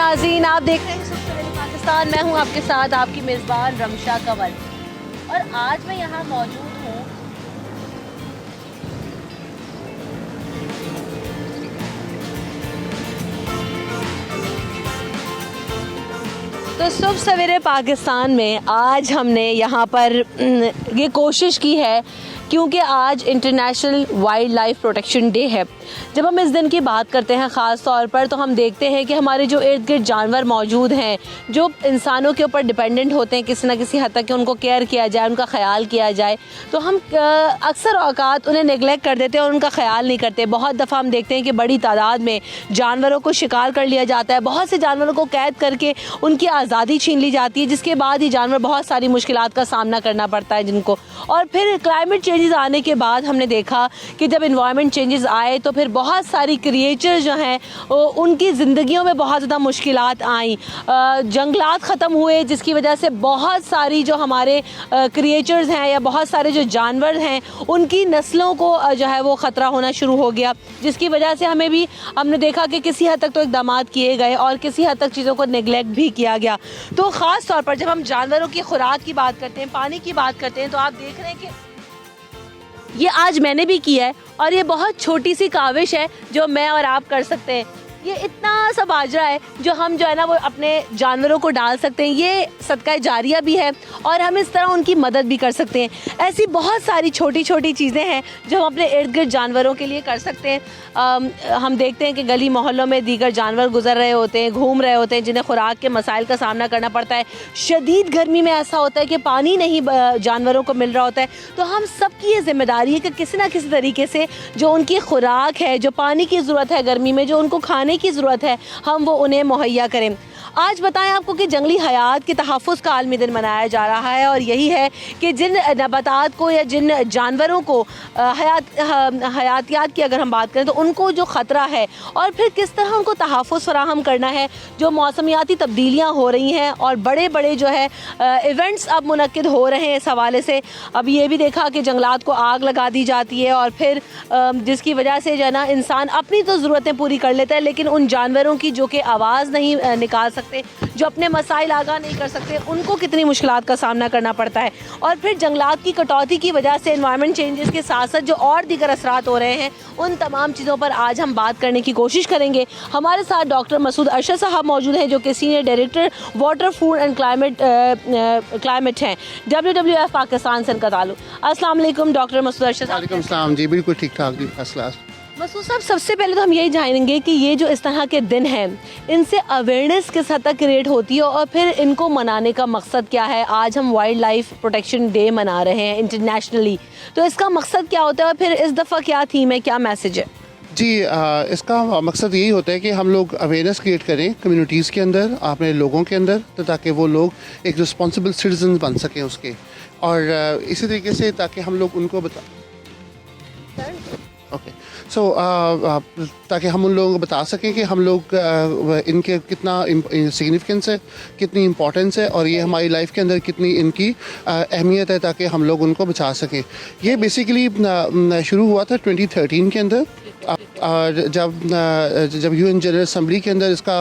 नाज़रीन, आप देख रहे हैं सुबह सवेरे पाकिस्तान। मैं हूं आपके साथ आपकी मेज़बान रमशा कंवल और आज मैं यहां मौजूद हूं तो सुबह सवेरे पाकिस्तान में आज हमने यहाँ पर ये कोशिश की है क्योंकि आज international wild life protection day है। जब हम इस दिन की बात करते हैं ख़ास तौर पर तो हम देखते हैं कि हमारे जो इर्द गिर्द जानवर मौजूद हैं जो इंसानों के ऊपर डिपेंडेंट होते हैं किसी न किसी हद तक कि उनको केयर किया जाए, उनका ख्याल किया जाए, तो हम अक्सर औकात उन्हें नेगलेक्ट कर देते हैं और उनका ख्याल नहीं करते। बहुत दफ़ा हम देखते हैं कि बड़ी तादाद में जानवरों को शिकार कर लिया जाता है, बहुत से जानवरों को कैद करके उनकी आज़ादी छीन ली जाती है, जिसके बाद ही जानवर बहुत सारी मुश्किलात का सामना करना पड़ता है जिनको। और फिर क्लाइमेट चेंजेस आने के बाद हमने देखा कि जब इन्वायरमेंट चेंजेस आए तो फिर बहुत सारी क्रिएचर जो हैं उनकी ज़िंदगियों में बहुत ज़्यादा मुश्किलात आई, जंगलात ख़त्म हुए, जिसकी वजह से बहुत सारी जो हमारे क्रिएचर्स हैं या बहुत सारे जो जानवर हैं उनकी नस्लों को जो है वो ख़तरा होना शुरू हो गया, जिसकी वजह से हमने देखा कि किसी हद तक तो इक़दामात किए गए और किसी हद तक चीज़ों को नेगलेक्ट भी किया गया। तो ख़ास तौर पर जब हम जानवरों की खुराक की बात करते हैं, पानी की बात करते हैं, तो आप देख रहे हैं कि ये आज मैंने भी किया है और ये बहुत छोटी सी काविश है जो मैं और आप कर सकते हैं। ये इतना सा बाजरा है जो हम जो है ना वो अपने जानवरों को डाल सकते हैं, ये सदका जारिया भी है और हम इस तरह उनकी मदद भी कर सकते हैं। ऐसी बहुत सारी छोटी छोटी चीज़ें हैं जो हम अपने इर्द गिर्द जानवरों के लिए कर सकते हैं। हम देखते हैं कि गली मोहल्लों में दीगर जानवर गुजर रहे होते हैं, घूम रहे होते हैं, जिन्हें खुराक के मसाइल का सामना करना पड़ता है। शदीद गर्मी में ऐसा होता है कि पानी नहीं जानवरों को मिल रहा होता है, तो हम सब की ये जिम्मेदारी है कि किसी ना किसी तरीके से जो उनकी खुराक है, जो पानी की ज़रूरत है गर्मी में, जो उनको खाने की ज़रूरत है, हम वो उन्हें मुहैया करें। आज बताएं आपको कि जंगली हयात के तहफ़्फ़ुज़ का आलमी दिन मनाया जा रहा है और यही है कि जिन नबातात को या जिन जानवरों को हयातियात की अगर हम बात करें तो उनको जो ख़तरा है और फिर किस तरह उनको तहफ़्फ़ुज़ फ़राहम करना है। जो मौसमियाती तब्दीलियाँ हो रही हैं और बड़े बड़े जो है इवेंट्स अब मुनक्किद हो रहे हैं इस हवाले से। अब ये भी देखा कि जंगलात को आग लगा दी जाती है और फिर जिसकी वजह से जो है ना इंसान अपनी तो ज़रूरतें पूरी कर लेता है लेकिन उन जानवरों की जो कि आवाज़ नहीं निकाल सकते, जो अपने मसाइल आगाह नहीं कर सकते, उनको कितनी मुश्किलात का सामना करना पड़ता है। और फिर जंगलात की कटौती की वजह से एनवायरनमेंट चेंजेस के साथ साथ जो और दीगर असरात हो रहे हैं उन तमाम चीज़ों पर आज हम बात करने की कोशिश करेंगे। हमारे साथ डॉक्टर मसूद अरशद साहब मौजूद हैं जो कि senior director water, food and climate हैं, WWF पाकिस्तान से इनका ताल्लुक। अस्सलाम वालेकुम डॉक्टर मसूद अरशद साहब। वालेकुम सलाम जी, बिल्कुल ठीक ठाक जी, फर्स्ट क्लास। मसूद साहब, सबसे पहले तो हम यही जानेंगे कि ये जो इस तरह के दिन हैं इनसे अवेयरनेस किस हद तक क्रिएट होती है और फिर इनको मनाने का मकसद क्या है। आज हम वाइल्ड लाइफ प्रोटेक्शन डे मना रहे हैं इंटरनेशनली, तो इसका मकसद क्या होता है और फिर इस दफ़ा क्या थीम है, क्या मैसेज है? जी, इसका मकसद यही होता है कि हम लोग अवेयरनेस क्रिएट करें कम्युनिटीज़ के अंदर, अपने लोगों के अंदर, तो ताकि वो लोग एक रिस्पॉन्सिबल सिटीजन बन सकें उसके, और इसी तरीके से ताकि हम लोग उनको ताकि हम उन लोगों को बता सकें कि हम लोग इनके कितना सिग्निफिकेंस है, कितनी इम्पोर्टेंस है और ये हमारी लाइफ के अंदर कितनी इनकी अहमियत है, ताकि हम लोग उनको बचा सकें। ये बेसिकली शुरू हुआ था 2013 के अंदर, जब UN जनरल असम्बली के अंदर इसका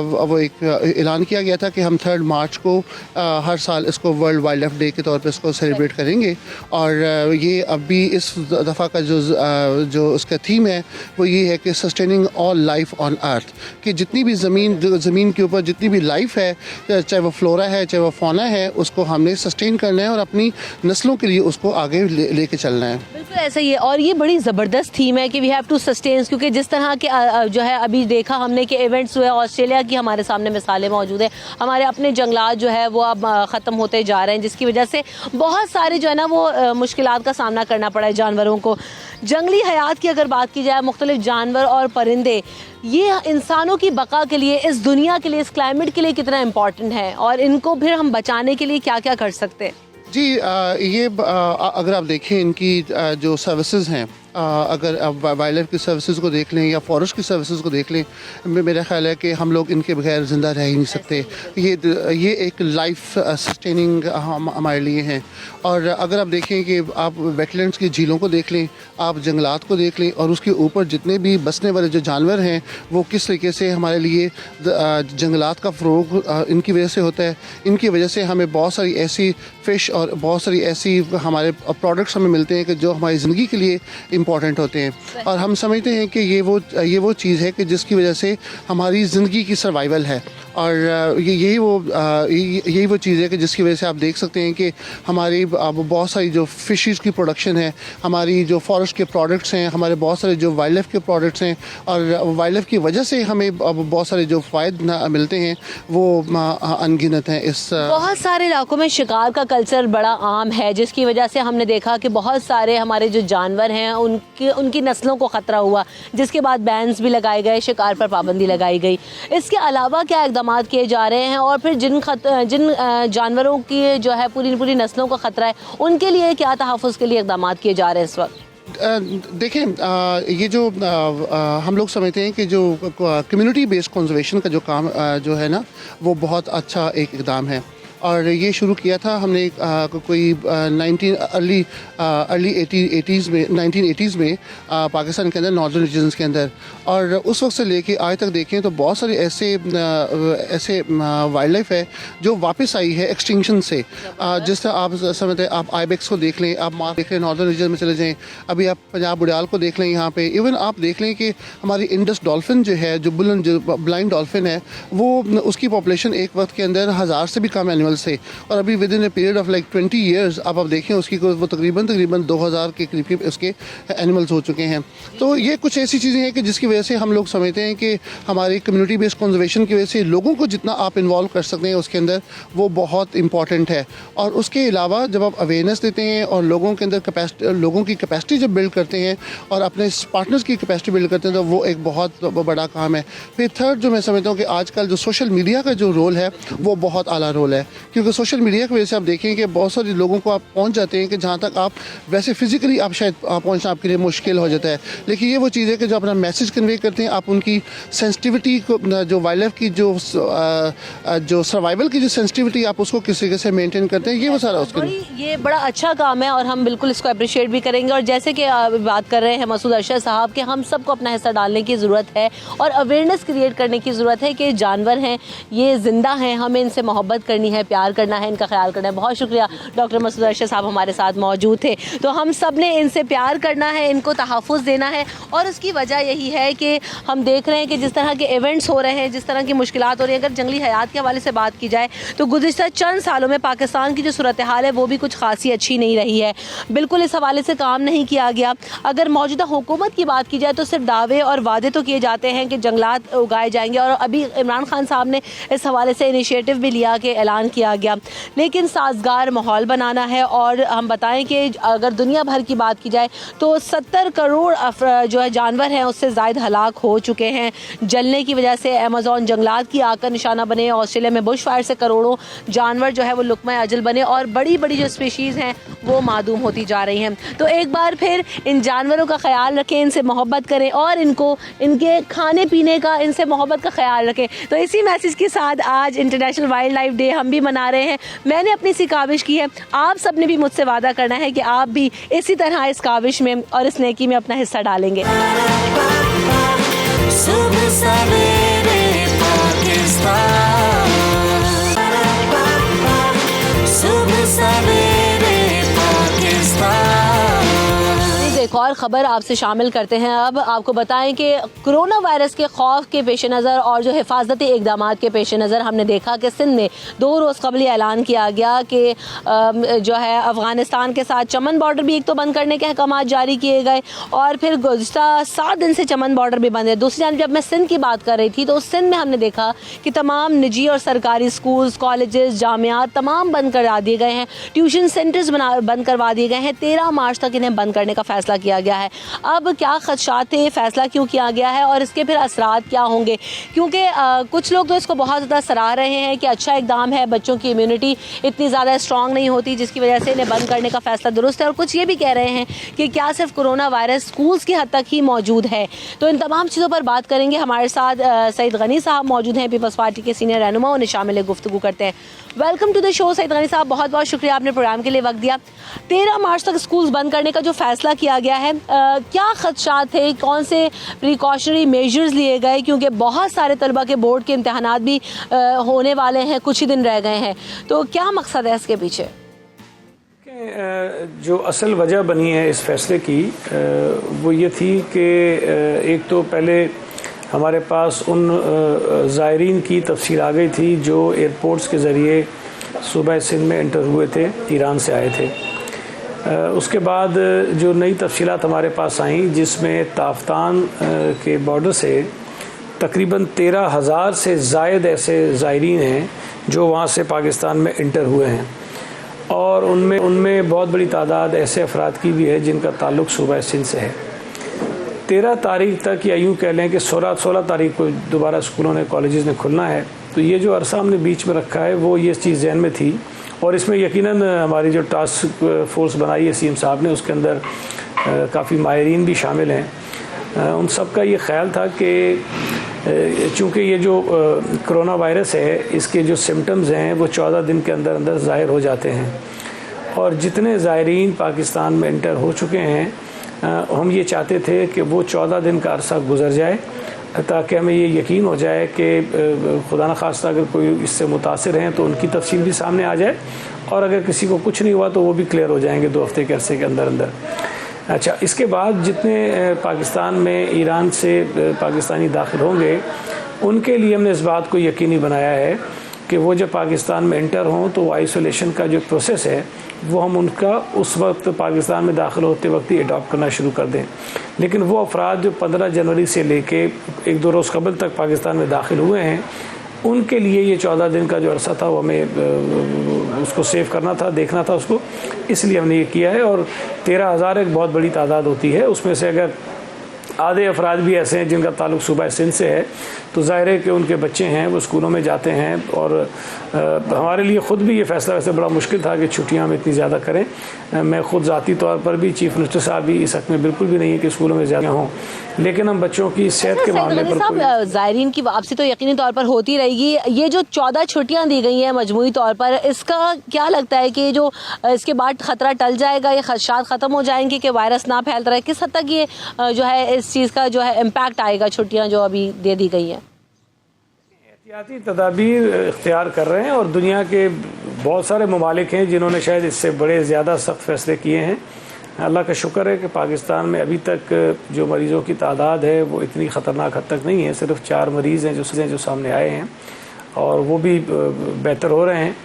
वो एक ऐलान किया गया था कि हम 3 मार्च को हर साल इसको वर्ल्ड वाइल्ड लाइफ डे के तौर पे इसको सेलिब्रेट करेंगे। और ये अभी इस दफ़ा का जो उसका थीम है वो ये है कि sustaining all life on earth, कि जितनी भी ज़मीन के ऊपर जितनी भी लाइफ है, चाहे वो फ्लोरा है चाहे वो फौना है, उसको हमने सस्टेन करना है और अपनी नस्लों के लिए उसको आगे लेके चलना है। तो ऐसा ही है और ये बड़ी ज़बरदस्त थीम है कि वी हैव टू सस्टेन, क्योंकि जिस तरह के जो है अभी देखा हमने कि इवेंट्स हुए ऑस्ट्रेलिया की हमारे सामने मिसालें मौजूद हैं, हमारे अपने जंगलात जो है वो अब ख़त्म होते जा रहे हैं, जिसकी वजह से बहुत सारे जो है ना वो मुश्किलात का सामना करना पड़ा है जानवरों को। जंगली हयात की अगर बात की जाए, मुख्तलिफ जानवर और परिंदे ये इंसानों की बका के लिए, इस दुनिया के लिए, इस क्लाइमेट के लिए कितना इम्पॉर्टेंट है और इनको फिर हम बचाने के लिए क्या क्या कर सकते हैं? जी ये अगर आप देखें इनकी जो सर्विसेज हैं, अगर आप वाइल्ड लाइफ की सर्विसेज को देख लें या फॉरेस्ट की सर्विसेज को देख लें, मेरा ख्याल है कि हम लोग इनके बगैर ज़िंदा रह ही नहीं सकते। ये एक लाइफ सस्टेनिंग हमारे लिए हैं। और अगर आप देखें कि आप वेटलैंड्स की झीलों को देख लें, आप जंगलात को देख लें और उसके ऊपर जितने भी बसने वाले जो जानवर हैं वो किस तरीके से हमारे लिए जंगलात का फ़रोग इनकी वजह से होता है। इनकी वजह से हमें बहुत सारी ऐसी फ़िश और बहुत सारी ऐसी हमारे प्रोडक्ट्स हमें मिलते हैं कि जो हमारी ज़िंदगी के लिए इम्पॉर्टेंट होते हैं। और हम समझते हैं कि ये वो चीज़ है कि जिसकी वजह से हमारी ज़िंदगी की सर्वाइवल है। और यही वो चीज़ है कि जिसकी वजह से आप देख सकते हैं कि हमारी बहुत सारी जो फिशेस की प्रोडक्शन है, हमारी जो फॉरेस्ट के प्रोडक्ट्स हैं, हमारे बहुत सारे जो वाइल्ड लाइफ के प्रोडक्ट्स हैं, और वाइल्ड लाइफ की वजह से हमें बहुत सारे जो फ़ायदे मिलते हैं वो अनगिनत हैं। बहुत सारे इलाकों में शिकार का कल्चर बड़ा आम है, जिसकी वजह से हमने देखा कि बहुत सारे हमारे जो जानवर हैं उनकी नस्लों को ख़तरा हुआ, जिसके बाद बैन्स भी लगाए गए, शिकार पर पाबंदी लगाई गई। इसके अलावा क्या इक़दाम किए जा रहे हैं और फिर जिन जानवरों की जो है पूरी नस्लों को ख़तरा है उनके लिए क्या तहफ़्फ़ुज़ के लिए इक़दाम किए जा रहे हैं इस वक्त? देखें, ये जो हम लोग समझते हैं कि जो कम्युनिटी बेस्ड कंजर्वेशन का जो काम जो है ना वो बहुत अच्छा एक इक़दाम है। और ये शुरू किया था हमने कोई अर्ली 1980s में पाकिस्तान के अंदर नॉर्दर्न रीजन्स के अंदर। और उस वक्त से लेके आज तक देखें तो बहुत सारे ऐसे वाइल्ड लाइफ है जो वापस आई है एक्सटिंक्शन से। जिस तरह आप समझते हैं, आप आइबेक्स को देख लें, आप देख लें नॉर्दर्न रीजन में चले जाएँ, अभी आप पंजाब बुढ़ियाल को देख लें यहाँ पे। इवन आप देख लें कि हमारी इंडस डॉल्फिन जो है, जो ब्लाइंड डॉल्फिन है, वो उसकी पॉपुलेशन एक वक्त के अंदर 1000 से भी कम एनिमल से, और अभी with in a period of like 20 years आप देखें उसकी वो तकरीबन 2000 के करीब उसके एनिमल्स हो चुके हैं। तो ये कुछ ऐसी चीज़ें हैं कि जिसकी वजह से हम लोग समझते हैं कि हमारी कम्युनिटी बेस्ड कंजर्वेशन की वजह से लोगों को जितना आप इन्वॉल्व कर सकते हैं उसके अंदर वो बहुत इंपॉर्टेंट है। और उसके अलावा जब आप अवेयरनेस देते हैं और लोगों के अंदर लोगों की कैपेसिटी जब बिल्ड करते हैं और अपने पार्टनर्स की कैपेसिटी बिल्ड करते हैं तो वो एक बहुत बड़ा काम है। फिर थर्ड जो मैं समझता हूँ कि आजकल जो सोशल मीडिया का जो रोल है वो बहुत आला रोल है, क्योंकि सोशल मीडिया की वजह से आप देखें कि बहुत सारे लोगों को आप पहुंच जाते हैं कि जहां तक आप वैसे फिजिकली आप शायद पहुंचना आपके लिए मुश्किल हो जाता है। लेकिन ये वो चीज़ है कि जो अपना मैसेज कन्वे करते हैं, आप उनकी सेंसिटिविटी को, जो वाइल्ड लाइफ की जो सर्वाइवल की जो सेंसिटिविटी आप उसको किस तरीके से मेंटेन करते हैं, ये वो सारा उसके ये बड़ा अच्छा काम है और हम बिल्कुल इसको अप्रिशिएट भी करेंगे। और जैसे कि बात कर रहे हैं मसूद अरशद साहब के, हम सबको अपना हिस्सा डालने की ज़रूरत है और अवेयरनेस क्रिएट करने की ज़रूरत है कि जानवर हैं, ये ज़िंदा हैं, हमें इनसे मोहब्बत करनी है, प्यार करना है, इनका ख्याल करना है। बहुत शुक्रिया डॉक्टर मसूद अरशद साहब हमारे साथ मौजूद थे। तो हम सब ने इनसे प्यार करना है, इनको तहफ़्फ़ुज़ देना है, और उसकी वजह यही है कि हम देख रहे हैं कि जिस तरह के इवेंट्स हो रहे हैं, जिस तरह की मुश्किलात हो रही हैं, अगर जंगली हयात के हवाले से बात की जाए तो गुज़िश्ता चंद सालों में पाकिस्तान की जो सूरत हाल है वो भी कुछ खासी अच्छी नहीं रही है। बिल्कुल इस हवाले से काम नहीं किया गया। अगर मौजूदा हुकूमत की बात की जाए तो सिर्फ दावे और वादे तो किए जाते हैं कि जंगलात उगाए जाएंगे, और अभी इमरान खान साहब ने इस हवाले से इनिशिएटिव भी लिया कि ऐलान किया गया, लेकिन साजगार माहौल बनाना है। और हम बताएं कि अगर दुनिया भर की बात की जाए तो 70 करोड़ जो है जानवर हैं उससे ज़ायद हलाक हो चुके हैं जलने की वजह से। अमेज़ॉन जंगलात की आग का निशाना बने, ऑस्ट्रेलिया में बुश फायर से करोड़ों जानवर जो है वो लुक़मा अजल बने, और बड़ी बड़ी जो स्पीशीज़ हैं वो मादूम होती जा रही हैं। तो एक बार फिर इन जानवरों का ख्याल रखें, इनसे मोहब्बत करें और इनको इनके खाने पीने का, इनसे मोहब्बत का ख्याल रखें। तो इसी मैसेज के साथ आज इंटरनेशनल वाइल्ड लाइफ डे हम भी मना रहे हैं। मैंने अपनी सी काविश की है, आप सब ने भी मुझसे वादा करना है कि आप भी इसी तरह इस काविश में और इस नेकी में अपना हिस्सा डालेंगे। सुबह सवेरे पाकिस्तान, सुबह सवेरे पाकिस्तान। एक और और ख़बर आपसे शामिल करते हैं। अब आपको बताएं कि कोरोना वायरस के खौफ के पेश नज़र और जो हिफाजती इक़दामात के पेश नज़र हमने देखा कि सिंध में 2 रोज़ कबल ऐलान किया गया कि जो है अफ़गानिस्तान के साथ चमन बॉर्डर भी एक तो बंद करने के अहकाम जारी किए गए और फिर गुज़िश्ता 7 दिन से चमन बॉर्डर भी बंद है। दूसरी जानब जब मैं सिंध की बात कर रही थी तो सिंध में हमने देखा कि तमाम निजी और सरकारी स्कूल्स, कॉलेजेस, जामियात तमाम बंद करा दिए गए हैं। ट्यूशन सेंटर्स बंद करवा दिए गए हैं। 13 मार्च तक इन्हें बंद करने का फ़ैसला किया गया है। अब क्या खदशात थे, फ़ैसला क्यों किया गया है और इसके फिर असरात क्या होंगे? क्योंकि कुछ लोग तो इसको बहुत ज़्यादा सराह रहे हैं कि अच्छा इकदाम है, बच्चों की इम्यूनिटी इतनी ज़्यादा स्ट्रॉन्ग नहीं होती जिसकी वजह से इन्हें बंद करने का फ़ैसला दुरुस्त है, और कुछ ये भी कह रहे हैं कि क्या सिर्फ कोरोना वायरस स्कूल्स की हद तक ही मौजूद है। तो इन तमाम चीज़ों पर बात करेंगे। हमारे साथ सईद गनी साहब मौजूद हैं, पीपल्स पार्टी के सीनियर रहनुमा, उन्हें शामिल गुफ्तगू करते हैं। Welcome to the show Saeed Gani साहब, बहुत बहुत शुक्रिया आपने प्रोग्राम के लिए वक्त दिया। 13 मार्च तक स्कूल्स बंद करने का जो फ़ैसला किया गया है, क्या खदशात थे, कौन से प्रिकॉशनरी मेजर्स लिए गए, क्योंकि बहुत सारे तलबा के बोर्ड के इम्तहानात भी होने वाले हैं, कुछ ही दिन रह गए हैं, तो क्या मकसद है इसके पीछे? जो असल वजह बनी है इस फैसले की वो ये थी कि एक तो पहले हमारे पास उन ज़ायरीन की तफसील आ गई थी जो एयरपोर्ट्स के ज़रिए सूबा सिंध में एंटर हुए थे, ईरान से आए थे। उसके बाद जो नई तफसीलात हमारे पास आईं जिसमें ताफ्तान के बॉर्डर से तकरीबन 13,000 से ज़ायद ऐसे ज़ायरीन हैं जो वहाँ से पाकिस्तान में एंटर हुए हैं, और उनमें बहुत बड़ी तादाद ऐसे अफराद की भी है जिनका ताल्लुक़ सूबा सिंध से है। 13 तारीख तक या यूँ कह लें कि 16 तारीख को दोबारा स्कूलों ने, कॉलेजेस ने खुलना है। तो ये जो अरसा हमने बीच में रखा है वो ये चीज़ जहन में थी, और इसमें यकीनन हमारी जो टास्क फोर्स बनाई है सीएम साहब ने, उसके अंदर काफ़ी माहिरीन भी शामिल हैं। उन सब का ये ख्याल था कि चूँकि ये जो कोरोना वायरस है इसके जो सिम्टम्स हैं वो 14 दिन के अंदर अंदर ज़ाहिर हो जाते हैं, और जितने ज़ायरीन पाकिस्तान में एंटर हो चुके हैं हम ये चाहते थे कि वो 14 दिन का अरसा गुजर जाए ताकि हमें ये यकीन हो जाए कि खुदा न खास्ता अगर कोई इससे मुतासिर हैं तो उनकी तफसील भी सामने आ जाए, और अगर किसी को कुछ नहीं हुआ तो वो भी क्लियर हो जाएंगे 2 हफ्ते के अरसे के अंदर अंदर। अच्छा, इसके बाद जितने पाकिस्तान में ईरान से पाकिस्तानी दाखिल होंगे उनके लिए हमने इस बात को यकीनी बनाया है कि वो जब पाकिस्तान में एंटर हों तो आइसोलेशन का जो प्रोसेस है वो हम उनका उस वक्त पाकिस्तान में दाखिल होते वक्त ही अडॉप्ट करना शुरू कर दें। लेकिन वो अफराद जो 15 जनवरी से लेके 1-2 रोज़ कबल तक पाकिस्तान में दाखिल हुए हैं उनके लिए ये 14 दिन का जो अरसा था वो हमें उसको सेव करना था, देखना था उसको, इसलिए हमने ये किया है। और 13,000 एक बहुत बड़ी तादाद होती है, उसमें से अगर आधे अफराद भी ऐसे हैं जिनका ताल्लुक़ सूबा सिंध से है तो ज़ाहिर है कि उनके बच्चे हैं वो स्कूलों में जाते हैं, और हमारे लिए ख़ुद भी ये फ़ैसला वैसे बड़ा मुश्किल था कि छुट्टियां हम इतनी ज़्यादा करें। मैं ख़ुद ज़ाती तौर पर भी, चीफ़ मिनिस्टर साहब भी इस हक़ में बिल्कुल भी नहीं है कि स्कूलों में ज़्यादा हों, लेकिन हम बच्चों की सेहत के मामले पर ज़ायरीन की वापसी तो यकीनी तौर पर होती रहेगी। ये जो 14 छुट्टियाँ दी गई हैं मजमूई तौर पर, इसका क्या लगता है कि जो इसके बाद ख़तरा टल जाएगा, ये खदशात ख़त्म हो जाएंगे कि वायरस ना फैलता रहे? किस हद तक ये जो है इस चीज़ का जो है इम्पैक्ट आएगा छुट्टियाँ जो अभी दे दी गई हैं? एहतियाती तदाबीर इख्तियार कर रहे हैं, और दुनिया के बहुत सारे ममालिक हैं जिन्होंने शायद इससे बड़े ज़्यादा सख्त फैसले किए हैं। अल्लाह का शुक्र है कि पाकिस्तान में अभी तक जो मरीज़ों की तादाद है वो इतनी ख़तरनाक हद तक नहीं है। सिर्फ 4 मरीज़ हैं जो सामने आए हैं, और वो भी बेहतर हो रहे हैं।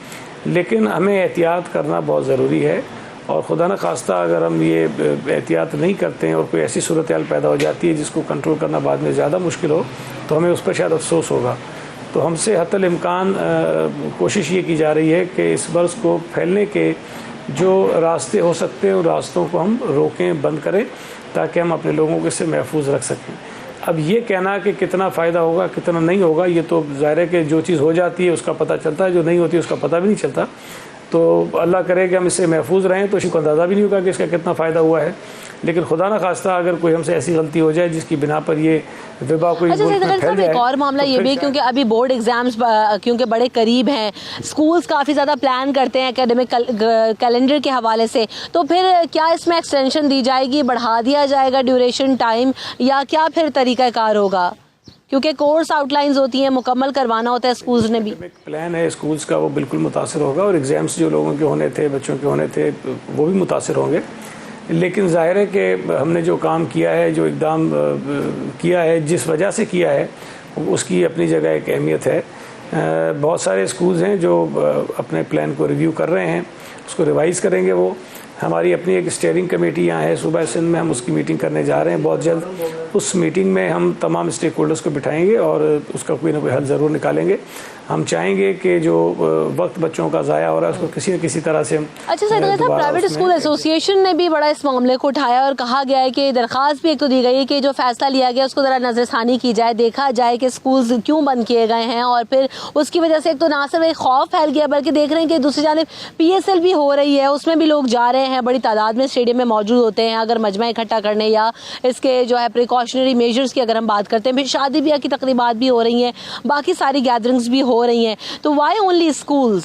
लेकिन हमें एहतियात करना बहुत ज़रूरी है, और खुदा न खास्ता अगर हम ये एहतियात नहीं करते हैं और कोई ऐसी सूरत हाल पैदा हो जाती है जिसको कंट्रोल करना बाद में ज़्यादा मुश्किल हो तो हमें उस पर शायद अफसोस होगा। तो हमसे हत्तल इम्कान कोशिश ये की जा रही है कि इस वर्ष को फैलने के जो रास्ते हो सकते हैं उन रास्तों को हम रोकें, बंद करें, ताकि हम अपने लोगों को इससे महफूज रख सकें। अब ये कहना कि कितना फ़ायदा होगा कितना नहीं होगा, ये तो ज़ाहिर है कि जो चीज़ हो जाती है उसका पता चलता है, जो नहीं होती उसका पता भी नहीं चलता। तो अल्लाह करे कि हम इससे महफूज रहें, तो इसको अंदाज़ा भी नहीं होगा कि इसका कितना फ़ायदा हुआ है। लेकिन खुदा न खास्ता अगर कोई हमसे ऐसी गलती हो जाए जिसकी बिना पर ये वबा कोई मुल्क में फैल जाए। एक और मामला ये भी, क्योंकि अभी बोर्ड एग्जाम्स क्योंकि बड़े करीब हैं, स्कूल्स काफ़ी ज़्यादा प्लान करते हैं एकेडमिक कैलेंडर के हवाले से, तो फिर क्या इसमें एक्सटेंशन दी जाएगी, बढ़ा दिया जाएगा ड्यूरेशन टाइम, या क्या फिर तरीक़ाकार होगा? क्योंकि कोर्स आउटलाइंस होती हैं, मुकम्मल करवाना होता है स्कूल्स ने भी। प्लान है स्कूल्स का, वो बिल्कुल मुतासर होगा, और एग्ज़ाम्स जो लोगों के होने थे, बच्चों के होने थे, वो भी मुतासर होंगे। लेकिन ज़ाहिर है कि हमने जो काम किया है, जो इक़दाम किया है, जिस वजह से किया है, उसकी अपनी जगह एक अहमियत है। बहुत सारे स्कूल्स हैं जो अपने प्लान को रिव्यू कर रहे हैं, उसको रिवाइज़ करेंगे। वो हमारी अपनी एक स्टीयरिंग कमेटी यहाँ है सूबा सिंध में, हम उसकी मीटिंग करने जा रहे हैं बहुत जल्द। उस मीटिंग में हम तमाम स्टेक होल्डर्स को बिठाएंगे और उसका कोई ना कोई हल ज़रूर निकालेंगे। हम चाहेंगे कि जो वक्त बच्चों का ज़ाया हो रहा है उसको किसी न किसी तरह से हम अच्छा सर, प्राइवेट स्कूल एसोसिएशन ने भी बड़ा इस मामले को उठाया और कहा गया है कि दरख्वास्त भी एक तो दी गई है कि जो फैसला लिया गया उसको ज़रा नज़रसानी की जाए, देखा जाए कि स्कूल्स क्यों बंद किए गए हैं। और फिर उसकी वजह से एक तो ना सिर्फ एक खौफ फैल गया बल्कि देख रहे हैं कि दूसरी जानिब PSL भी हो रही है, उसमें भी लोग जा रहे हैं, बड़ी तादाद में स्टेडियम में मौजूद होते हैं अगर मजमा इकट्ठा करने या इसके जो है प्रिकॉशनरी मेजर्स की अगर हम बात करते हैं। फिर शादी ब्याह की तकरीबात भी हो रही हैं, बाकी सारी गैदरिंग्स भी हो रही हैं, तो वाई ओनली स्कूल्स?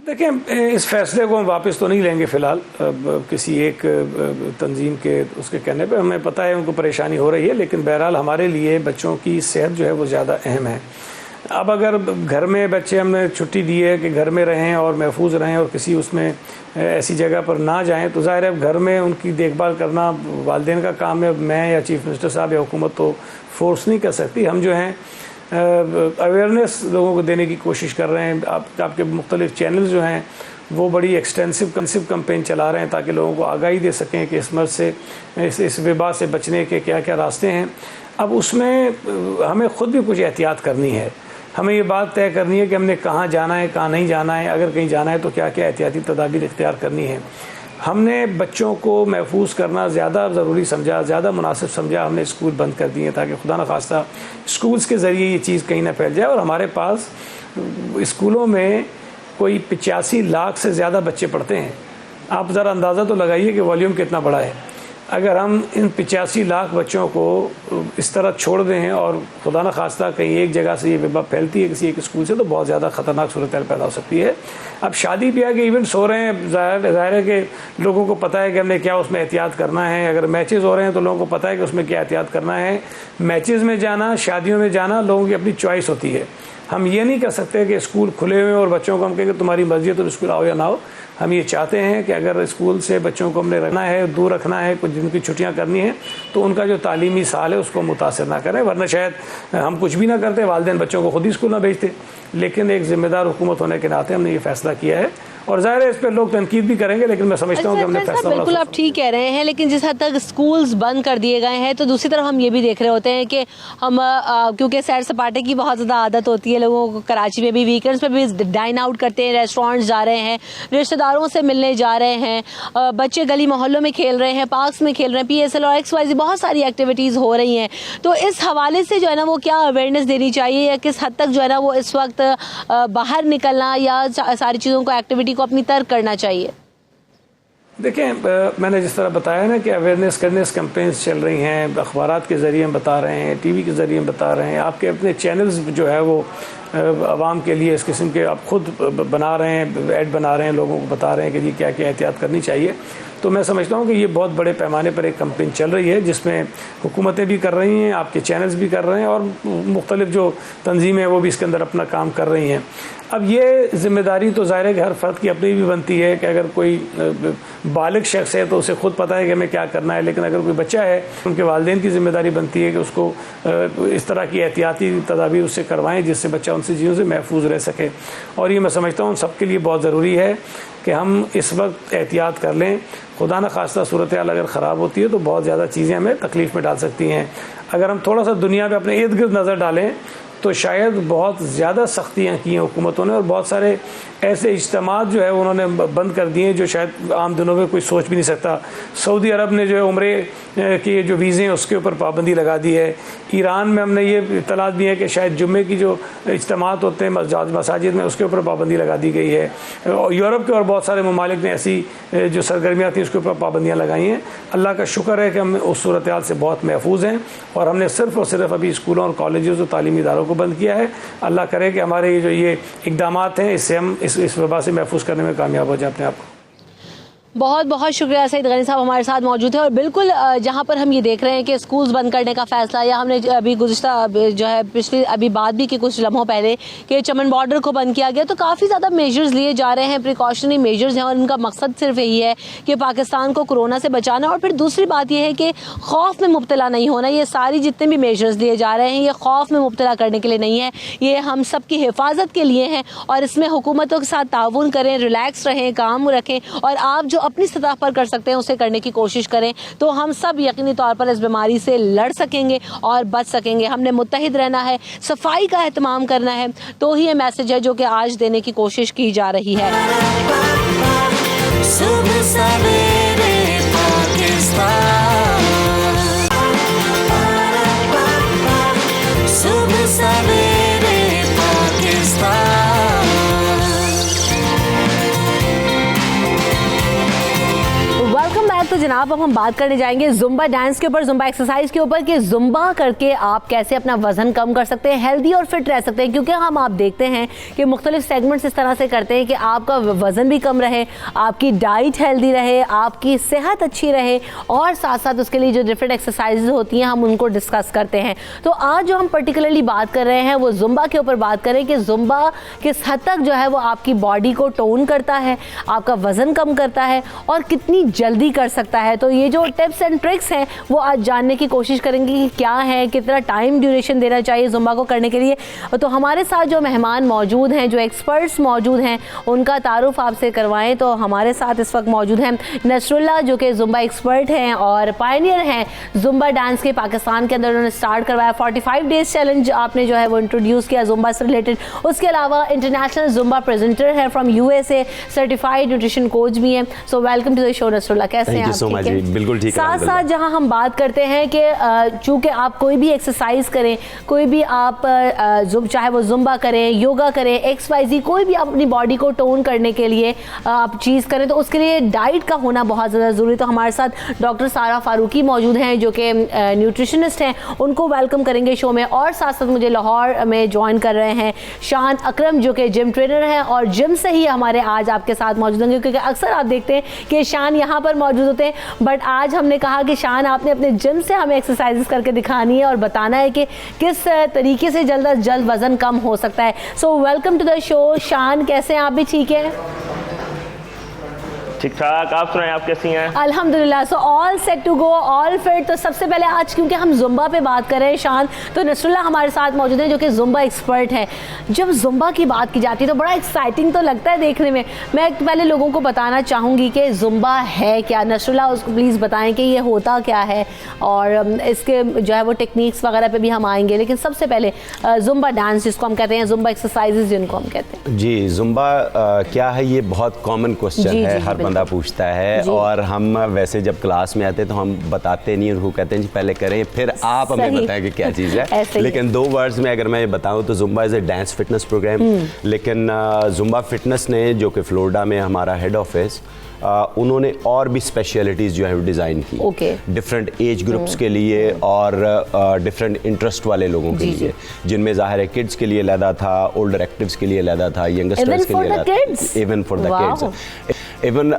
देखें, इस फैसले को हम वापस तो नहीं लेंगे फ़िलहाल किसी एक तंजीम के उसके कहने पे। हमें पता है उनको परेशानी हो रही है, लेकिन बहरहाल हमारे लिए बच्चों की सेहत जो है वो ज़्यादा अहम है। अब अगर घर में बच्चे, हमने छुट्टी दी है कि घर में रहें और महफूज रहें और किसी उसमें ऐसी जगह पर ना जाएं, तो ज़ाहिर है घर में उनकी देखभाल करना वालिदैन का काम है। मैं या चीफ मिनिस्टर साहब या हुकूमत तो फोर्स नहीं कर सकती। हम जो हैं अवेयरनेस लोगों को देने की कोशिश कर रहे हैं। आपके मुख्तलिफ चैनल जो हैं वो बड़ी एक्सटेंसिव कैंपेन चला रहे हैं ताकि लोगों को आगाही दे सकें कि इस मर्ज से, इस वबा से बचने के क्या क्या रास्ते हैं। अब उसमें हमें ख़ुद भी कुछ एहतियात करनी है। हमें ये बात तय करनी है कि हमने कहाँ जाना है, कहाँ नहीं जाना है। अगर कहीं जाना है तो क्या क्या एहतियाती तदाबीर इख्तियार करनी है। हमने बच्चों को महफूज करना ज़्यादा ज़रूरी समझा, ज़्यादा मुनासिब समझा, हमने स्कूल बंद कर दिए ताकि खुदा न खास्ता स्कूल्स के ज़रिए ये चीज़ कहीं ना फैल जाए। और हमारे पास स्कूलों में कोई 85 लाख से ज़्यादा बच्चे पढ़ते हैं। आप ज़रा अंदाज़ा तो लगाइए कि वॉल्यूम कितना बड़ा है। अगर हम इन 85 लाख बच्चों को इस तरह छोड़ दें और खुदा न खास्ता कहीं एक जगह से ये वबा फैलती है किसी एक स्कूल से, तो बहुत ज़्यादा ख़तरनाक सूरत पैदा हो सकती है। अब शादी ब्याह के इवेंट्स हो रहे हैं, ज़ाहिर है कि लोगों को पता है कि हमने क्या उसमें एहतियात करना है। अगर मैचेस हो रहे हैं तो लोगों को पता है कि उसमें क्या एहतियात करना है। मैचेस में जाना, शादियों में जाना लोगों की अपनी चॉइस होती है। हम ये नहीं कर सकते कि स्कूल खुले हुए और बच्चों को हम कहेंगे तुम्हारी मर्जी है तो स्कूल आओ या ना आओ। हम ये चाहते हैं कि अगर स्कूल से बच्चों को हमने रखना है, दूर रखना है, कुछ दिन की छुट्टियां करनी है, तो उनका जो तालीमी साल है उसको मुतासर ना करें। वरना शायद हम कुछ भी ना करते, वालिदैन बच्चों को खुद ही स्कूल ना भेजते। लेकिन एक जिम्मेदार हुकूमत होने के नाते हमने ये फैसला किया है और ज़ाहिर है इस पर लोग तनकीद भी करेंगे, लेकिन मैं समझता हूँ कि हमने फैसला बिल्कुल आप ठीक कह रहे हैं। लेकिन जिस हद तक स्कूल्स बंद कर दिए गए हैं तो दूसरी तरफ हम ये भी देख रहे होते हैं कि हम क्योंकि सैर सपाटे की बहुत ज़्यादा आदत होती है लोगों को, कराची में भी वीकेंड्स पे भी डाइन आउट करते हैं, रेस्टोरेंट्स जा रहे हैं, रिश्तेदारों से मिलने जा रहे हैं, बच्चे गली मोहल्लों में खेल रहे हैं, पार्क्स में खेल रहे हैं, PSL और XYZ बहुत सारी एक्टिविटीज़ हो रही हैं। तो इस हवाले से जो है ना वो क्या अवेयरनेस देनी चाहिए या किस हद तक जो है ना वो इस वक्त बाहर निकलना या सारी चीज़ों को, एक्टिविटी को अपनी तर्क करना चाहिए? देखें, मैंने जिस तरह बताया ना कि अवेयरनेस कैंपेन्स चल रही हैं, अखबारात के ज़रिए हम बता रहे हैं, TV के ज़रिए हम बता रहे हैं, आपके अपने चैनल्स जो है वो आवाम के लिए इस किस्म के आप खुद बना रहे हैं, ऐड बना रहे हैं, लोगों को बता रहे हैं कि जी क्या क्या एहतियात करनी चाहिए। तो मैं समझता हूँ कि ये बहुत बड़े पैमाने पर एक कैंपेन चल रही है जिसमें हुकूमतें भी कर रही हैं, आपके चैनल्स भी कर रहे हैं और मुख्तलिफ जो तंजीमें हैं वो भी इसके अंदर अपना काम कर रही हैं। अब ये ज़िम्मेदारी तो ज़ाहिर है कि हर फ़र्द की अपनी भी बनती है कि अगर कोई बालिग शख्स है तो उसे खुद पता है कि हमें क्या करना है, लेकिन अगर कोई बच्चा है उनके वालिदैन की ज़िम्मेदारी बनती है कि उसको इस तरह की एहतियाती तदाबीर उससे करवाएं जिससे बच्चा उनसे चीज़ों से महफूज रह सके। और ये मैं समझता हूँ सबके लिए बहुत ज़रूरी है कि हम इस वक्त एहतियात कर लें। खुदा न खास्ता सूरत हाल अगर ख़राब होती है तो बहुत ज़्यादा चीज़ें हमें तकलीफ़ में डाल सकती हैं। अगर हम थोड़ा सा दुनिया में अपने इर्द गिर्द नज़र डालें तो शायद बहुत ज़्यादा सख्तियाँ की हैं हुकूमतों ने और बहुत सारे ऐसे इज्तिमात जो है उन्होंने बंद कर दिए जो शायद आम दिनों में कोई सोच भी नहीं सकता। सऊदी अरब ने जो है उम्रे के जो वीज़े हैं उसके ऊपर पाबंदी लगा दी है। ईरान में हमने ये इत्तलात दी है कि शायद जुम्मे की जो इज्तिमात होते हैं मसाजिद में उसके ऊपर पाबंदी लगा दी गई है। और यूरोप के और बहुत सारे ममालिक ने ऐसी जो सरगर्मियाँ थी उसके ऊपर पाबंदियाँ लगाई हैं। अल्लाह का शुक्र है कि हम उस सूरत हाल से बहुत महफूज हैं और हमने सिर्फ़ और सिर्फ अभी स्कूलों और कॉलेजों और तालीमी इदारों को बंद किया है। अल्लाह करे कि हमारे जो ये इक़दामात हैं इससे हम इस वबा से महफूज करने में कामयाब हो जाए अपने आप को। बहुत बहुत शुक्रिया सईद गनी साहब हमारे साथ मौजूद है। और बिल्कुल जहाँ पर हम ये देख रहे हैं कि स्कूल्स बंद करने का फैसला, या हमने अभी गुज़िश्ता जो है पिछली अभी बात भी की कुछ लम्हों पहले कि चमन बॉर्डर को बंद किया गया, तो काफ़ी ज़्यादा मेजर्स लिए जा रहे हैं, प्रिकॉशनरी मेजर्स हैं, और उनका मकसद सिर्फ यही है कि पाकिस्तान को कोरोना से बचाना। और फिर दूसरी बात यह है कि खौफ में मुब्तला नहीं होना। ये सारी जितने भी मेजर्स लिए जा रहे हैं ये खौफ में मुब्तला करने के लिए नहीं है, ये हम सब की हिफाजत के लिए हैं। और इसमें हुकूमतों के साथ ताउन करें, रिलैक्स रहें, काम रखें, और आप जो अपनी सतह पर कर सकते हैं उसे करने की कोशिश करें, तो हम सब यकीनी तौर पर इस बीमारी से लड़ सकेंगे और बच सकेंगे। हमने मुत्तहिद रहना है, सफाई का एहतमाम करना है, तो ही ये मैसेज है जो कि आज देने की कोशिश की जा रही है। सुबह सवेरे पाकिस्तान, सुबह सवेरे पाकिस्तान। तो जनाब अब हम बात करने जाएंगे जुम्बा डांस के ऊपर, जुम्बा एक्सरसाइज के ऊपर, कि जुम्बा करके आप कैसे अपना वजन कम कर सकते हैं, हेल्दी और फिट रह सकते हैं। क्योंकि हम आप देखते हैं कि मुख्तलिफ सेगमेंट्स इस तरह से करते हैं कि आपका वजन भी कम रहे, आपकी डाइट हेल्दी रहे, आपकी सेहत अच्छी रहे, और साथ साथ उसके लिए जो डिफरेंट एक्सरसाइज होती हैं हम उनको डिस्कस करते हैं। तो आज जो हम पर्टिकुलरली बात कर रहे हैं वो जुम्बा के ऊपर बात करें कि जुम्बा किस हद तक जो है वो आपकी बॉडी को टोन करता है, आपका वजन कम करता है, और कितनी जल्दी कर सकता है। तो ये जो टिप्स एंड ट्रिक्स हैं वो आज जानने की कोशिश करेंगे कि क्या है, कितना टाइम ड्यूरेशन देना चाहिए जुम्बा को करने के लिए। तो हमारे साथ जो मेहमान मौजूद हैं, जो एक्सपर्ट्स मौजूद हैं, उनका तारुफ आपसे करवाएं। तो हमारे साथ इस वक्त मौजूद हैं नसरुल्लाह, जो कि जुम्बा एक्सपर्ट हैं और पायनियर हैं जुम्बा डांस के। पाकिस्तान के अंदर उन्होंने स्टार्ट करवाया 45 डेज चैलेंज, आपने जो है वो इंट्रोड्यूस किया जुम्बा से रिलेटेड। उसके अलावा इंटरनेशनल जुम्बा प्रेजेंटर हैं from USA, certified nutrition coach भी हैं। So welcome to the show Nasrullah, कैसे हैं आप? बिल्कुल ठीक है। साथ साथ जहां हम बात करते हैं कि चूंकि आप कोई भी एक्सरसाइज करें, कोई भी आप चाहे वो जुम्बा करें, योगा करें, XYZ, कोई भी आप अपनी बॉडी को टोन करने के लिए आप चीज़ करें, तो उसके लिए डाइट का होना बहुत ज़्यादा ज़रूरी। तो हमारे साथ डॉक्टर सारा फारूकी मौजूद हैं जो कि न्यूट्रिशनिस्ट हैं, उनको वेलकम करेंगे शो में। और साथ साथ मुझे लाहौर में ज्वाइन कर रहे हैं शान अकरम, जो कि जिम ट्रेनर हैं और जिम से ही हमारे आज आपके साथ मौजूद होंगे। क्योंकि अक्सर आप देखते हैं कि शान यहाँ पर मौजूद होते हैं, बट आज हमने कहा कि शान आपने अपने जिम से हमें एक्सरसाइजेस करके दिखानी है और बताना है कि किस तरीके से जल्द अज जल्द वजन कम हो सकता है। So welcome to the show Shaan, कैसे हैं आप? भी ठीक है? ठीक ठाक, आप सुनाएं, आप कैसी हैं? अल्हम्दुलिल्लाह। So all set to go, all fit. तो सबसे पहले आज क्योंकि हम जुम्बा पे बात कर रहे हैं शान, तो नसरुल्लाह हमारे साथ मौजूद है जो कि जुम्बा एक्सपर्ट है। जब जुम्बा की बात की जाती है तो बड़ा एक्साइटिंग तो लगता है देखने में। मैं पहले लोगों को बताना चाहूँगी कि जुम्बा है क्या। नसरुल्लाह उसको प्लीज़ बताएं कि ये होता क्या है, और इसके जो है वो टेक्निक्स वगैरह पे भी हम आएंगे। लेकिन सबसे पहले जुम्बा डांस जिसको हम कहते हैं, जुम्बा एक्सरसाइजेज जिनको हम कहते हैं। जी, जुम्बा क्या है, ये बहुत कॉमन क्वेश्चन है, हर बंदा पूछता है। और हम वैसे जब क्लास में आते हैं तो हम बताते नहीं, उनको कहते हैं जी पहले करें फिर आप हमें बताएं कि क्या चीज़ है। लेकिन 2 वर्ड्स में अगर मैं बताऊं तो Zumba is a dance fitness program. लेकिन जुम्बा फिटनेस ने, जो कि फ्लोरिडा में हमारा हेड ऑफिस, उन्होंने और भी स्पेशलिटीज़ जो है डिज़ाइन की डिफरेंट एज ग्रुप्स के लिए और डिफरेंट इंटरेस्ट वाले लोगों के लिए, जिनमें ज़ाहिर है किड्स के लिए लैदा था, ओल्डर एक्टिव्स के लिए लैदा था, यंगस्टर्स के लिए लैदा, even for the kids. Even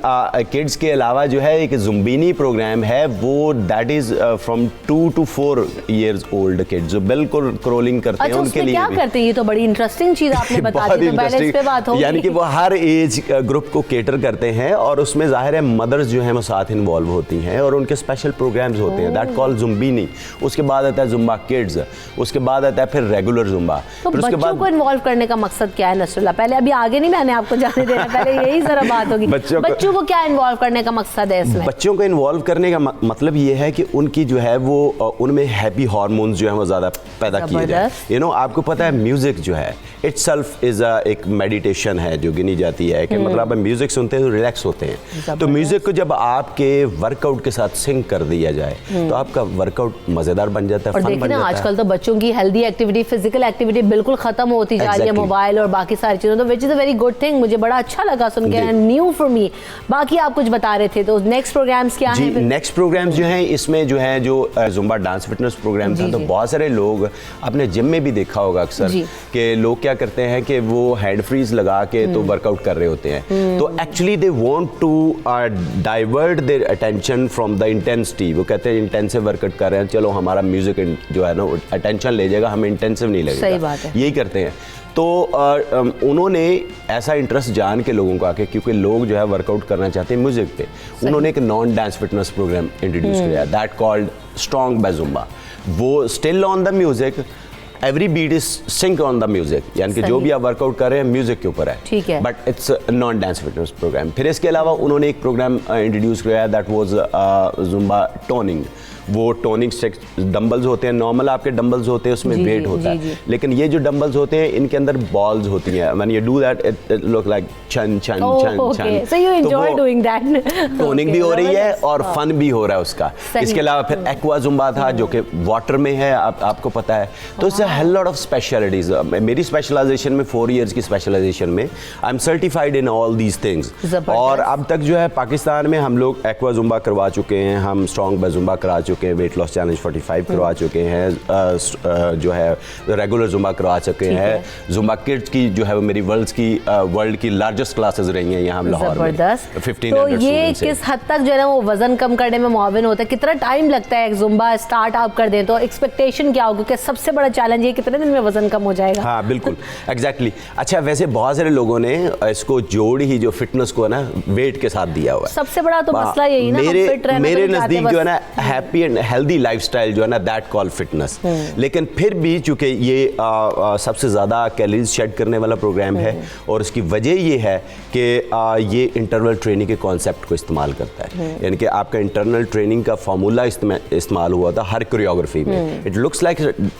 kids के अलावा जो है एक जुम्बीनी प्रोग्राम है, वो that is from 2 to 4 years old kids जो बिल्कुल क्रोलिंग करते हैं, उनके लिए क्या करते हैं? ये तो बड़ी इंटरेस्टिंग चीज़ आपने बता दी, तो पहले इस पे बात होगी। यानी कि वो हर एज ग्रुप को केटर करते हैं, और उसमें ज़ाहिर है मदर्स जो हैं वो साथ इन्वॉल्व होती हैं, और उनके स्पेशल प्रोग्राम्स होते हैं, दैट कॉल जुम्बीनी। उसके बाद आता है जुम्बा किड्स, उसके बाद आता है फिर रेगुलर जुम्बा। तो फिर उसके बच्चों बाद को इन्वॉल्व करने का मकसद क्या है नसरुल्लाह? पहले अभी आगे नहीं मैंने आपको जाने देना, पहले यही जरा बात होगी। बच्चों को क्या इन्वॉल्व करने का मकसद है इसमें? बच्चों को इन्वॉल्व करने का मतलब ये है कि उनकी जो है वो उनमें हैप्पी हार्मोन्स जो है वो ज़्यादा पैदा किए जाए। यू नो, आपको पता है म्यूज़िक जो है इटसेल्फ इज़ एक मेडिटेशन है जो गिनी जाती है कि मतलब आप म्यूज़िक सुनते हैं तो रिलैक्स होते हैं। तो म्यूज़िक को जब आपके वर्कआउट के साथ सिंक कर दिया जाए तो आपका वर्कआउट मज़ेदार बन जाता है, और फन देखिए बन ना जाता है। आजकल तो बच्चों की हेल्दी एक्टिविटी, फिजिकल एक्टिविटी बिल्कुल खत्म होती जा रही है, मोबाइल और बाकी सारी चीज़ों, तो which is a very good thing. मुझे बड़ा अच्छा लगा सुन के, न्यू फॉर मी। बाकी आप कुछ बता रहे थे, तो नेक्स्ट प्रोग्राम्स क्या हैं? नेक्स्ट प्रोग्राम्स जो हैं, इसमें जो है जो जुम्बा डांस फिटनेस प्रोग्राम था, तो बहुत सारे लोग अपने जिम में भी देखा होगा अक्सर कि लोग क्या करते हैं कि वो हैंड फ्रीज लगा के तो वर्कआउट कर रहे होते हैं, तो actually they want to divert their attention from the intensity. वो कहते हैं इंटेंसिव वर्कआउट कर रहे हैं, चलो हमारा म्यूजिक जो है ना अटेंशन ले जाएगा, हमें इंटेंसिव नहीं लगेगा। सही बात है। यही करते हैं। तो उन्होंने ऐसा इंटरेस्ट जान के लोगों को आके, क्योंकि लोग जो है वर्कआउट करना चाहते हैं म्यूजिक पे, उन्होंने एक non dance fitness programme introduce किया that called strong by Zumba. वो still on the music, every beat is sync on the music, यानी कि जो भी आप वर्कआउट कर रहे हैं म्यूजिक के ऊपर है, ठीक है, but it's non dance fitness program. फिर इसके अलावा उन्होंने एक प्रोग्राम इंट्रोड्यूस किया दैट वाज जुम्बा टोनिंग। वो टोनिंग स्टिक्स डंबल्स होते हैं, नॉर्मल आपके डंबल्स होते हैं उसमें वेट होता है, लेकिन ये जो डंबल्स होते हैं इनके अंदर बॉल्स होती हैं। When you do that it look like छन छन छन छन। So you enjoy doing that. Toning भी हो रही है और फन भी हो रहा है उसका। इसके अलावा फिर एक्वा जुम्बा था जो कि वाटर में है, आपको पता है। तो it's a hell lot of specialities. मेरी स्पेशलाइजेशन में 4 इयर्स की स्पेशलाइजेशन में I am certified in all these things. और अब तक जो है पाकिस्तान में हम लोग एक्वा जुम्बा करवा चुके हैं, हम स्ट्रॉन्ग बाय जुम्बा करा चुके हैं, वेट लॉस चैलेंज 45 करवा चुके हैं, जो है रेगुलर जुम्बा करवा चुके हैं। जुम्बा किड्स की जो है वो मेरी वर्ल्ड की लार्जेस्ट क्लासेस रही हैं यहाँ लाहौर में। 1500 तो ये किस हद तक जो है ना वो वजन कम करने में मुआविन होता है? कितना टाइम लगता है एक जुम्बा स्टार्ट आप कर दें तो एक्सपेक्टेशन क्या होगी कि सबसे बड़ा चैलेंज ये कितने दिन में वजन कम हो जाएगा? हाँ बिल्कुल, एग्जैक्टली। अच्छा, वैसे बहुत सारे लोगों ने इसको जोड़ ही जो फिटनेस को है ना वेट के साथ दिया हुआ है। सबसे बड़ा तो मसला यही ना, मेरे नजदीक जो है ना हैप्पी एंड हेल्दी लाइफस्टाइल जो है ना दैट कॉल फिटनेस। लेकिन फिर भी चूंकि ये सबसे ज़्यादा कैलोरीज शेड करने वाला प्रोग्राम है, और उसकी वजह ये है कि ये इंटरवल ट्रेनिंग के कॉन्सेप्ट को इस्तेमाल करता है। यानी कि आपका इंटरनल ट्रेनिंग का फार्मूला इस्तेमाल हुआ था हर कोरियोग्राफी में। इट लुक्स लाइक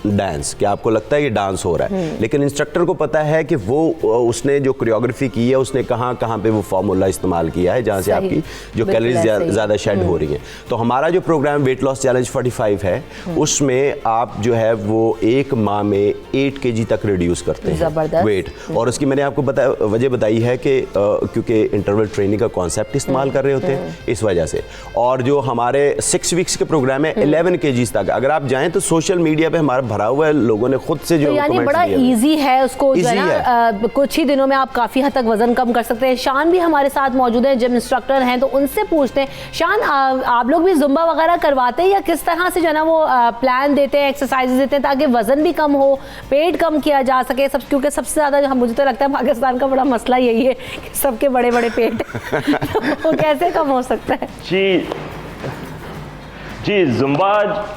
डांस, कि आपको लगता है कि डांस हो रहा है, लेकिन इंस्ट्रक्टर को पता है कि वो उसने जो कोरियोग्राफी की है उसने कहाँ कहाँ पे वो फार्मूला इस्तेमाल किया है जहाँ से आपकी जो कैलोरीज ज़्यादा शेड हो रही हैं। तो हमारा जो प्रोग्राम वेट लॉस चैलेंज 45 है, उसमें आप जो है वो 1 माह में 8 kg तक रिड्यूस करते हैं वेट। और उसकी मैंने आपको वजह बताई है कि क्योंकि इंटरवल ट्रेनिंग का कॉन्सेप्ट इस्तेमाल कर रहे होते हैं इस वजह से। और जो हमारे 6 वीक्स के प्रोग्राम है 11 kg तक, अगर आप जाएं तो सोशल मीडिया पे हमारा भरा हुआ है, लोगों ने खुद से जो यानी बड़ा इजी है उसको जो है ना कुछ ही दिनों में आप काफी हद तक वजन कम कर सकते हैं। शान भी हमारे साथ मौजूद है, जिम इंस्ट्रक्टर हैं, तो उनसे पूछते हैं। शान, आप लोग भी जुम्बा वगैरह करवाते हैं या किस तरह से जो है ना वो प्लान देते हैं, एक्सरसाइजेज देते हैं ताकि वजन भी कम हो, पेट कम किया जा सके? क्योंकि सबसे ज्यादा मुझे तो लगता है पाकिस्तान का बड़ा मसला यही है कि सबके बड़े बड़े पेट वो कैसे कम हो सकता है? जी जुम्बा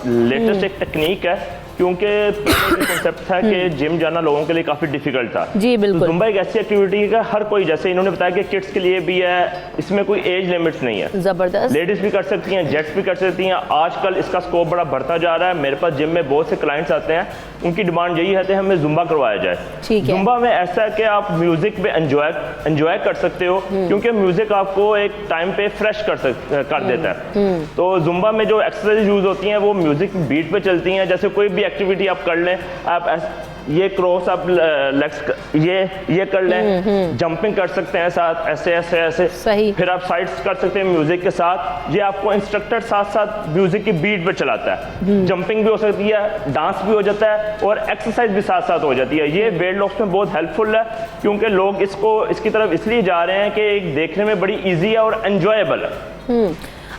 लेटेस्ट एक टेक्निक है, क्योंकि कॉन्सेप्ट था कि जिम जाना लोगों के लिए काफ़ी डिफिकल्ट था। जी बिल्कुल। तो जुम्बा एक ऐसी एक्टिविटी है कि हर कोई, जैसे इन्होंने बताया कि किड्स के लिए भी है, इसमें कोई एज लिमिट्स नहीं है। जबरदस्त। लेडीज़ भी कर सकती हैं, जेंट्स भी कर सकती हैं। आजकल इसका स्कोप बड़ा बढ़ता जा रहा है। मेरे पास जिम में बहुत से क्लाइंट्स आते हैं, उनकी डिमांड यही है कि हमें जुम्बा करवाया जाए। ठीक है। जुम्बा में ऐसा है कि आप म्यूजिक पे एंजॉय कर सकते हो, क्योंकि म्यूजिक आपको एक टाइम पे फ्रेश कर देता है। तो जुम्बा में जो एक्सरसाइज यूज होती हैं वो म्यूजिक बीट पे चलती हैं। जैसे कोई भी एक्टिविटी आप कर लें, आप ये क्रॉस आप लेग्स ये कर लें, जंपिंग कर सकते हैं साथ, ऐसे ऐसे ऐसे। सही। फिर आप साइड्स कर सकते हैं म्यूजिक के साथ। ये आपको इंस्ट्रक्टर साथ साथ म्यूजिक की बीट पे चलाता है। जंपिंग भी हो सकती है, डांस भी हो जाता है और एक्सरसाइज भी साथ साथ हो जाती है। ये वेट लॉस में बहुत हेल्पफुल है, क्योंकि लोग इसकी तरफ इसलिए जा रहे हैं कि देखने में बड़ी ईजी है और एंजॉयबल है।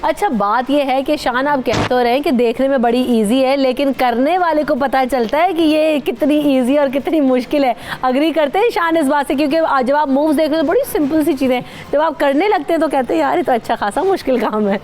अच्छा, बात यह है कि शान आप कह तो रहे हैं कि देखने में बड़ी इजी है, लेकिन करने वाले को पता चलता है कि ये कितनी इजी और कितनी मुश्किल है। अग्री करते हैं शान इस बात से? क्योंकि जब आप मूव्स देख रहे हो तो बड़ी सिंपल सी चीज़ें, जब आप करने लगते हैं तो कहते हैं यार ये तो अच्छा खासा मुश्किल काम है।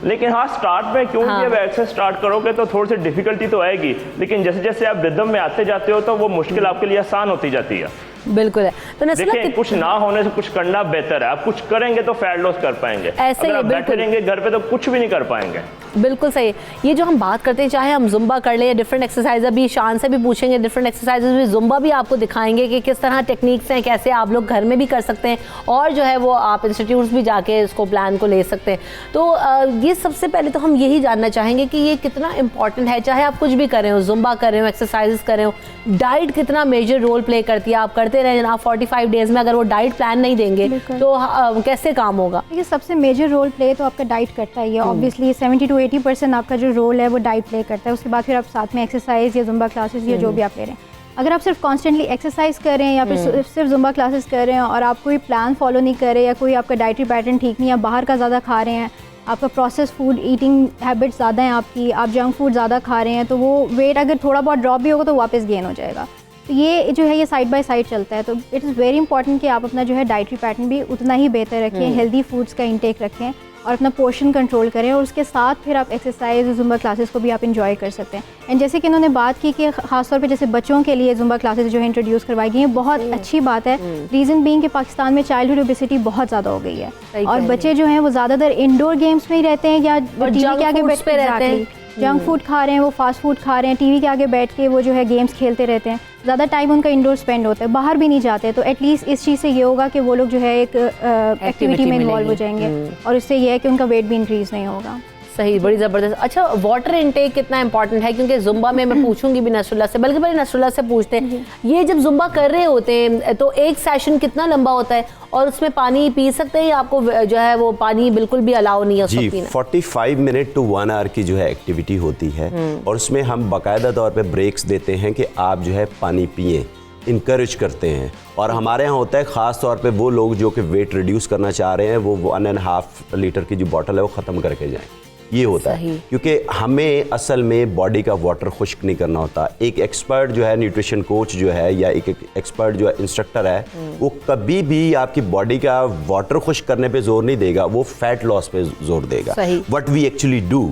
लेकिन हाँ, स्टार्ट में क्योंकि जब एक्सरसाइज स्टार्ट करोगे तो थोड़ी सी डिफिकल्टी तो आएगी, लेकिन जैसे जैसे आप रिदम में आते जाते हो तो वो मुश्किल आपके लिए आसान होती जाती है। बिल्कुल है। तो देखिए, कुछ ना होने से कुछ करना बेहतर है। आप कुछ करेंगे तो फैट लॉस कर पाएंगे, ऐसे अगर आप बैठे रहेंगे घर पे तो कुछ भी नहीं कर पाएंगे। बिल्कुल सही। ये जो हम बात करते हैं, चाहे हम जुम्बा कर लें या डिफरेंट एक्सरसाइज, अभी शान से भी पूछेंगे, डिफरेंट एक्सरसाइजेज भी जुम्बा भी आपको दिखाएंगे कि किस तरह टेक्निक्स हैं, कैसे आप लोग घर में भी कर सकते हैं और जो है वो आप इंस्टीट्यूट्स भी जाके इसको प्लान को ले सकते हैं। तो ये सबसे पहले तो हम यही जानना चाहेंगे कि ये कितना इंपॉर्टेंट है, चाहे आप कुछ भी कर रहे हो, जुम्बा कर रहे हो, एक्सरसाइजेस कर रहे हो, डाइट कितना मेजर रोल प्ले करती है? आप करते रहे जनाब 45 डेज में, अगर वो डाइट प्लान नहीं देंगे तो कैसे काम होगा? ये सबसे मेजर रोल प्ले तो आपका डाइट करता ही है। ऑब्वियसली 70 to 80% आपका जो रोल है वो डाइट प्ले करता है। उसके बाद फिर आप साथ में एक्सरसाइज या जुम्बा क्लासेस या जो भी आप ले रहे हैं। अगर आप सिर्फ कॉन्स्टेंटली एक्सरसाइज कर रहे हैं या फिर सिर्फ जुम्बा क्लासेस कर रहे हैं और आप कोई प्लान फॉलो नहीं कर रहे या कोई आपका डाइटरी पैटर्न ठीक नहीं है, बाहर का ज़्यादा खा रहे हैं, आपका प्रोसेस फूड ईटिंग हैबिट ज़्यादा है आपकी, आप जंक फूड ज़्यादा खा रहे हैं, तो वो वेट अगर थोड़ा बहुत ड्रॉप भी होगा तो वापस गेन हो जाएगा। तो ये जो है ये साइड बाय साइड चलता है। तो इट इज़ वेरी इंपॉर्टेंट कि आप अपना जो है डाइटरी पैटर्न भी उतना ही बेहतर रखें, हेल्दी फूड्स का इंटेक रखें और अपना पोर्शन कंट्रोल करें, और उसके साथ फिर आप एक्सरसाइज और जुम्बा क्लासेस को भी आप इंजॉय कर सकते हैं। एंड जैसे कि इन्होंने बात की कि ख़ासतौर पे जैसे बच्चों के लिए जुम्बा क्लासेस जो है इंट्रोड्यूस करवाई गई हैं, बहुत अच्छी बात है। रीज़न बीइंग कि पाकिस्तान में चाइल्डहुड ओबेसिटी बहुत ज़्यादा हो गई है और बच्चे जो हैं वो ज़्यादातर इंडोर गेम्स में ही रहते हैं या टीवी के आगे बैठ पे रहते हैं, जंक फूड खा रहे हैं, वो फास्ट फूड खा रहे हैं, टीवी के आगे बैठ के वो जो है गेम्स खेलते रहते हैं, ज़्यादा टाइम उनका इंडोर स्पेंड होता है, बाहर भी नहीं जाते। तो एटलीस्ट इस चीज़ से ये होगा कि वो लोग जो है एक एक्टिविटी में इन्वॉल्व हो जाएंगे और उससे ये है कि उनका वेट भी इंक्रीज़ नहीं होगा। सही, बड़ी ज़बरदस्त। अच्छा, वाटर इनटेक कितना इंपॉर्टेंट है? क्योंकि जुम्बा में मैं पूछूंगी भी नसरुल्लाह से, बल्कि पहले नसरुल्लाह से पूछते हैं, ये जब जुम्बा कर रहे होते हैं तो एक सेशन कितना लंबा होता है और उसमें पानी पी सकते हैं या आपको जो है वो पानी बिल्कुल भी अलाउ नहीं है उसको पीना? 45 मिनट टू 1 आवर की जो है एक्टिविटी होती है और उसमें हम बाकायदा तौर पे ब्रेक्स देते हैं कि आप जो है पानी पिएं, इनकरेज करते हैं। और हमारे यहाँ होता है ख़ास तौर पे वो लोग जो कि वेट रिड्यूस करना चाह रहे हैं वो 1.5 लीटर की जो बॉटल है वो ख़त्म करके जाएं, ये होता है। क्योंकि हमें असल में बॉडी का वाटर खुश्क नहीं करना होता। एक एक्सपर्ट जो है न्यूट्रिशन कोच जो है या एक एक्सपर्ट जो है इंस्ट्रक्टर है, वो कभी भी आपकी बॉडी का वाटर खुश्क करने पे जोर नहीं देगा, वो फैट लॉस पे जोर देगा। What we actually do,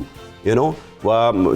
you know,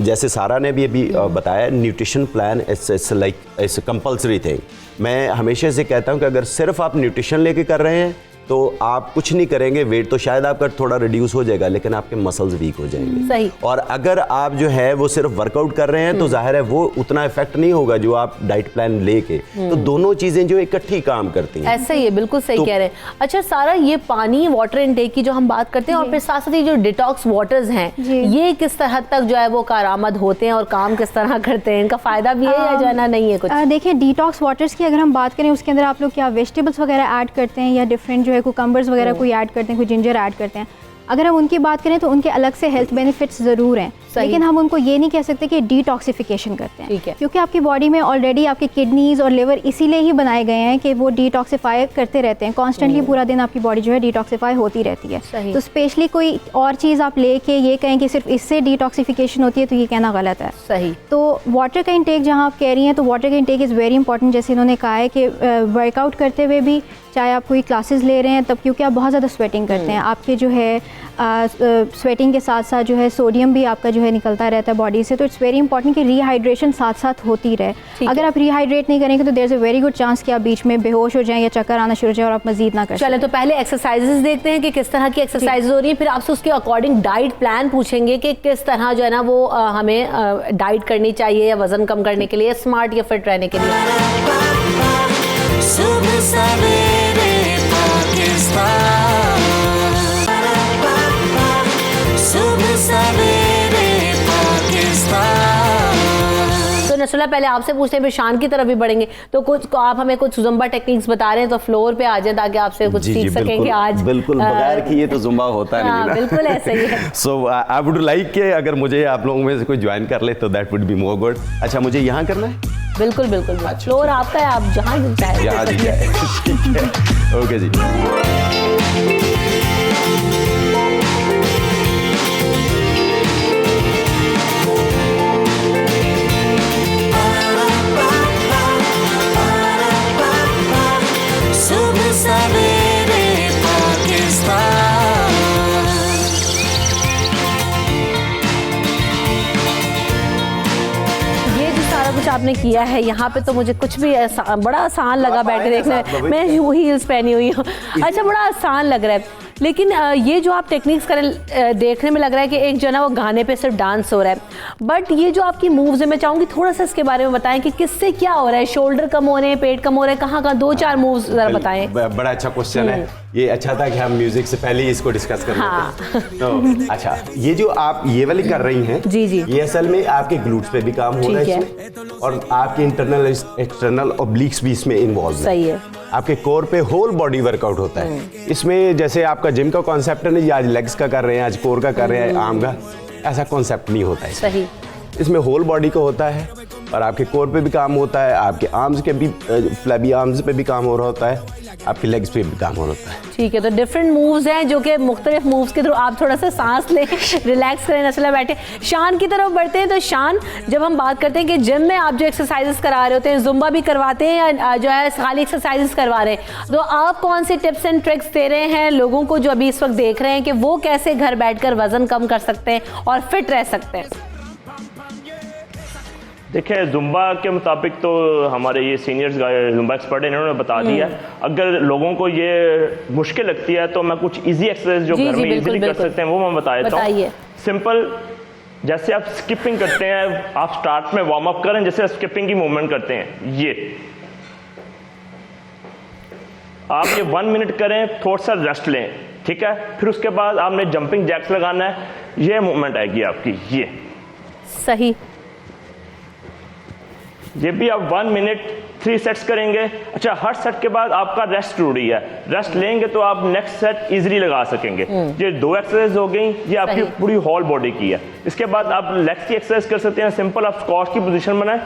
जैसे सारा ने भी अभी बताया, nutrition plan it's like it's compulsory thing. मैं हमेशा से कहता हूँ कि अगर सिर्फ आप न्यूट्रिशन लेके कर रहे हैं तो आप कुछ नहीं करेंगे, वेट तो शायद आपका थोड़ा रिड्यूस हो जाएगा लेकिन आपके मसल्स वीक हो जाएंगे। सही। और अगर आप जो है वो सिर्फ वर्कआउट कर रहे हैं तो जाहिर है वो उतना इफेक्ट नहीं होगा जो आप डाइट प्लान लेके। तो दोनों चीजें जो इकट्ठी काम करती हैं। ऐसा ही है, बिल्कुल सही कह रहे हैं। अच्छा सारा, ये पानी वाटर इनटेक की जो हम बात करते हैं और फिर साथ साथ ये जो डिटॉक्स वाटर्स हैं, ये किस तरह तक जो है वो कारआमद होते हैं और काम किस तरह करते हैं? इनका फायदा भी है या जो है ना नहीं है कुछ? देखिए, डिटॉक्स वाटर्स की अगर हम बात करें, उसके अंदर आप लोग क्या वेजिटेबल्स वगैरह ऐड करते हैं या डिफरेंट जो है कुकम्बर्स वगैरह कोई ऐड करते हैं, कोई जिंजर ऐड करते हैं? अगर हम उनकी बात करें तो उनके अलग से हेल्थ बेनिफिट्स ज़रूर हैं, लेकिन हम उनको ये नहीं कह सकते कि डिटॉक्सिफिकेशन करते हैं, क्योंकि आपकी बॉडी में ऑलरेडी आपके किडनीज और लिवर इसीलिए ही बनाए गए हैं कि वो डिटॉक्सिफाई करते रहते हैं कॉन्स्टेंटली। पूरा दिन आपकी बॉडी जो है डिटॉक्सिफाई होती रहती है। तो स्पेशली कोई और चीज़ आप लेके ये कहें कि सिर्फ इससे डिटॉक्सिफिकेशन होती है तो ये कहना गलत है। सही। तो वाटर का इंटेक जहाँ आप कह रही हैं, तो वाटर का इंटेक इज़ वेरी इंपॉर्टेंट। जैसे इन्होंने कहा है कि वर्कआउट करते हुए भी, चाहे आप कोई क्लासेस ले रहे हैं तब, क्योंकि आप बहुत ज़्यादा स्वेटिंग करते हैं, आपके जो है स्वेटिंग के साथ साथ जो है सोडियम भी आपका जो है निकलता रहता है बॉडी से। तो इट्स वेरी इंपॉर्टेंट कि रिहाइड्रेशन साथ साथ होती रहे। अगर आप रिहाइड्रेट नहीं करेंगे तो there is a very good chance कि आप बीच में बेहोश हो जाएं या चक्कर आना शुरू हो जाए और आप मजीद ना करें। चलें तो पहले एक्सरसाइजेस देखते हैं कि किस तरह की एक्सरसाइजेज हो रही हैं, फिर आपसे उसके अकॉर्डिंग डाइट प्लान पूछेंगे कि किस तरह जो है ना वो हमें डाइट करनी चाहिए या वजन कम करने के लिए, स्मार्ट या फिट रहने के लिए। सुबह सवेरे पाकिस्तान, सुबह सवेरे पाकिस्तान। तो नसरुल्लाह, पहले आपसे पूछते हैं, फिर शान की तरफ भी बढ़ेंगे। तो कुछ आप हमें कुछ जुम्बा टेक्निक्स बता रहे हैं तो फ्लोर पे आ जाए ताकि आपसे कुछ सीख सकेंगे आज। बिल्कुल, बगैर कि ये तो जुम्बा होता नहीं है ना। बिल्कुल ऐसा ही है। सो आई वुड लाइक के अगर मुझे आप लोगों में से कोई ज्वाइन कर ले तो that would be more good. अच्छा, मुझे यहाँ करना है? बिल्कुल बिल्कुल, फ्लोर आपका है, आप जहाँ चाहे यहाँ ठीक है। ओके जी। सुबह सवेरे पाकिस्तान। ये जो सारा कुछ आपने किया है यहाँ पे, तो मुझे कुछ भी बड़ा आसान लगा बैठे देखने में। मैं हील्स पहनी हुई हूँ। अच्छा, बड़ा आसान लग रहा है, लेकिन ये जो आप टेक्निक्स करें देखने में लग रहा है कि एक जो ना वो गाने पे सिर्फ डांस हो रहा है, बट ये जो आपकी मूव्स है, मैं चाहूँगी थोड़ा सा इसके बारे में बताएं कि किससे क्या हो रहा है, शोल्डर कम हो रहे हैं, पेट कम हो रहा है, कहाँ कहाँ, 2-4 मूव्स जरा बताएं। बड़ा अच्छा क्वेश्चन है ये। अच्छा था कि हम म्यूजिक से पहले ही इसको डिस्कस कर लेते हैं। तो अच्छा, ये जो आप ये वाली कर रही हैं, जी जी, ये असल में आपके ग्लूट्स पे भी काम हो रहा है इसमें, और आपके इंटरनल एक्सटर्नल ऑब्लिक्स भी इसमें इन्वॉल्व है। सही है। आपके कोर पे होल बॉडी वर्कआउट होता है इसमें। जैसे आपका जिम का कॉन्सेप्ट है ना, आज लेग्स का कर रहे हैं, आज कोर का कर रहे हैं, आर्म का, ऐसा कॉन्सेप्ट नहीं होता है। सही। इसमें होल बॉडी का होता है। और आपके कोर पे भी काम होता है, आपके आर्म्स के भी फ्लैबी आर्म्स पे भी काम हो रहा होता है, आपके लेग्स पे भी काम हो रहा होता है। ठीक है, तो डिफरेंट मूव्स हैं जो कि मुख्तलिफ मूव्स के थ्रू आप थोड़ा सा सांस लें, रिलैक्स करें, नसला बैठे। शान की तरफ बढ़ते हैं। तो शान, जब हम बात करते हैं कि जिम में आप जो एक्सरसाइजेस करा रहे होते हैं, जुम्बा भी करवाते हैं या जो है खाली एक्सरसाइजेस करवा रहे हैं, तो आप कौन से टिप्स एंड ट्रिक्स दे रहे हैं लोगों को जो अभी इस वक्त देख रहे हैं कि वो कैसे घर बैठकर वजन कम कर सकते हैं और फिट रह सकते हैं? देखिए, जुम्बा के मुताबिक तो हमारे ये सीनियर्स जुम्बा एक्सपर्ट हैं, इन्होंने बता दिया। अगर लोगों को ये मुश्किल लगती है तो मैं कुछ इजी एक्सरसाइज जो घर में इजीली कर सकते हैं वो मैं बता देता हूँ। सिंपल, जैसे आप स्किपिंग करते हैं, आप स्टार्ट में वार्म अप करें, जैसे स्किपिंग की मूवमेंट करते हैं, ये आप ये 1 मिनट करें, थोड़ा सा रेस्ट लें, ठीक है। फिर उसके बाद आपने जंपिंग जैक्स लगाना है, ये मूवमेंट आएगी आपकी, ये सही। ये भी आप 1 मिनट 3 सेट्स करेंगे। अच्छा, हर सेट के बाद आपका रेस्ट जरूरी है, रेस्ट लेंगे तो आप नेक्स्ट सेट इजीली लगा सकेंगे। ये 2 एक्सरसाइज हो गई, ये आपकी पूरी होल बॉडी की है। इसके बाद आप लेग्स की एक्सरसाइज कर सकते हैं। सिंपल, आप स्क्वाट की पोजीशन बनाएं,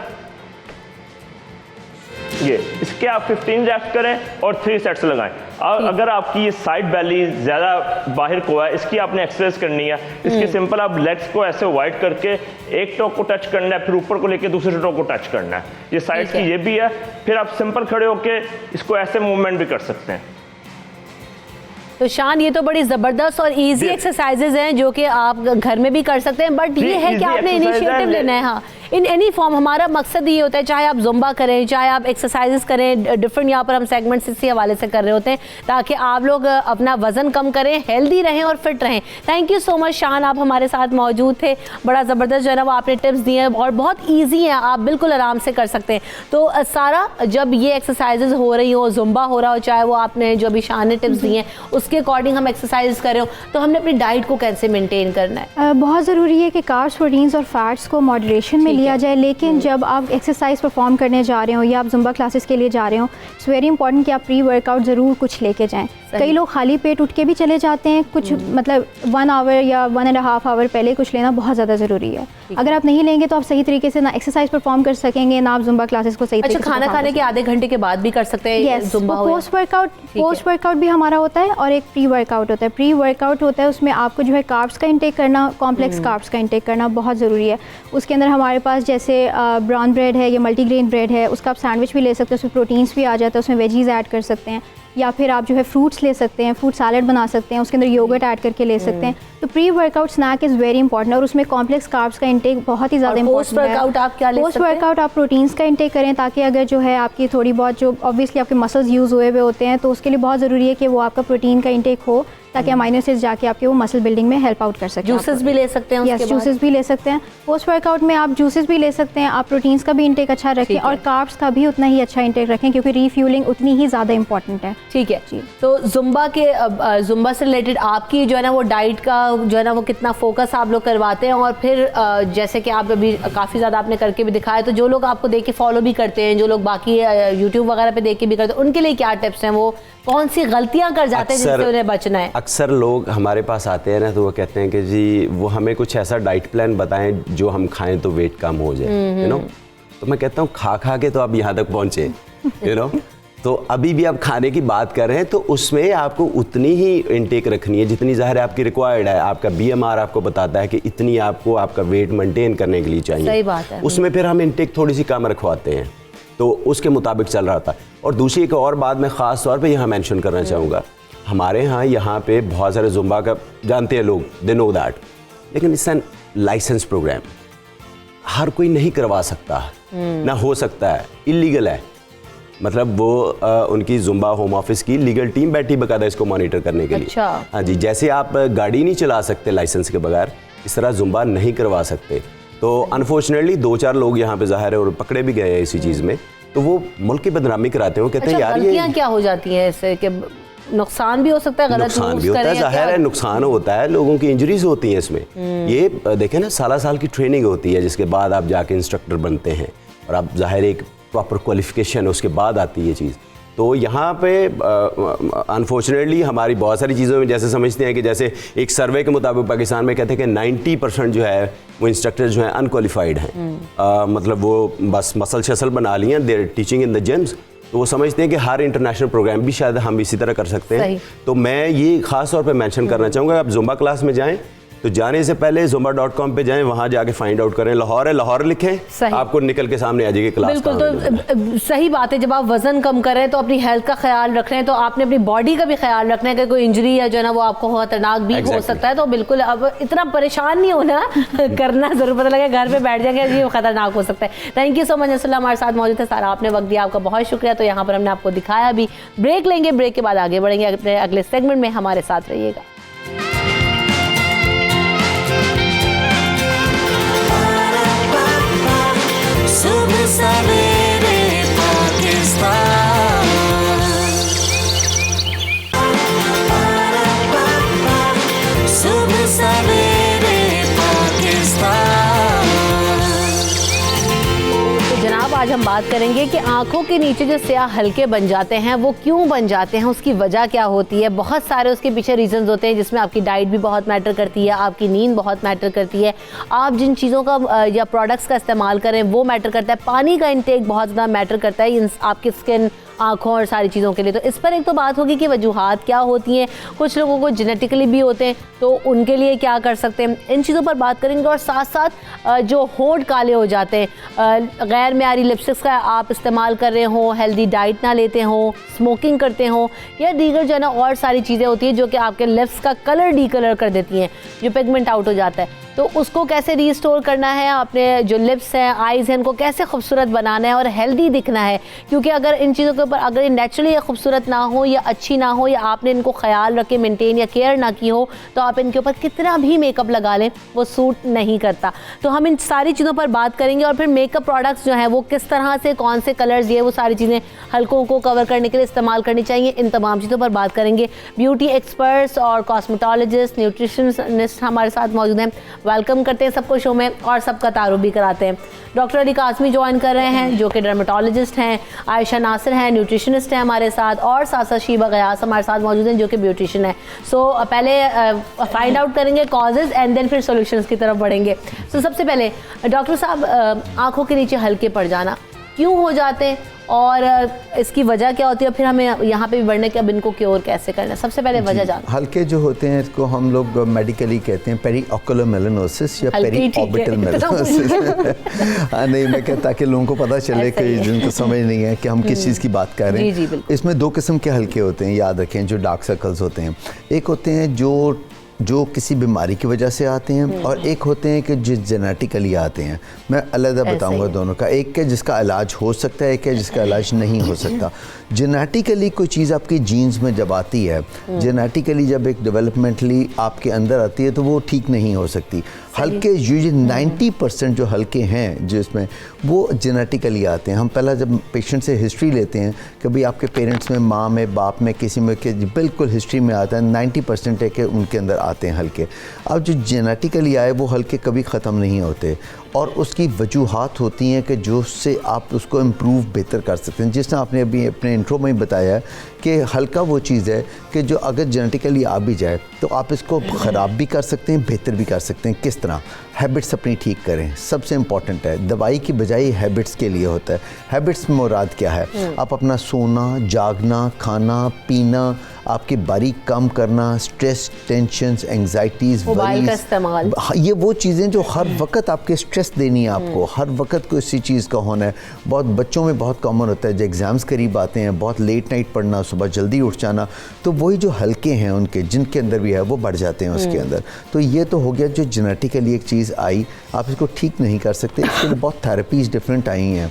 ये इसके आप 15 रेप्स करें और 3 सेट्स लगाएं। और अगर आपकी ये साइड बैली ज़्यादा बाहर को है, इसकी आपने एक्सरसाइज करनी है। इसके सिंपल आप लेग्स को ऐसे वाइड करके एक टो को टच करना है, फिर ऊपर को लेके दूसरे टो को टच करना है। ये साइड की ये भी है। फिर आप सिंपल खड़े होके इसको ऐसे मूवमेंट भी कर सकते हैं। तो शान, ये तो बड़ी ज़बरदस्त और इजी एक्सरसाइजेज हैं जो कि आप घर में भी कर सकते हैं, बट ये है कि आपने इनिशिएटिव लेना है। हाँ, इन एनी फॉर्म हमारा मकसद ये होता है, चाहे आप जुम्बा करें, चाहे आप एक्सरसाइजेस करें, डिफरेंट यहाँ पर हम सेगमेंट्स इसी हवाले से कर रहे होते हैं ताकि आप लोग अपना वजन कम करें, हेल्दी रहें और फिट रहें। थैंक यू सो मच शान, आप हमारे साथ मौजूद थे। बड़ा ज़बरदस्त जो है ना वो आपने टिप्स दिए हैं और बहुत ईजी हैं, आप बिल्कुल आराम से कर सकते हैं। तो सारा, जब ये एक्सरसाइजेज हो रही हो, जुम्बा हो रहा हो, चाहे वो आपने जो अभी शान ने टिप्स दिए हैं उसके अकॉर्डिंग हम एक्सरसाइज कर रहे हो, तो हमने अपनी डाइट को कैसे मेंटेन करना है? बहुत ज़रूरी है कि कार्ब्स, प्रोटीन्स और फैट्स को मॉडरेशन में लिया जाए। लेकिन जब आप एक्सरसाइज परफॉर्म करने जा रहे हो या आप जुम्बा क्लासेस के लिए जा रहे हो, इट्स वेरी इंपॉर्टेंट कि आप प्री वर्कआउट ज़रूर कुछ लेके जाएं। कई लोग खाली पेट उठ के भी चले जाते हैं, कुछ मतलब 1 आवर या 1.5 आवर पहले कुछ लेना बहुत ज़्यादा ज़रूरी है। अगर आप नहीं लेंगे तो आप सही तरीके से ना एक्सरसाइज परफॉर्म कर सकेंगे, ना आप जुम्बा क्लासेस को सही तरीके से खाना खाने के आधे घंटे के बाद भी कर सकते हैं जुम्बा। पोस्ट वर्कआउट भी हमारा होता है और एक प्री वर्कआउट होता है। प्री वर्कआउट होता है, उसमें आपको जो है कार्ब्स का इंटेक करना, कॉम्प्लेक्स कार्ब्स का इंटेक करना बहुत ज़रूरी है। उसके अंदर हमारे पास जैसे ब्राउन ब्रेड है या मल्टीग्रेन ब्रेड है, उसका आप सैंडविच भी ले सकते हैं, उसमें प्रोटीन्स भी आ जाता है, उसमें वेजीज ऐड कर सकते हैं। या फिर आप जो है फ्रूट्स ले सकते हैं, फ्रूट सैलड बना सकते हैं, उसके अंदर योगर्ट ऐड करके ले सकते हैं। तो pre workout snack is very important और उसमें कॉम्प्लेक्स कार्ब्स का इंटेक बहुत ही ज़्यादा इंपॉर्टेंट है। पोस्ट वर्कआउट आप क्या ले सकते हैं? पोस्ट वर्कआउट आप प्रोटीन्स का इंटेक करें, ताकि अगर जो है आपकी थोड़ी बहुत जो ऑब्वियसली आपके मसल्स यूज़ हुए हुए होते हैं तो उसके लिए बहुत ज़रूरी है कि वो आपका प्रोटीन का इंटेक हो, ताकि अमाइनो एसिड्स जाके आपके वो मसल बिल्डिंग में हेल्प आउट कर सकें। जूसेस भी ले सकते हैं? यस, जूसेस भी ले सकते हैं। पोस्ट वर्कआउट में आप जूसेस भी ले सकते हैं। आप प्रोटीन्स का भी इंटेक अच्छा रखें और कार्ब्स का भी उतना ही अच्छा इंटेक रखें, क्योंकि रीफ्यूलिंग उतनी ही ज़्यादा इंपॉर्टेंट है। ठीक है जी। तो जुम्बा से रिलेटेड आपकी जो है ना वो डाइट का जो है ना वो कितना फोकस आप लोग करवाते हैं, और फिर जैसे कि आप अभी काफ़ी ज़्यादा आपने करके भी दिखाया, तो जो लोग आपको देख के फॉलो भी करते हैं, जो लोग बाकी यूट्यूब वगैरह पे देख के भी करते हैं, उनके लिए क्या टिप्स हैं? वो कौन सी गलतियां कर जाते हैं जिससे उन्हें बचना है? अक्सर लोग हमारे पास आते हैं ना, तो वो कहते हैं कि जी वो हमें कुछ ऐसा डाइट प्लान बताएं जो हम खाएं तो वेट कम हो जाए, यू नो। तो मैं कहता हूँ खा खा के तो आप यहाँ तक पहुँचे, यू नो। तो अभी भी आप खाने की बात कर रहे हैं तो उसमें आपको उतनी ही इनटेक रखनी है जितनी ज़ाहिर है आपकी रिक्वायर्ड है। आपका BMR आपको बताता है कि इतनी आपको आपका वेट मेंटेन करने के लिए चाहिए। सही बात है। उसमें फिर हम इनटेक थोड़ी सी कम रखवाते हैं, तो उसके मुताबिक चल रहा था। और दूसरी एक और बात मैं ख़ास तौर पे यहाँ मेंशन करना चाहूँगा, हमारे यहाँ पे बहुत सारे जुम्बा का जानते हैं लोग, दे नो दैट, लेकिन इट्स एन लाइसेंस प्रोग्राम, हर कोई नहीं करवा सकता, ना हो सकता है, इलीगल है। मतलब वो उनकी जुम्बा होम ऑफिस की लीगल टीम बैठी बकायदा इसको मॉनिटर करने के लिए। अच्छा। हाँ जी, जैसे आप गाड़ी नहीं चला सकते लाइसेंस के बगैर, इस तरह जुम्बा नहीं करवा सकते। तो अनफॉर्चुनेटली 2-4 लोग यहाँ पे ज़ाहिर है और पकड़े भी गए हैं इसी चीज़ में, तो वो मुल्क की बदनामी कराते हैं। वो कहते हैं यार ये क्या हो जाती है इससे कि नुकसान भी हो सकता है, गलत नुकसान भी होता है, ज़ाहिर है नुकसान होता है, लोगों की इंजरीज होती हैं इसमें। ये देखें ना, साल की ट्रेनिंग होती है जिसके बाद आप जाके इंस्ट्रक्टर बनते हैं और आप ज़ाहिर एक प्रॉपर क्वालिफिकेशन उसके बाद आती है ये चीज़। तो यहाँ पे अनफॉर्चुनेटली हमारी बहुत सारी चीज़ों में जैसे समझते हैं कि जैसे एक सर्वे के मुताबिक पाकिस्तान में कहते हैं कि 90% जो है वो इंस्ट्रक्टर जो हैं अनक्वालिफाइड हैं, मतलब वो बस मसल शसल बना लिए हैं, देर टीचिंग इन द जिम्स, तो वो समझते हैं कि हर इंटरनेशनल प्रोग्राम भी शायद हम इसी तरह कर सकते हैं। तो मैं ये ख़ास तौर पे मेंशन करना चाहूँगा, आप जुम्बा क्लास में जाएं तो जाने से पहले zumba.com पे जाएं, वहाँ जाके फाइंड आउट करें, लाहौर है लाहौर लिखें, आपको निकल के सामने आ जाएगी क्लास। बिल्कुल, तो सही बात है, जब आप वजन कम कर रहे हैं तो अपनी हेल्थ का ख्याल रख रहे हैं, तो आपने अपनी बॉडी का भी ख्याल रखना है कि कोई इंजरी या जो है ना वो आपको खतरनाक भी हो सकता है। तो बिल्कुल अब इतना परेशान नहीं होना करना जरूर, पता लगे घर पे बैठ जाएंगे ये खतरनाक हो सकता है। थैंक यू सो मच असला, हमारे साथ मौजूद है सारा, आपने वक्त दिया, आपका बहुत शुक्रिया। तो यहाँ पर हमने आपको दिखाया भी। ब्रेक लेंगे, ब्रेक के बाद आगे बढ़ेंगे अगले सेगमेंट में, हमारे साथ रहिएगा। सुबह सवेरे पाकिस्तान, सुबह सवेरे पाकिस्तान। तो जनाब आज हम बात करेंगे कि आंखों के नीचे जो स्याह हल्के बन जाते हैं वो क्यों बन जाते हैं, उसकी वजह क्या होती है। बहुत सारे उसके पीछे रीजंस होते हैं, जिसमें आपकी डाइट भी बहुत मैटर करती है, आपकी नींद बहुत मैटर करती है, आप जिन चीज़ों का या प्रोडक्ट्स का इस्तेमाल करें वो मैटर करता है, पानी का इंटेक बहुत ज़्यादा मैटर करता है आपकी स्किन, आँखों और सारी चीज़ों के लिए। तो इस पर एक तो बात होगी कि वजूहात क्या होती हैं, कुछ लोगों को जेनेटिकली भी होते हैं तो उनके लिए क्या कर सकते हैं, इन चीज़ों पर बात करेंगे। और साथ साथ जो होंठ काले हो जाते हैं, गैर मेयारी लिपस्टिक्स का आप इस्तेमाल कर रहे हो, हेल्दी डाइट ना लेते हो, स्मोकिंग करते हो, या दीगर जो है ना और सारी चीज़ें होती हैं जो कि आपके लिप्स का कलर डीकलर कर देती हैं, जो पिगमेंट आउट हो जाता है, तो उसको कैसे रीस्टोर करना है, अपने जो लिप्स हैं, आइज़ हैं, इनको कैसे खूबसूरत बनाना है और हेल्दी दिखना है। क्योंकि अगर इन चीज़ों के ऊपर अगर नेचुरली या खूबसूरत ना हो या अच्छी ना हो, या आपने इनको ख्याल रख के मेंटेन या केयर ना की हो, तो आप इनके ऊपर कितना भी मेकअप लगा लें वो सूट नहीं करता। तो हम इन सारी चीज़ों पर बात करेंगे। और फिर मेकअप प्रोडक्ट्स जो हैं वो किस तरह से, कौन से कलर्स, ये वो सारी चीज़ें हल्कों को कवर करने के लिए इस्तेमाल करनी चाहिए, इन तमाम चीज़ों पर बात करेंगे। ब्यूटी एक्सपर्ट्स और कॉस्मेटोलॉजिस्ट, न्यूट्रिशनिस्ट हमारे साथ मौजूद हैं। वेलकम करते हैं सबको शो में और सबका तारुफ भी कराते हैं। डॉक्टर अली कासमी ज्वाइन कर रहे हैं जो कि डर्मेटोलॉजिस्ट हैं, आयशा नासिर हैं न्यूट्रिशनिस्ट हैं हमारे साथ, और साथ शीबा गयास हमारे साथ मौजूद हैं जो कि ब्यूटिशियन है। सो पहले फाइंड आउट करेंगे कॉजेज़ एंड देन फिर सॉल्यूशंस की तरफ बढ़ेंगे। सो सबसे पहले डॉक्टर साहब, आँखों के नीचे हल्के पड़ जाना क्यों हो जाते हैं और इसकी वजह क्या होती है, फिर हमें यहाँ पे भी बढ़ने के अब इनको क्योर कैसे करना है। सबसे पहले वजह जानना। हल्के जो होते हैं इसको हम लोग मेडिकली कहते हैं पेरीऑकुलर मेलानोसिस या पेरीऑर्बिटल मेलानोसिस। नहीं, मैं कहता ताकि लोगों को पता चले कि जिनको समझ नहीं है कि हम किस चीज़ की बात कर रहे हैं। इसमें दो किस्म के हल्के होते हैं, याद रखें, जो डार्क सर्कल्स होते हैं। एक होते हैं जो किसी बीमारी की वजह से आते हैं, और एक होते हैं कि जो जेनेटिकली आते हैं। मैं अलग बताऊंगा दोनों का। एक है जिसका इलाज हो सकता है, एक है जिसका इलाज नहीं हो सकता। जेनेटिकली कोई चीज़ आपकी जीन्स में जब आती है, जेनेटिकली जब एक डेवलपमेंटली आपके अंदर आती है तो वो ठीक नहीं हो सकती। हल्के यूजुअली 90% जो हल्के हैं जिसमें वो जेनेटिकली आते हैं। हम पहला जब पेशेंट से हिस्ट्री लेते हैं कि भाई आपके पेरेंट्स में, माँ में, बाप में, किसी में के बिल्कुल हिस्ट्री में आता है, 90% है कि उनके अंदर आते हैं हल्के। अब जो जेनेटिकली आए वो हल्के कभी ख़त्म नहीं होते, और उसकी वजूहात होती हैं कि जो उससे आप उसको इम्प्रूव बेहतर कर सकते हैं। जिस तरह आपने अभी अपने इंट्रो में ही बताया है कि हल्का वो चीज़ है कि जो अगर जेनेटिकली आ भी जाए तो आप इसको ख़राब भी कर सकते हैं, बेहतर भी कर सकते हैं। किस तरह? हैबिट्स अपनी ठीक करें, सबसे इम्पॉर्टेंट है। दवाई की बजाय हैबिट्स के लिए होता है। हैबिट्स में मुराद क्या है? आप अपना सोना, जागना, खाना पीना, आपकी बारी कम करना, स्ट्रेस, टेंशन्स, एंग्जाइटीज़, मोबाइल का इस्तेमाल, ये वो चीज़ें जो हर वक्त आपके स्ट्रेस देनी है आपको, हर वक्त को इसी चीज़ का होना है। बहुत बच्चों में बहुत कॉमन होता है, जो एग्ज़ाम्स करीब आते हैं, बहुत लेट नाइट पढ़ना, सुबह जल्दी उठ जाना, तो वही जो हल्के हैं उनके, जिनके अंदर भी है, वो बढ़ जाते हैं उसके अंदर। तो ये तो हो गया जो जेनेटिकली एक चीज़ आई, आप इसको ठीक नहीं कर सकते। इसके लिए बहुत थेरेपीज़ डिफरेंट आई हैं।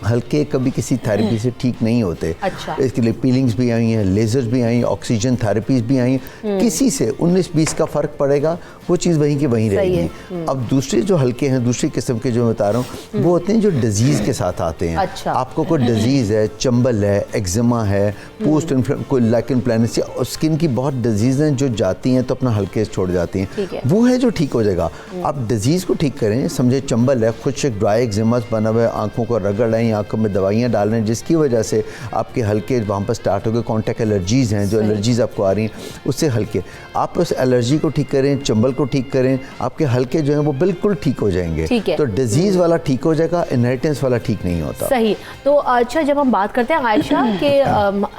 हल्के कभी किसी थेरेपी से ठीक नहीं होते। अच्छा। इसके लिए पीलिंग्स भी आई हैं, लेजर्स भी आई हैं, ऑक्सीजन थेरेपीज भी आई हैं। किसी से 19-20 का फ़र्क पड़ेगा, वो चीज़ वहीं की वहीं रहेगी। अब दूसरे जो हल्के हैं, दूसरी किस्म के जो बता रहा हूँ, वो होते हैं जो डिजीज़ के साथ आते हैं। अच्छा। आपको कोई डिजीज़ है, चंबल है, एक्जिमा है, पोस्ट कोई लाइकन प्लानिस या स्किन की बहुत डिजीज़ हैं जो जाती हैं तो अपना हल्के से छोड़ जाती हैं, वो है जो ठीक हो जाएगा। आप डिजीज़ को ठीक करें, समझे चंबल है, खुद से ड्राई एक्जिमा बना हुआ है, आँखों को रगड़ रहे हैं, आंखों में दवाइयाँ डाल रहे हैं जिसकी वजह से आपके हल्के वहाँ पर स्टार्ट हो गए कॉन्टैक्ट एलर्जीज़ हैं, जो एलर्जीज़ आपको आ रही हैं उससे हल्के, आप उस एलर्जी को ठीक करें, चंबल को ठीक करें, आपके हल्के जो हैं वो बिल्कुल ठीक हो जाएंगे। तो डिजीज़ वाला ठीक हो जाएगा, इनहेरिटेंस वाला ठीक नहीं होता। सही। तो अच्छा, जब हम बात करते हैं आयशा के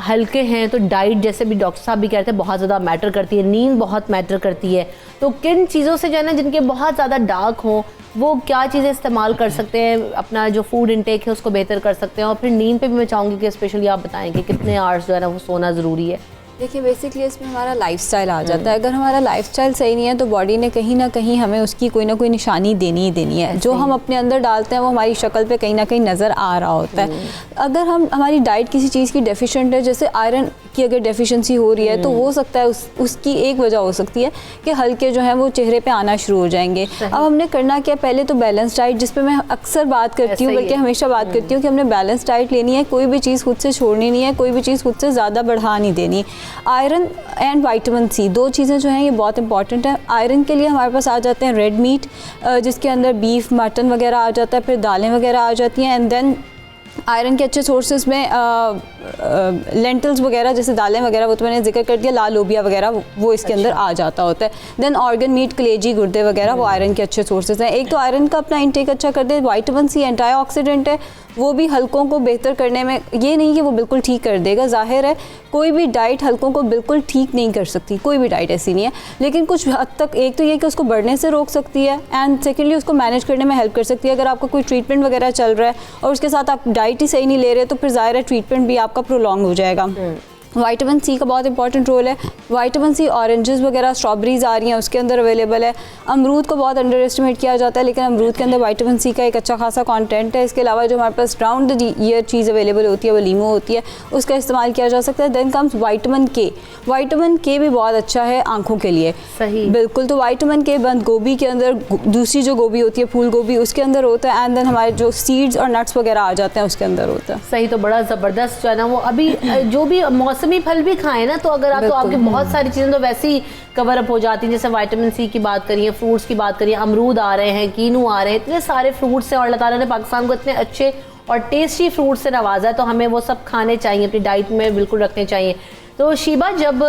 हल्के हैं तो डाइट, जैसे भी डॉक्टर साहब भी कहते हैं, बहुत ज़्यादा मैटर करती है, नींद बहुत मैटर करती है, तो किन चीज़ों से जो है ना जिनके बहुत ज़्यादा डार्क हो वो क्या चीज़ें इस्तेमाल कर सकते हैं, अपना जो फूड इनटेक है उसको बेहतर कर सकते हैं? और फिर नींद पे भी मैं चाहूँगी कि स्पेशली आप बताएं कि कितने आवर्स जो है ना वो सोना ज़रूरी है। देखिए बेसिकली इसमें हमारा लाइफस्टाइल आ जाता है। अगर हमारा लाइफस्टाइल सही नहीं है तो बॉडी ने कहीं ना कहीं हमें उसकी कोई ना कोई निशानी देनी ही देनी है। जो हम अपने अंदर डालते हैं वो हमारी शक्ल पे कहीं ना कहीं नज़र आ रहा होता है। अगर हमारी डाइट किसी चीज़ की डेफिशिएंट है, जैसे आयरन की अगर डेफिशिएंसी हो रही है तो हो सकता है उसकी एक वजह हो सकती है कि हल्के जो हैं वो चेहरे पे आना शुरू हो जाएंगे। अब हमने करना क्या, पहले तो बैलेंस डाइट, जिस पे मैं अक्सर बात करती हूँ, बल्कि हमेशा बात करती हूँ कि हमने बैलेंस डाइट लेनी है, कोई भी चीज़ खुद से छोड़नी नहीं है, कोई भी चीज़ खुद से ज़्यादा बढ़ा नहीं देनी। आयरन एंड विटामिन सी, दो चीज़ें जो हैं ये बहुत इंपॉर्टेंट है। आयरन के लिए हमारे पास आ जाते हैं रेड मीट, जिसके अंदर बीफ, मटन वगैरह आ जाता है, फिर दालें वगैरह आ जाती हैं। एंड देन आयरन के अच्छे सोर्सेज में लेंटल्स वगैरह, जैसे दालें वगैरह, वो तो मैंने जिक्र कर दिया, लाल लोबिया वगैरह वो इसके अंदर आ जाता होता है। देन ऑर्गन मीट, कलेजी, गुर्दे वगैरह वो आयरन के अच्छे सोर्सेज हैं। एक तो आयरन का अपना इंटेक अच्छा कर दे। विटामिन सी एंटीऑक्सीडेंट है, वो भी हल्कों को बेहतर करने में, ये नहीं कि वो बिल्कुल ठीक कर देगा, जाहिर है कोई भी डाइट हल्कों को बिल्कुल ठीक नहीं कर सकती, कोई भी डाइट ऐसी नहीं है, लेकिन कुछ हद तक एक तो ये कि उसको बढ़ने से रोक सकती है एंड सेकेंडली उसको मैनेज करने में हेल्प कर सकती है। अगर आपका कोई ट्रीटमेंट वगैरह चल रहा है और उसके साथ आप डाइट ही सही नहीं ले रहे तो फिर ज़ाहिर है ट्रीटमेंट भी आपका प्रोलॉन्ग हो जाएगा। विटामिन सी का बहुत इंपॉर्टेंट रोल है। विटामिन सी ऑरेंजेस वगैरह, स्ट्रॉबेरीज आ रही हैं उसके अंदर अवेलेबल है। अमरूद को बहुत अंडर एस्टिमेट किया जाता है, लेकिन अमरूद के अंदर विटामिन सी का एक अच्छा खासा कंटेंट है। इसके अलावा जो हमारे पास राउंड द ईयर चीज़ अवेलेबल होती है वो लीमो होती है, उसका इस्तेमाल किया जा सकता है। देन कम्स विटामिन के। विटामिन के भी बहुत अच्छा है आंखों के लिए। सही, बिल्कुल। तो विटामिन के बंद गोभी के अंदर, दूसरी जो गोभी होती है फूल गोभी, उसके अंदर होता है। एंड देन हमारे जो सीड्स और नट्स वगैरह आ जाते हैं उसके अंदर होता है। सही, तो बड़ा ज़बरदस्त जो है ना वो अभी जो भी मौसमी फल भी खाएं ना, तो अगर आप, तो आपकी बहुत सारी चीज़ें तो वैसे ही कवर अप हो जाती हैं। जैसे विटामिन सी की बात करिए, फ्रूट्स की बात करिए, अमरूद आ रहे हैं, कीनू आ रहे हैं, इतने सारे फ्रूट्स हैं और अल्लाह ताला ने पाकिस्तान को इतने अच्छे और टेस्टी फ्रूट से नवाजा है, तो हमें वो सब खाने चाहिए, अपनी डाइट में बिल्कुल रखने चाहिए। तो शीबा, जब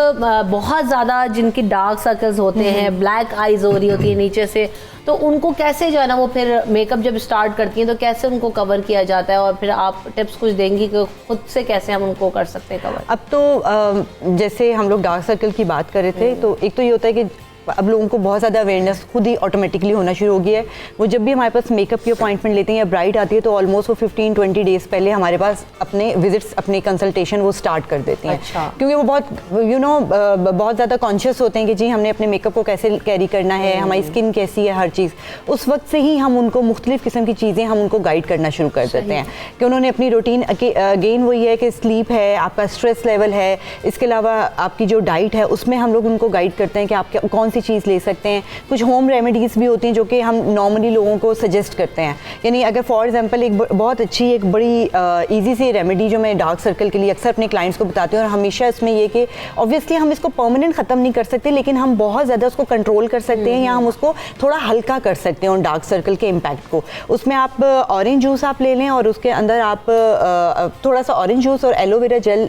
बहुत ज़्यादा जिनकी डार्क सर्कल्स होते हैं, ब्लैक आइज हो रही होती है नीचे से, तो उनको कैसे जो है ना वो फिर मेकअप जब स्टार्ट करती हैं तो कैसे उनको कवर किया जाता है, और फिर आप टिप्स कुछ देंगी कि खुद से कैसे हम उनको कर सकते हैं कवर? अब तो जैसे हम लोग डार्क सर्कल की बात कर रहे थे, तो एक तो ये होता है कि अब लोगों को बहुत ज़्यादा अवेयरनेस खुद ही ऑटोमेटिकली होना शुरू हो गया है। वो जब भी हमारे पास मेकअप की अपॉइंटमेंट लेते हैं या ब्राइड आती है तो ऑलमोस्ट वो 15-20 डेज़ पहले हमारे पास अपने विजिट्स, अपने कंसल्टेशन वो स्टार्ट कर देते हैं। अच्छा। क्योंकि वो बहुत बहुत ज़्यादा कॉन्शियस होते हैं कि जी हमने अपने मेकअप को कैसे कैरी करना है, हमारी स्किन कैसी है, हर चीज़। उस वक्त से ही हम उनको मुख्तलिफ़ किस्म की चीज़ें हम उनको गाइड करना शुरू कर देते हैं कि उन्होंने अपनी रूटीन, अगेन वही है कि स्लीप है, आपका स्ट्रेस लेवल है, इसके अलावा आपकी जो डाइट है उसमें हम लोग उनको गाइड करते हैं कि आप कौन सी चीज़ ले सकते हैं। कुछ होम रेमेडीज़ भी होती हैं जो कि हम नॉर्मली लोगों को सजेस्ट करते हैं। यानी अगर फॉर एग्जांपल एक बहुत अच्छी, एक बड़ी इजी सी रेमेडी जो मैं डार्क सर्कल के लिए अक्सर अपने क्लाइंट्स को बताती हूँ, और हमेशा इसमें ये कि ऑब्वियसली हम इसको परमानेंट ख़त्म नहीं कर सकते, लेकिन हम बहुत ज़्यादा उसको कंट्रोल कर सकते हैं या हम उसको थोड़ा हल्का कर सकते हैं उन डार्क सर्कल के इम्पैक्ट को। उसमें आप ऑरेंज जूस आप ले लें और उसके अंदर आप थोड़ा सा ऑरेंज जूस और एलोवेरा जेल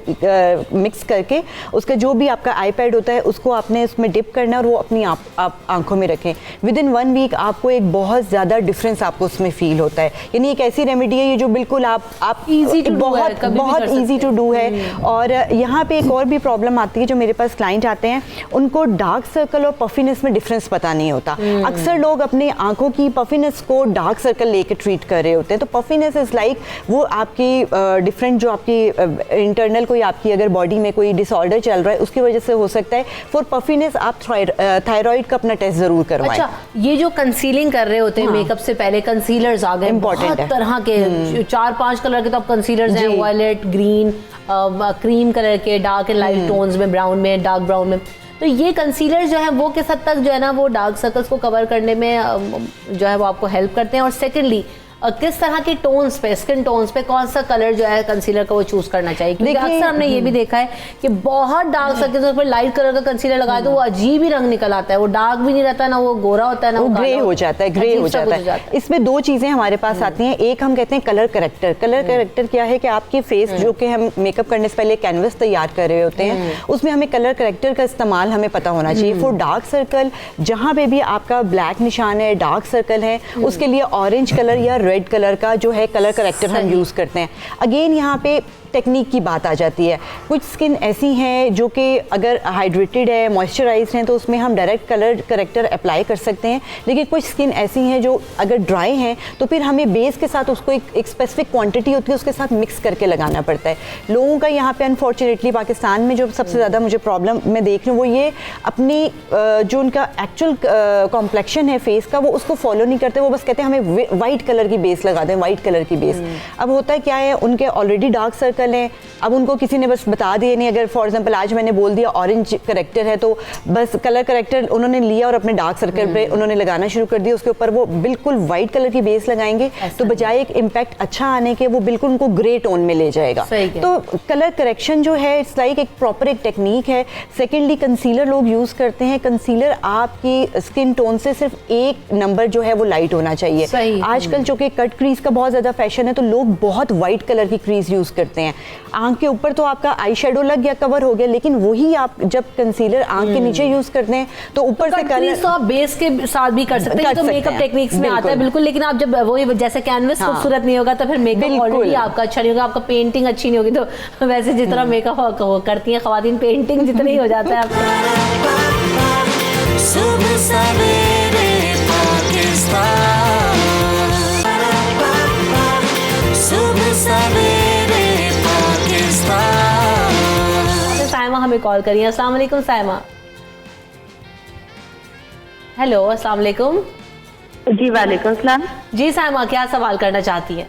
मिक्स करके उसका जो भी आपका आई पैड होता है उसको आपने उसमें डिप करना है और वो अपनी आप आंखों में रखें। विद इन 1 वीक आपको एक बहुत ज़्यादा डिफरेंस आपको उसमें फील होता है। यानी एक ऐसी रेमेडी है ये जो बिल्कुल आप बहुत ईजी टू डू है। और यहाँ पे एक और भी प्रॉब्लम आती है, जो मेरे पास क्लाइंट आते हैं उनको डार्क सर्कल और पफिनेस में डिफरेंस पता नहीं होता। अक्सर लोग अपने आंखों की पफिनेस को डार्क सर्कल लेके ट्रीट कर रहे होते हैं। तो पफिनेस इज़ लाइक वो आपकी डिफरेंट जो आपकी इंटरनल कोई आपकी अगर बॉडी में कोई डिसऑर्डर चल रहा है उसकी वजह से हो सकता है। फॉर पफिनेस आप थायराइड का अपना टेस्ट जरूर करवाएं। अच्छा, ये जो कंसीलिंग कर रहे होते हैं मेकअप से पहले, कंसीलर्स आ गए बहुत तरह के, 4-5 कलर के तो अब कंसीलर्स हैं, वायलेट, ग्रीन, क्रीम कलर के, डार्क एंड लाइट टोन्स में, ब्राउन में, डार्क ब्राउन में। तो ये कंसीलर जो है वो किस हद तक जो है ना वो डार्क सर्कल्स को कवर करने में जो है वो आपको हेल्प करते हैं? और सेकेंडली किस तरह के टोन्स पे, स्किन टोन्स पे कौन सा कलर जो है कंसीलर का वो चूज करना चाहिए? क्योंकि अक्सर हमने ये भी देखा है कि बहुत डार्क सर्कल्स पर लाइट कलर का कंसीलर लगाए तो वो अजीब ही रंग निकल आता है, वो डार्क भी नहीं रहता, ना वो गोरा होता है, ना वो ग्रे हो जाता है, ग्रे हो जाता है। इसमें दो चीजें हमारे पास आती हैं, एक हम कहते हैं कलर करेक्टर। कलर करेक्टर क्या है कि आपकी फेस जो कि हम मेकअप करने से पहले कैनवस तैयार कर रहे होते हैं, उसमें हमें कलर करेक्टर का इस्तेमाल हमें पता होना चाहिए। फॉर डार्क सर्कल, जहां पे भी आपका ब्लैक निशान है, डार्क सर्कल है, उसके लिए ऑरेंज कलर या रेड कलर का जो है कलर करेक्टर हम यूज करते हैं। अगेन यहाँ पे टेक्निक की बात आ जाती है। कुछ स्किन ऐसी हैं जो कि अगर हाइड्रेटेड है, मॉइस्चराइज्ड हैं, तो उसमें हम डायरेक्ट कलर करेक्टर अप्लाई कर सकते हैं। लेकिन कुछ स्किन ऐसी हैं जो अगर ड्राई हैं तो फिर हमें बेस के साथ उसको एक स्पेसिफिक क्वांटिटी होती है, उसके साथ मिक्स करके लगाना पड़ता है। लोगों का यहाँ पे अनफॉर्चुनेटली पाकिस्तान में जो सबसे ज़्यादा मुझे प्रॉब्लम मैं देख रही हूँ वो ये अपनी जो उनका एक्चुअल कॉम्प्लेक्शन है फेस का, वो उसको फॉलो नहीं करते। वो बस कहते हैं हमें वाइट कलर की बेस लगा दें, वाइट कलर की बेस। अब होता है क्या है, उनके ऑलरेडी डार्क सर्कल हैं, अब उनको किसी ने बस बता दिए नहीं। अगर फॉर एग्जांपल आज मैंने बोल दिया ऑरेंज करेक्टर है, तो बस कलर करेक्टर उन्होंने लिया और अपने डार्क सर्कल पे उन्होंने लगाना शुरू कर दिया, उसके ऊपर वो बिल्कुल वाइट कलर की बेस लगाएंगे, तो बजाय एक इम्पैक्ट अच्छा आने के वो बिल्कुल उनको ग्रे टोन में ले जाएगा। तो कलर करेक्शन जो है इट्स लाइक एक प्रॉपर एक टेक्निक है। सेकेंडली कंसीलर लोग यूज करते हैं। कंसीलर आपकी स्किन टोन से सिर्फ एक नंबर जो है वो लाइट होना चाहिए। आजकल जो कि कट क्रीज का बहुत ज्यादा फैशन है, तो लोग बहुत वाइट कलर की क्रीज यूज करते हैं। आंख के ऊपर तो आपका आई शेडो लग गया, कवर हो गया, लेकिन वही आप जब कंसीलर आंख के नीचे यूज करते हैं तो ऊपर से कलर तो आप बेस के साथ भी कर सकते हैं, तो मेकअप टेक्निक्स में आता है बिल्कुल। लेकिन आप जब वही जैसे कैनवस खूबसूरत नहीं होगा तो फिर मेकअप ऑलरेडी आपका अच्छा नहीं होगा, आपका पेंटिंग अच्छी नहीं होगी। तो वैसे जितना मेकअप करती हैं खवातीन, पेंटिंग जितना ही हो जाता है आपका। सुबह सवेरे पाकिस्तान, सुबह सवेरे पाकिस्तान। साइमा हमें कॉल करिए। अस्सलाम वालेकुम साइमा। हेलो, अस्सलाम वालेकुम। जी वालेकुम सलाम। जी साइमा, क्या सवाल करना चाहती है?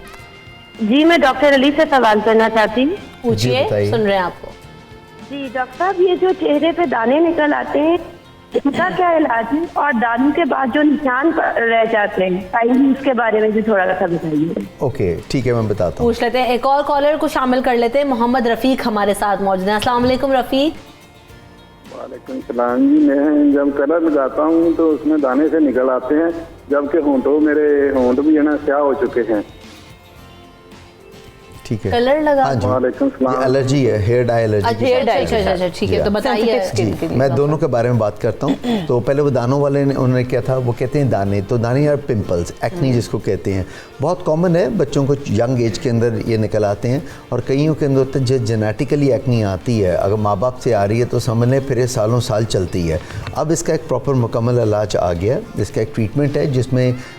जी मैं डॉक्टर अली से सवाल करना चाहती हूँ। पूछिए, सुन रहे हैं आपको। जी डॉक्टर साहब, ये जो चेहरे पे दाने निकल आते हैं इनका क्या इलाज है, और दानों के बाद जो निशान रह जाते हैं उसके बारे में भी थोड़ा सा बताइए। ओके ठीक है, मैं बताता हूँ। पूछ लेते हैं, एक और कॉलर को शामिल कर लेते हैं। मोहम्मद रफीक हमारे साथ मौजूद हैं। अस्सलाम वालेकुम रफीक। वालेकुम सलाम जी। मैं जब कलर लगाता हूँ तो उसमें दाने से निकल आते हैं, जबकि मेरे होंठ भी है ना स्याह हो चुके हैं। ठीक है, कलर लगा। हाँ जी, एलर्जी है, hair dye allergy. Hair dye, अच्छा ठीक है, तो बताइए। मैं दोनों के बारे में बात करता हूँ। तो पहले वो दानों वाले ने उन्होंने क्या था, वो कहते हैं दाने, तो दाने यार पिंपल्स, एक्नी जिसको कहते हैं, बहुत कॉमन है। बच्चों को यंग एज के अंदर ये निकल आते हैं, और कईयों के अंदर होता है जो जेनेटिकली एक्नी आती है, अगर माँ बाप से आ रही है तो समझ लें फिर ये सालों साल चलती है। अब इसका एक प्रॉपर मुकम्मल इलाज आ गया, इसका एक ट्रीटमेंट है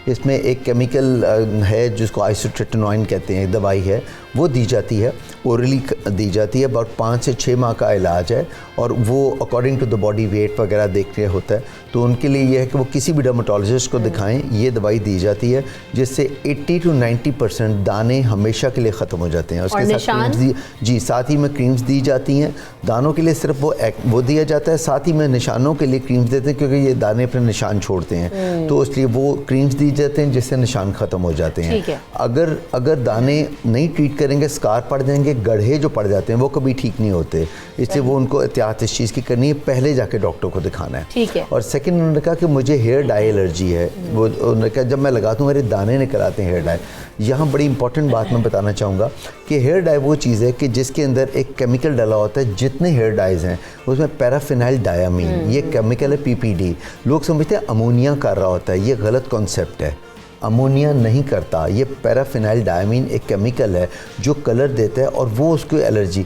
इसमें एक केमिकल है जिसको आइसोट्रेटिनोइन कहते हैं, एक दवाई है, वो दी जाती है, ओरली दी जाती है। अबाउट 5 से 6 माह का इलाज है, और वो according to the body weight वगैरह देख रहे होता है। तो उनके लिए ये है कि वो किसी भी डर्मेटोलॉजिस्ट को दिखाएं, ये दवाई दी जाती है जिससे 80 to 90% दाने हमेशा के लिए ख़त्म हो जाते हैं। उसके साथ क्रीम्स साथ ही में क्रीम्स दी जाती हैं। दानों के लिए सिर्फ वो दिया जाता है, साथ ही में निशानों के लिए क्रीम्स देते हैं, क्योंकि ये दाने अपने निशान छोड़ते हैं, तो इसलिए वो क्रीम्स दी जाते हैं जिससे निशान ख़त्म हो जाते हैं। अगर दाने नहीं ट्रीट करेंगे, स्कार पड़ जाएंगे, गड्ढे जो पड़ जाते हैं वो कभी ठीक नहीं होते, इसलिए वो उनको एहतियात इस चीज़ की करनी है, पहले जाके डॉक्टर को दिखाना है। ठीक है। और सेकंड उन्होंने कहा कि मुझे हेयर डाई एलर्जी है, वो उन्होंने कहा जब मैं लगाता हूँ मेरे दाने निकल आते हैं हेयर डाई। यहाँ बड़ी इंपॉर्टेंट बात मैं बताना चाहूँगा कि हेयर डाई वो चीज़ है कि जिसके अंदर एक केमिकल डाला होता है। जितने हेयर डाइज हैं उसमें पैराफिनाइल डायामीन, ये केमिकल है PPD। लोग समझते हैं अमोनिया कर रहा होता है, ये गलत कॉन्सेप्ट है। अमोनिया नहीं करता, ये पैराफिनाइल डायामीन एक केमिकल है जो कलर देता है, और वो उसको एलर्जी।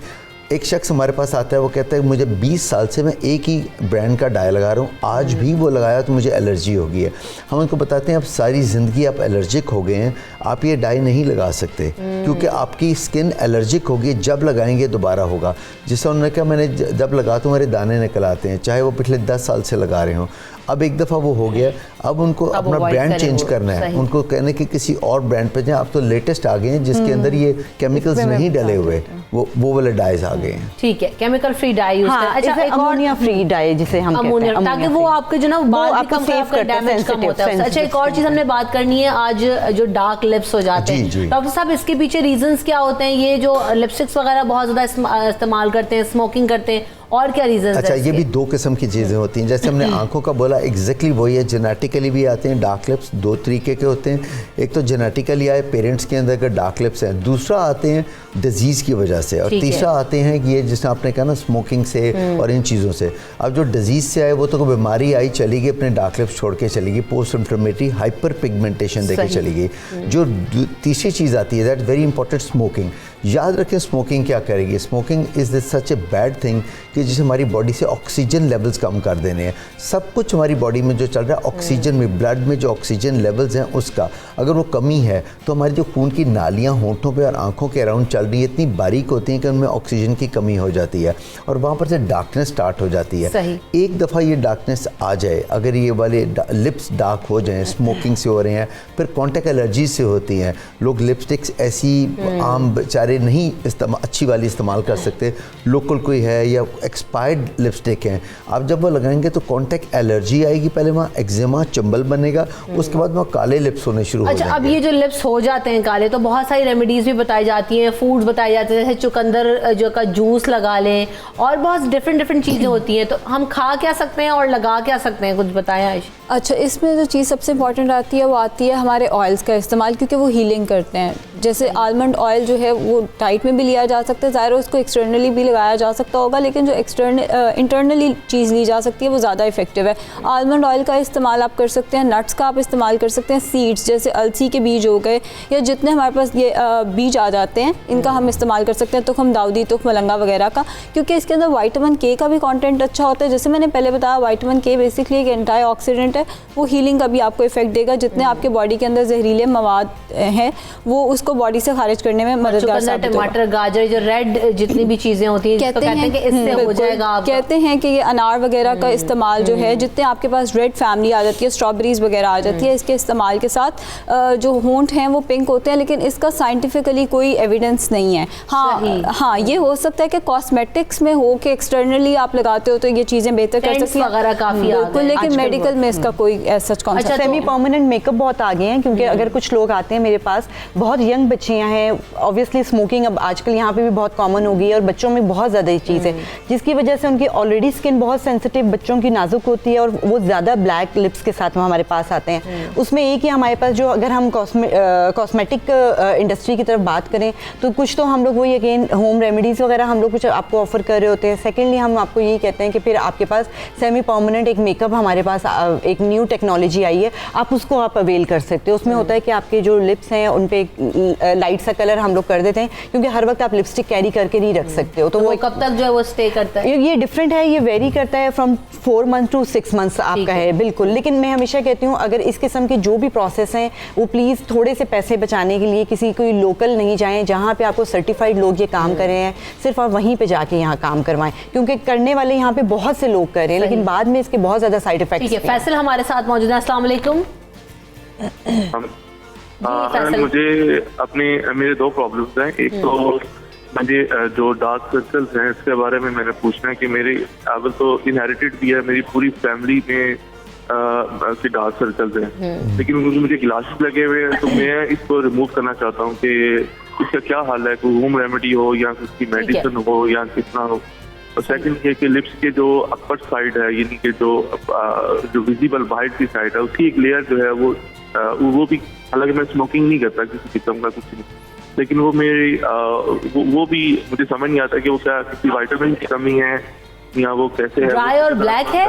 एक शख्स हमारे पास आता है, वो कहता है मुझे 20 साल से मैं एक ही ब्रांड का डाई लगा रहा हूँ, आज भी वो लगाया तो मुझे एलर्जी हो गई है। हम उनको बताते हैं अब सारी ज़िंदगी आप एलर्जिक हो गए हैं, आप ये डाई नहीं लगा सकते, क्योंकि आपकी स्किन एलर्जिक होगी, जब लगाएंगे दोबारा होगा। जिससे उन्होंने कहा मैंने जब लगाता हूँ मेरे दाने निकल आते हैं, चाहे वो पिछले 10 साल से लगा रहे हों। अब एक दफ़ा वो हो गया, अब उनको अपना ब्रांड चेंज करना है, उनको कहने कि किसी और ब्रांड पे जाएं। अब तो लेटेस्ट आ गए हैं जिसके अंदर ये केमिकल्स नहीं डले हुए, वो वाले डाइज आ गए हैं। ठीक है, केमिकल फ्री डाई यूज करें। अच्छा, एक अमोनिया फ्री डाई जिसे हम कहते हैं, ताकि वो आपके जो ना बाल भी कम, आपका डैमेज कम होता है। अच्छा, एक और चीज हमने बात करनी है, आज जो डार्क लिप्स हो जाते हैं, डॉक्टर साहब इसके पीछे रीजंस क्या होते हैं? ये जो लिपस्टिक्स वगैरह बहुत ज्यादा इस्तेमाल करते हैं, स्मोकिंग करते हैं, और क्या रीजन? अच्छा, ये भी दो किस्म की चीज़ें होती हैं। जैसे हमने आंखों का बोला, एग्जैक्टली वही है। जेनेटिकली भी आते हैं डार्क लिप्स, दो तरीके के होते हैं। एक तो जेनेटिकली आए, पेरेंट्स के अंदर अगर डार्क लिप्स हैं, दूसरा आते हैं डिजीज़ की वजह से, और तीसरा आते हैं कि ये जिसने आपने कहा ना स्मोकिंग से और इन चीज़ों से। अब जो डिजीज़ से आए वो तो कोई बीमारी आई, चली गई, अपने डार्क लिप्स छोड़ के चली गई, पोस्ट इन्फ्लेमेटरी हाइपर पिगमेंटेशन देके चली गई। जो तीसरी चीज़ आती है, दैट वेरी इंपॉर्टेंट, स्मोकिंग। याद रखें स्मोकिंग क्या करेगी। Smoking is such a bad thing कि जिसे हमारी बॉडी से ऑक्सीजन लेवल्स कम कर देने हैं। सब कुछ हमारी बॉडी में जो चल रहा है ऑक्सीजन में, ब्लड में जो ऑक्सीजन लेवल्स हैं उसका अगर वो कमी है तो हमारी जो खून की नालियाँ होंठों पे और आंखों के अराउंड चल रही है इतनी बारीक होती हैं कि उनमें ऑक्सीजन की कमी हो जाती है और वहाँ पर से डार्कनेस स्टार्ट हो जाती है। एक दफ़ा ये डार्कनेस आ जाए, अगर ये वाले लिप्स डार्क हो जाएँ, स्मोकिंग से हो रहे हैं, फिर कॉन्टैक्ट एलर्जी से होती हैं, लोग लिपस्टिक्स ऐसी आम बेचारे नहीं अच्छी वाली इस्तेमाल कर सकते, लोकल कोई है या एक्सपायर्ड लिपस्टिक हैं, आप जब वो लगाएंगे तो कॉन्टैक्ट एलर्जी आएगी, पहले वहाँ एक्जिमा चंबल बनेगा, उसके बाद वहाँ काले लिप्स होने शुरू हो जाएंगे। अच्छा, अब ये जो लिप्स हो जाते हैं काले, तो बहुत सारी रेमेडीज भी बताई जाती हैं, फूड्स बताए जाते हैं, जैसे चुकंदर जो का जूस लगा लें और बहुत डिफरेंट चीज़ें होती हैं, तो हम खा क्या सकते हैं और लगा क्या सकते हैं, कुछ बताएं आयशा। अच्छा, इसमें जो चीज़ सबसे इंपॉर्टेंट आती है वो आती है हमारे ऑयल्स का इस्तेमाल, क्योंकि वो हीलिंग करते हैं। जैसे आलमंड ऑयल जो है वो डाइट में भी लिया जा सकता है, ज़ाहिर उसको एक्सटर्नली भी लगाया जा सकता होगा, लेकिन जो इंटरनली चीज़ ली जा सकती है वो ज़्यादा इफेक्टिव है। आलमंड ऑयल का इस्तेमाल आप कर सकते हैं, नट्स का आप इस्तेमाल कर सकते हैं, सीड्स जैसे अलसी के बीज हो गए या जितने हमारे पास ये बीज आ जाते हैं इनका हम इस्तेमाल कर सकते हैं, तुखम दाऊदी, तुख मलंगा वगैरह का, क्योंकि इसके अंदर विटामिन के का भी कंटेंट अच्छा होता है। जैसे मैंने पहले बताया, विटामिन के बेसिकली एक एंटीऑक्सीडेंट है, वो हीलिंग का भी आपको इफेक्ट देगा। जितने आपके बॉडी के अंदर जहरीले मवाद हैं वो उसको बॉडी से खारिज करने में मददगार साबित होगा। टमाटर, गाजर, जो रेड जितनी भी चीज़ें होती हैं, कहते हैं कि इससे हो जाएगा आपका। कहते हैं कि ये अनार वगैरह का इस्तेमाल जो है, जितने आपके पास रेड फैमिली आ जाती है, स्ट्रॉबेरीज वगैरह आ जाती है, इसके इस्तेमाल के साथ जो होंठ हैं वो पिंक होते हैं, लेकिन इसका साइंटिफिकली कोई एविडेंस नहीं है। हाँ, ये हो सकता है कि कॉस्मेटिक्स में हो कि एक्सटर्नली आप लगाते हो तो ये चीज़ें बेहतर कर सकती हैं वगैरह काफ़ी, बिल्कुल, लेकिन मेडिकल में इसका कोई सच कॉन्सेप्ट। अच्छा, सेमी परमानेंट मेकअप बहुत आ गए हैं, क्योंकि अगर कुछ लोग आते हैं मेरे पास, बहुत यंग बच्चियाँ हैं, ऑब्वियसली स्मोकिंग अब आजकल यहाँ पे भी बहुत कॉमन हो गई है और बच्चों में बहुत ज़्यादा ये चीज़ है, जिसकी वजह से उनकी ऑलरेडी स्किन बहुत सेंसिटिव, बच्चों की नाजुक होती है और वो ज़्यादा ब्लैक लिप्स के साथ में हमारे पास आते हैं। उसमें एक ही हमारे पास जो, अगर हम कॉस्मेटिक इंडस्ट्री की तरफ बात करें तो कुछ तो हम लोग वही अगेन होम रेमेडीज़ वगैरह हम लोग कुछ आपको ऑफर कर रहे होते हैं। सेकेंडली हम आपको यही कहते हैं कि फिर आपके पास सेमी परमानेंट एक मेकअप हमारे पास एक न्यू टेक्नोलॉजी आई है, आप उसको आप अवेल कर सकते हो। उसमें होता है कि आपके जो लिप्स हैं उन पे लाइट सा कलर हम लोग कर देते हैं, क्योंकि हर वक्त आप लिपस्टिक कैरी करके नहीं रख सकते हो, तो वो कब तक जो है वो स्टे करता है? ये डिफरेंट है, ये वेरी करता है, फ्रॉम 4 मंथ टू 6 मंथ्स आपका है, बिल्कुल। लेकिन मैं हमेशा कहती हूँ अगर इस किस्म के जो भी प्रोसेस हैं वो प्लीज़ थोड़े से पैसे बचाने के लिए किसी कोई लोकल नहीं जाएं, जहाँ पे आपको सर्टिफाइड लोग ये काम कर रहे हैं, सिर्फ आप वहीं पे जाके यहाँ काम करवाएं, क्योंकि करने वाले यहाँ पे बहुत से लोग कर रहे हैं, लेकिन बाद में इसके बहुत ज़्यादा साइड इफेक्ट्स हैं। फैसल हमारे साथ मौजूद है, अस्सलाम वालेकुम। मुझे मेरे 2 प्रॉब्लम्स हैं। एक तो मुझे जो डार्क सर्कल्स हैं इसके बारे में मैंने पूछना है कि मेरी अवल तो इनहेरिटेड भी है, मेरी पूरी फैमिली में के डार्क सर्कल्स हैं, लेकिन मुझे ग्लासेस लगे हुए हैं, तो मैं इसको रिमूव करना चाहता हूँ कि इसका क्या हाल है, कोई होम रेमेडी हो या उसकी मेडिसिन हो या कितना हो। और सेकंड ये कि लिप्स के जो अपर साइड है, यानी कि जो विजिबल वाइट की साइड है, उसकी एक लेयर जो है वो भी, हालांकि मैं स्मोकिंग नहीं करता किसी किस्म का कुछ नहीं, लेकिन वो मेरी वो भी मुझे समझ नहीं आता कि वो क्या किसी विटामिन की कमी है या वो कैसे है। ड्राई और ब्लैक है?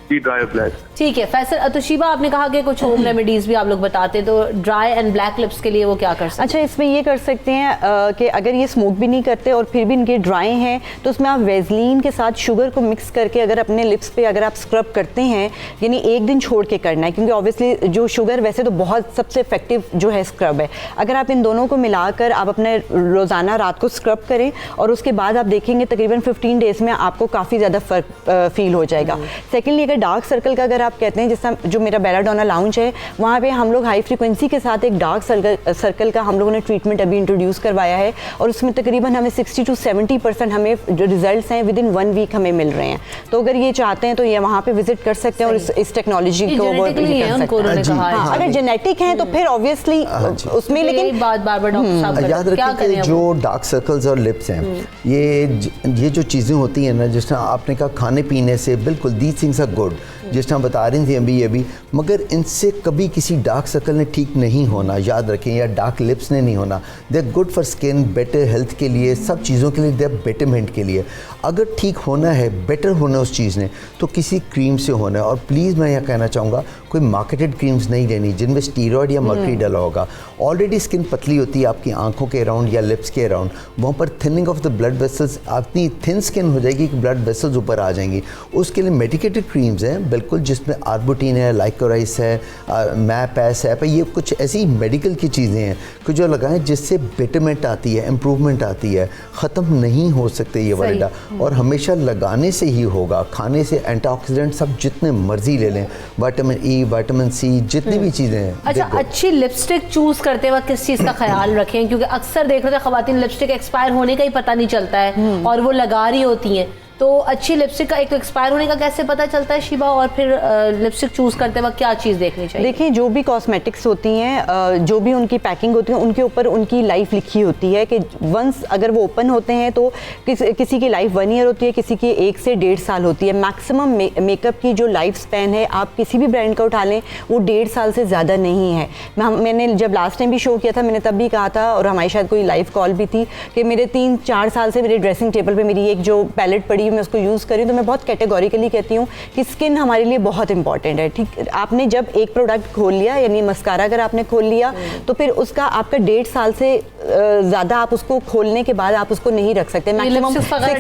ड्राई और ब्लैक। ठीक है फैसल। तो शीबा, आपने कहा कि कुछ होम रेमेडीज भी आप लोग बताते, तो ड्राई एंड ब्लैक लिप्स के लिए वो क्या कर सकते हैं? अच्छा, इसमें ये कर सकते हैं कि अगर ये स्मोक भी नहीं करते और फिर भी इनके ड्राई हैं, तो उसमें आप वेजलीन के साथ शुगर को मिक्स करके अगर अपने लिप्स पे अगर आप स्क्रब करते हैं, यानी 1 दिन छोड़ के करना है, क्योंकि ऑब्वियसली जो शुगर वैसे तो बहुत सबसे इफेक्टिव जो है स्क्रब है, अगर आप इन दोनों को मिलाकर आप अपने रोज़ाना रात को स्क्रब करें और उसके बाद आप देखेंगे तकरीबन 15 डेज़ में आपको काफ़ी ज़्यादा फ़र्क फील हो जाएगा। सेकेंडली, अगर डार्क सर्कल का अगर आप कहते हैं, जैसा जो मेरा बेलाडोना लाउंज है वहाँ पे हम लोग हाई फ्रीक्वेंसी के साथ एक डार्क सर्कल का हम लोगों ने ट्रीटमेंट अभी इंट्रोड्यूस करवाया है और उसमें तकरीबन हमें 60 to 70% हमें जो रिजल्ट्स हैं विद इन 1 वीक हमें मिल रहे हैं। तो अगर ये चाहते हैं तो ये वहाँ पे विजिट कर सकते हैं और इस टेक्नोलॉजी को वो कर सकते हैं। अगर जेनेटिक है तो फिर ऑब्वियसली उसमें, लेकिन बात बार-बार डॉक्टर साहब याद रखें कि जो डार्क सर्कल्स और लिप्स हैं, ये जो चीज़ें होती हैं ना, जिस तरह आपने कहा खाने पीने से, बिल्कुल दीज थिंग्स आर गुड, जिस तरह बता रही थी अभी, मगर इनसे कभी किसी डार्क सर्कल ने ठीक नहीं होना, याद रखें, या डार्क लिप्स ने नहीं होना। They are good for skin, better health के लिए, सब चीज़ों के लिए, दे आर बेटरमेंट के लिए। अगर ठीक होना है, बेटर होना उस चीज़ ने, तो किसी क्रीम से होना है। और प्लीज़ मैं यह कहना चाहूँगा, कोई मार्केटेड क्रीम्स नहीं लेनी जिनमें स्टीरॉयड या मर्क्यूरी डला होगा। ऑलरेडी स्किन पतली होती है आपकी आंखों के अराउंड या लिप्स के अराउंड, वहाँ पर thinning of the blood vessels, अपनी थिन स्किन हो जाएगी कि ब्लड वेसल्स ऊपर आ जाएंगी। उसके लिए मेडिकेटेड क्रीम्स हैं बिल्कुल, जिसमें आर्बुटीन है, लाइकोराइस है, मैप है, सैप है, ये कुछ ऐसी मेडिकल की चीज़ें हैं कि जो लगाएं जिससे बेटरमेंट आती है, इम्प्रूवमेंट आती है। ख़त्म नहीं हो सकते ये वाला, और हमेशा लगाने से ही होगा। खाने से एंटीऑक्सीडेंट सब जितने मर्जी ले लें, विटामिन ई, विटामिन सी, जितनी भी चीज़ें हैं। अच्छा, अच्छी लिपस्टिक चूज करते वक्त किस चीज़ का ख्याल रखें? क्योंकि अक्सर देख रहे थे ख़वातीन लिपस्टिक एक्सपायर होने का ही पता नहीं चलता है और वो लगा रही होती हैं, तो अच्छी लिपस्टिक का एक एक्सपायर होने का कैसे पता चलता है शिबा? और फिर लिपस्टिक चूज करते वक्त क्या चीज़ देखनी चाहिए? देखिए, जो भी कॉस्मेटिक्स होती हैं, जो भी उनकी पैकिंग होती है, उनके ऊपर उनकी लाइफ लिखी होती है कि वंस अगर वो ओपन होते हैं तो किसी की लाइफ 1 ईयर होती है, किसी की 1 से 1.5 साल होती है। मैक्सिमम मेकअप की जो लाइफ स्पैन है, आप किसी भी ब्रांड का उठा लें, वो 1.5 साल से ज़्यादा नहीं है। मैंने जब लास्ट टाइम भी शो किया था, मैंने तब भी कहा था, और हमारी शायद कोई लाइव कॉल भी थी, कि मेरे 3-4 साल से मेरे ड्रेसिंग टेबल पर मेरी एक जो पैलेट पड़ी है, मैं उसको यूज़ करी, तो मैं बहुत कैटेगोरिकली कहती हूँ कि स्किन हमारे लिए बहुत इंपॉर्टेंट है। ठीक, आपने जब एक प्रोडक्ट खोल लिया, यानी मस्कारा अगर आपने खोल लिया, तो फिर उसका आपका 1.5 साल से ज़्यादा आप उसको खोलने के बाद आप उसको नहीं रख सकते। मैक्सिमम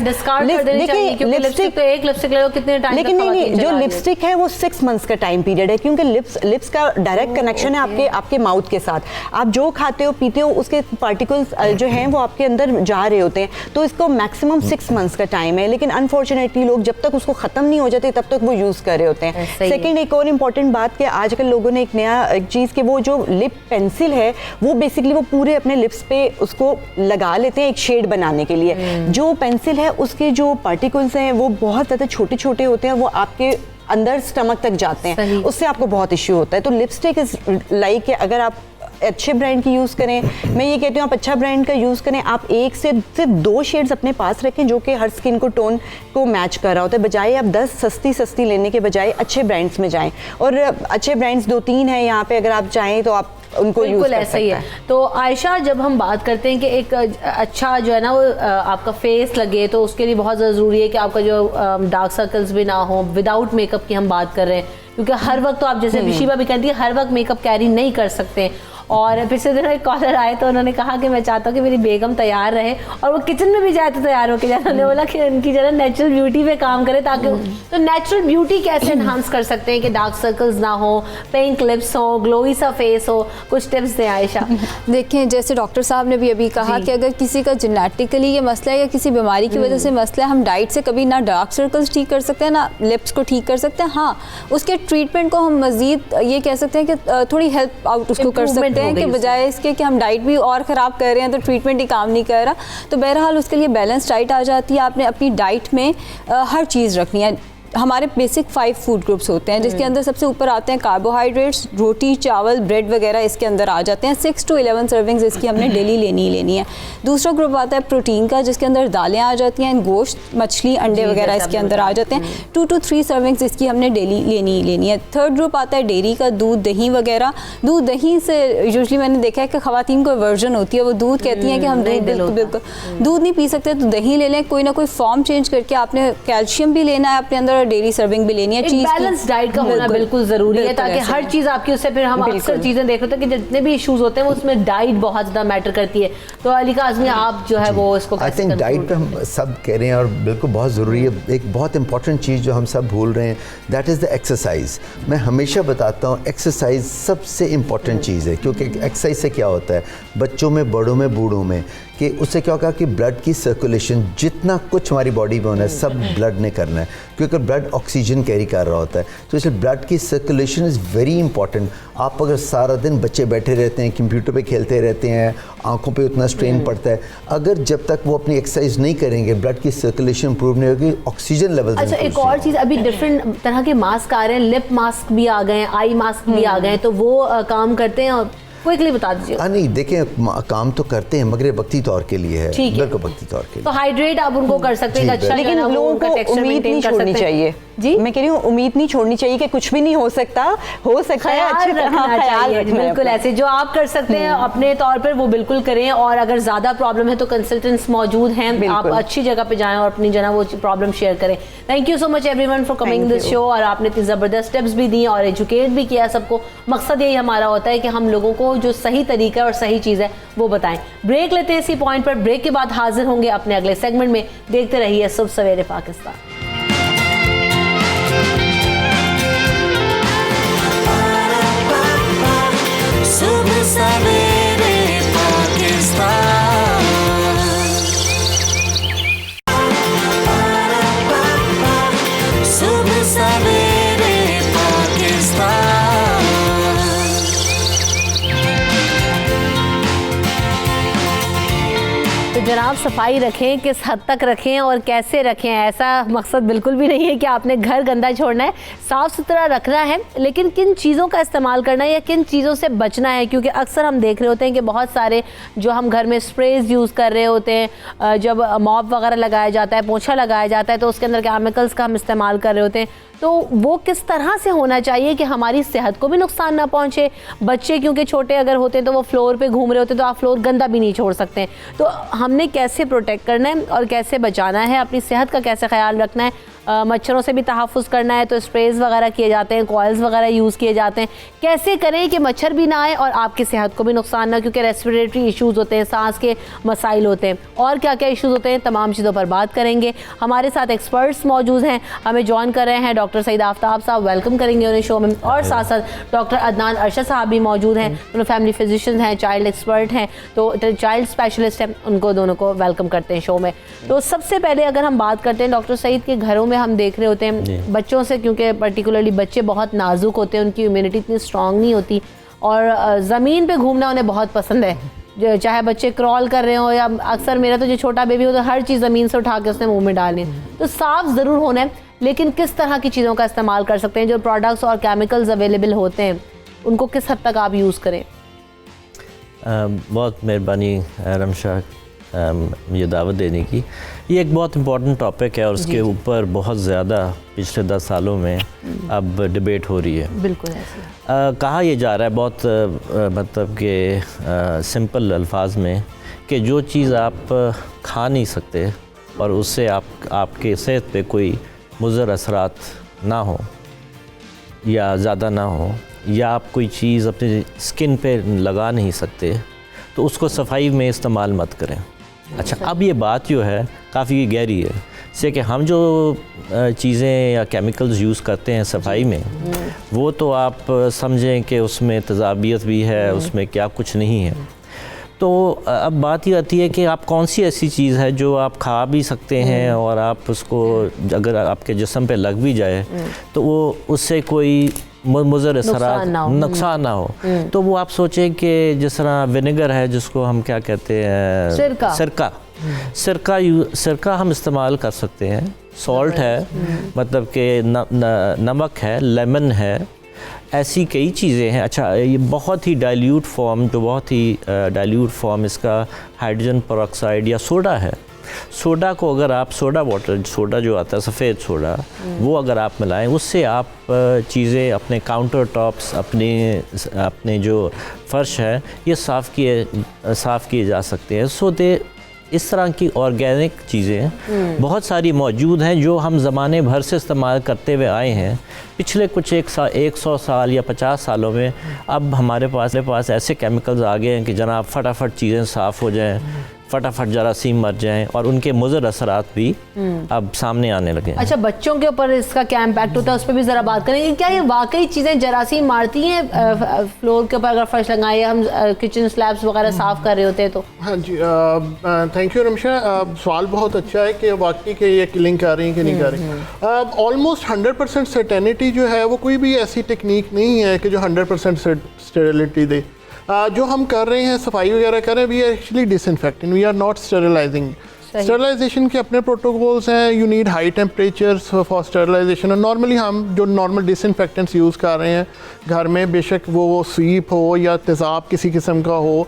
डिस्कार्ड कर देनी चाहिए, क्योंकि लिपस्टिक तो एक लिपस्टिक ले लो कितने टाइम, लेकिन नहीं, जो लिपस्टिक है वो 6 मंथ्स का टाइम पीरियड है, क्योंकि लिप्स का डायरेक्ट कनेक्शन है आपके माउथ के साथ। आप जो खाते हो पीते हो, उसके पार्टिकल्स जो हैं वो आपके अंदर जा रहे होते हैं, तो इसको मैक्सिमम 6 मंथ्स का टाइम है। लेकिन अनफॉर्चुनेटली लोग जब तक उसको ख़त्म नहीं हो जाते तब तक वो यूज़ कर रहे होते हैं। सेकंड, एक और इम्पॉर्टेंट बात कि आजकल लोगों ने एक चीज़ कि वो जो लिप पेंसिल है, वो बेसिकली वो पूरे अपने लिप्स पे उसको लगा लेते हैं एक शेड बनाने के लिए। जो पेंसिल है उसके जो पार्टिकल्स हैं वो बहुत ज़्यादा छोटे छोटे होते हैं, वो आपके अंदर स्टमक तक जाते हैं, उससे आपको बहुत इश्यू होता है। तो लिपस्टिक इज लाइक, अगर आप अच्छे ब्रांड की यूज़ करें, मैं ये कहती हूँ आप अच्छा ब्रांड का यूज़ करें, आप 1 से सिर्फ 2 शेड्स अपने पास रखें जो कि हर स्किन को टोन को मैच कर रहा होता है, बजाय आप 10 सस्ती लेने के बजाय अच्छे ब्रांड्स में जाएं। और अच्छे ब्रांड्स 2-3 हैं यहाँ पे, अगर आप चाहें तो आप उनको यूज़ कर ऐसा ही है। तो आयशा, जब हम बात करते हैं कि एक अच्छा जो है ना वो आपका फेस लगे, तो उसके लिए बहुत ज़रूरी है कि आपका जो डार्क सर्कल्स भी ना हो। विदाउट मेकअप की हम बात कर रहे हैं, क्योंकि हर वक्त तो आप जैसे विशिबा भी कहती है, हर वक्त मेकअप कैरी नहीं कर सकते। और पिछले दिनों एक कॉलर आए तो उन्होंने कहा कि मैं चाहता हूँ कि मेरी बेगम तैयार रहे और वो किचन में भी जाए तो तैयार होकर जाए। उन्होंने बोला कि उनकी जरा नेचुरल ब्यूटी पे काम करे, ताकि तो नेचुरल ब्यूटी कैसे एनहांस कर सकते हैं कि डार्क सर्कल्स ना हो, पिंक लिप्स हो, ग्लोई सा फेस हो, कुछ टिप्स दें आयशा। देखिए, जैसे डॉक्टर साहब ने भी अभी कहा कि अगर किसी का जेनेटिकली ये मसला है या किसी बीमारी की वजह से मसला है, हम डाइट से कभी ना डार्क सर्कल्स ठीक कर सकते हैं ना लिप्स को ठीक कर सकते हैं। हाँ, उसके ट्रीटमेंट को हम मजीद ये कह सकते हैं कि थोड़ी हेल्प आउट उसको कर सकते हैं, कि बजाय इसके कि हम डाइट भी और ख़राब कर रहे हैं तो ट्रीटमेंट ही काम नहीं कर रहा। तो बहरहाल उसके लिए बैलेंस डाइट आ जाती है। आपने अपनी डाइट में हर चीज़ रखनी है। हमारे बेसिक 5 फूड ग्रुप्स होते हैं, जिसके अंदर सबसे ऊपर आते हैं कार्बोहाइड्रेट्स, रोटी, चावल, ब्रेड वगैरह इसके अंदर आ जाते हैं। 6 to 11 सर्विंग्स इसकी हमने डेली लेनी है। दूसरा ग्रुप आता है प्रोटीन का, जिसके अंदर दालें आ जाती हैं, गोश्त, मछली, अंडे वगैरह इसके अंदर आ जाते हैं। 2 to 3 सर्विंग्स इसकी हमने डेली लेनी है। थर्ड ग्रुप आता है डेयरी का, दूध, दही वगैरह। दूध दही से यूजुअली मैंने देखा है कि ख़वातीन को वर्जन होती है, वो दूध कहती हैं कि हम बिल्कुल दूध नहीं पी सकते तो दही ले लें। कोई ना कोई फॉर्म चेंज करके आपने कैल्शियम भी लेना है अपने अंदर और डेयरी सर्विंग भी लेनी है। चीज बैलेंस डाइट का होना बिल्कुल जरूरी है, ताकि हर चीज आपकी उससे फिर हम अक्सर चीजें देख रहे थे कि जितने भी इश्यूज होते हैं वो उसमें डाइट बहुत ज्यादा मैटर करती है। तो अलीका आजमी, आप जो है वो इसको आई थिंक डाइट पे हम सब कह रहे हैं और बिल्कुल बहुत ज़रूरी है। एक बहुत इंपॉर्टेंट चीज़ जो हम सब भूल रहे हैं, दैट इज़ द एक्सरसाइज। मैं हमेशा बताता हूँ एक्सरसाइज सबसे इंपॉर्टेंट चीज़ है, क्योंकि एक्सरसाइज से क्या होता है बच्चों में, बड़ों में, बूढ़ों में, कि उससे क्या होगा कि ब्लड की सर्कुलेशन, जितना कुछ हमारी बॉडी में होना है सब ब्लड ने करना है, क्योंकि ब्लड ऑक्सीजन कैरी कर रहा होता है। तो इसलिए ब्लड की सर्कुलेशन इज़ वेरी इंपॉर्टेंट। आप अगर सारा दिन बच्चे बैठे रहते हैं, कंप्यूटर पे खेलते रहते हैं, आंखों पे उतना स्ट्रेन पड़ता है, अगर जब तक वो अपनी एक्सरसाइज नहीं करेंगे ब्लड की सर्कुलेशन इंप्रूव नहीं होगी, ऑक्सीजन लेवल। अच्छा, एक और चीज़, अभी डिफरेंट तरह के मास्क आ रहे हैं, लिप मास्क भी आ गए हैं, आई मास्क भी आ गए हैं, तो वो काम करते हैं? क्विकली बता दीजिए। नहीं, देखें काम तो करते हैं मगर वक्ती तौर के लिए है, बिल्कुल वक्ती तौर के लिए। तो हाइड्रेट आप उनको कर सकते हैं, अच्छा, लेकिन लोगों को उम्मीद नहीं छोड़नी चाहिए। जी, मैं कह रही हूँ उम्मीद नहीं छोड़नी चाहिए कि कुछ भी नहीं हो सकता है, अच्छे ख्याल बिल्कुल ऐसे जो आप कर सकते हैं अपने तौर पर वो बिल्कुल करें, और अगर ज्यादा प्रॉब्लम है तो कंसल्टेंट्स मौजूद हैं, आप अच्छी जगह पे जाएं और अपनी जना वो प्रॉब्लम शेयर करें। Thank you so much everyone for coming this show, और आपने इतनी जबरदस्त टिप्स भी दी और एजुकेट भी किया सबको। मकसद यही हमारा होता है कि हम लोगों को जो सही तरीका और सही चीज है वो बताएं। ब्रेक लेते हैं इसी पॉइंट पर, ब्रेक के बाद हाजिर होंगे अपने अगले सेगमेंट में। देखते रहिए सुबह सवेरे पाकिस्तान। सुबह सवेरे पाकिस्तान, सुबह सवेरे पाकिस्तान। तो जनाब, सफाई रखें, किस हद तक रखें और कैसे रखें, ऐसा मकसद बिल्कुल भी नहीं है कि आपने घर गंदा छोड़ना है, साफ़ सुथरा रखना है, लेकिन किन चीज़ों का इस्तेमाल करना है या किन चीज़ों से बचना है। क्योंकि अक्सर हम देख रहे होते हैं कि बहुत सारे जो हम घर में स्प्रेज यूज़ कर रहे होते हैं, जब मॉप वगैरह लगाया जाता है, पोछा लगाया जाता है, तो उसके अंदर केमिकल्स का हम इस्तेमाल कर रहे होते हैं। तो वो किस तरह से होना चाहिए कि हमारी सेहत को भी नुकसान ना पहुंचे। बच्चे क्योंकि छोटे अगर होते हैं तो वो फ्लोर पे घूम रहे होते हैं, तो आप फ्लोर गंदा भी नहीं छोड़ सकते हैं। तो हमने कैसे प्रोटेक्ट करना है और कैसे बचाना है, अपनी सेहत का कैसे ख्याल रखना है, मच्छरों से भी तहफ़्फ़ुज़ करना है, तो स्प्रेज वगैरह किए जाते हैं, कॉइल्स वगैरह यूज़ किए जाते हैं। कैसे करें कि मच्छर भी ना आए और आपकी सेहत को भी नुकसान ना, क्योंकि रेस्पिरेटरी इश्यूज़ होते हैं, सांस के मसाइल होते हैं, और क्या क्या इश्यूज़ होते हैं, तमाम चीज़ों पर बात करेंगे। हमारे साथ एक्सपर्ट्स मौजूद हैं, हमें ज्वाइन कर रहे हैं डॉक्टर सईद आफ्ताब साहब, वेलकम करेंगे उन्हें शो में, और साथ साथ डॉक्टर अदनान अरशद साहब भी मौजूद हैं, दोनों फैमिली फिजिशियन हैं, चाइल्ड एक्सपर्ट हैं, तो चाइल्ड स्पेशलिस्ट हैं, उनको दोनों को वेलकम करते हैं शो में। तो सबसे पहले अगर हम बात करते हैं डॉक्टर सईद के, घरों में हम देख रहे होते हैं बच्चों से, क्योंकि पर्टिकुलरली बच्चे बहुत नाजुक होते हैं, उनकी इम्यूनिटी इतनी स्ट्रांग नहीं होती, और ज़मीन पे घूमना उन्हें बहुत पसंद है, चाहे बच्चे क्रॉल कर रहे हो या अक्सर मेरा तो जो छोटा बेबी हो तो हर चीज़ ज़मीन से उठा के उसने मुंह में डालनी है। तो साफ़ ज़रूर होना है, लेकिन किस तरह की चीज़ों का इस्तेमाल कर सकते हैं, जो प्रोडक्ट्स और केमिकल्स अवेलेबल होते हैं उनको किस हद तक आप यूज़ करें? बहुत मेहरबानी रमशा ये दावत देने की। ये एक बहुत इम्पॉर्टेंट टॉपिक है और उसके ऊपर बहुत ज़्यादा पिछले 10 सालों में अब डिबेट हो रही है। बिल्कुल ऐसे कहा यह जा रहा है बहुत मतलब कि सिंपल अल्फाज में कि जो चीज़ आप खा नहीं सकते और उससे आपके सेहत पे कोई मुज़र असरात ना हो या ज़्यादा ना हो, या आप कोई चीज़ अपनी स्किन पे लगा नहीं सकते, तो उसको सफाई में इस्तेमाल मत करें। अच्छा, अब ये बात जो है काफ़ी गहरी है, से कि हम जो चीज़ें या केमिकल्स यूज़ करते हैं सफाई में, वो तो आप समझें कि उसमें तजाबियत भी है, उसमें क्या कुछ नहीं है। तो अब बात ये आती है कि आप कौन सी ऐसी चीज़ है जो आप खा भी सकते हैं और आप उसको अगर आपके जिस्म पे लग भी जाए तो वो उससे कोई मुज़र असरात नुकसान ना हो। तो वो आप सोचें कि जिस तरह विनेगर है, जिसको हम क्या कहते हैं, सिरका हम इस्तेमाल कर सकते हैं, सॉल्ट है, मतलब कि नमक है, लेमन है, ऐसी कई चीज़ें हैं। अच्छा, ये बहुत ही डाइल्यूट फॉर्म, जो बहुत ही डाइल्यूट फॉर्म इसका हाइड्रोजन पेरोक्साइड या सोडा है। सोडा को अगर आप सोडा जो आता है सफ़ेद सोडा, वो अगर आप मिलाएं, उससे आप चीज़ें अपने काउंटर टॉप्स, अपने जो फ़र्श है, ये साफ़ किए जा सकते हैं। सो इस तरह की ऑर्गेनिक चीज़ें बहुत सारी मौजूद हैं जो हम ज़माने भर से इस्तेमाल करते हुए आए हैं। पिछले कुछ 100 साल या 50 सालों में अब हमारे पास ऐसे केमिकल्स आ गए हैं कि जनाब फटाफट चीज़ें साफ़ हो जाएं, फटाफट जरासीम मर जाएं और उनके मुज़र असरात भी अब सामने आने लगे हैं। अच्छा, बच्चों के ऊपर इसका क्या इम्पैक्ट होता है उस पर भी ज़रा बात करेंगे। क्या ये वाकई चीज़ें जरासीम मारती हैं फ्लोर के ऊपर अगर फर्श लगाए, हम किचन स्लैब्स वगैरह साफ़ कर रहे होते हैं तो? हाँ जी, थैंक यू रमशा, सवाल बहुत अच्छा है कि वाकई के ये किलिंग कर रही हैं कि नहीं कर रही। ऑलमोस्ट 100% सर्टेनिटी जो है वो कोई भी ऐसी टेक्निक नहीं है कि जो 100% स्टेरिलिटी दे। जो हम कर रहे हैं, सफाई वगैरह कर रहे हैं, we are actually disinfecting, we are not sterilising. Sterilisation के अपने प्रोटोकॉल्स हैं, you need high temperatures for sterilisation. और नॉर्मली हम जो नॉर्मल डिसइंफेक्टेंट्स यूज़ कर रहे हैं घर में, बेशक वो स्वीप हो या तेज़ाब किसी किस्म का हो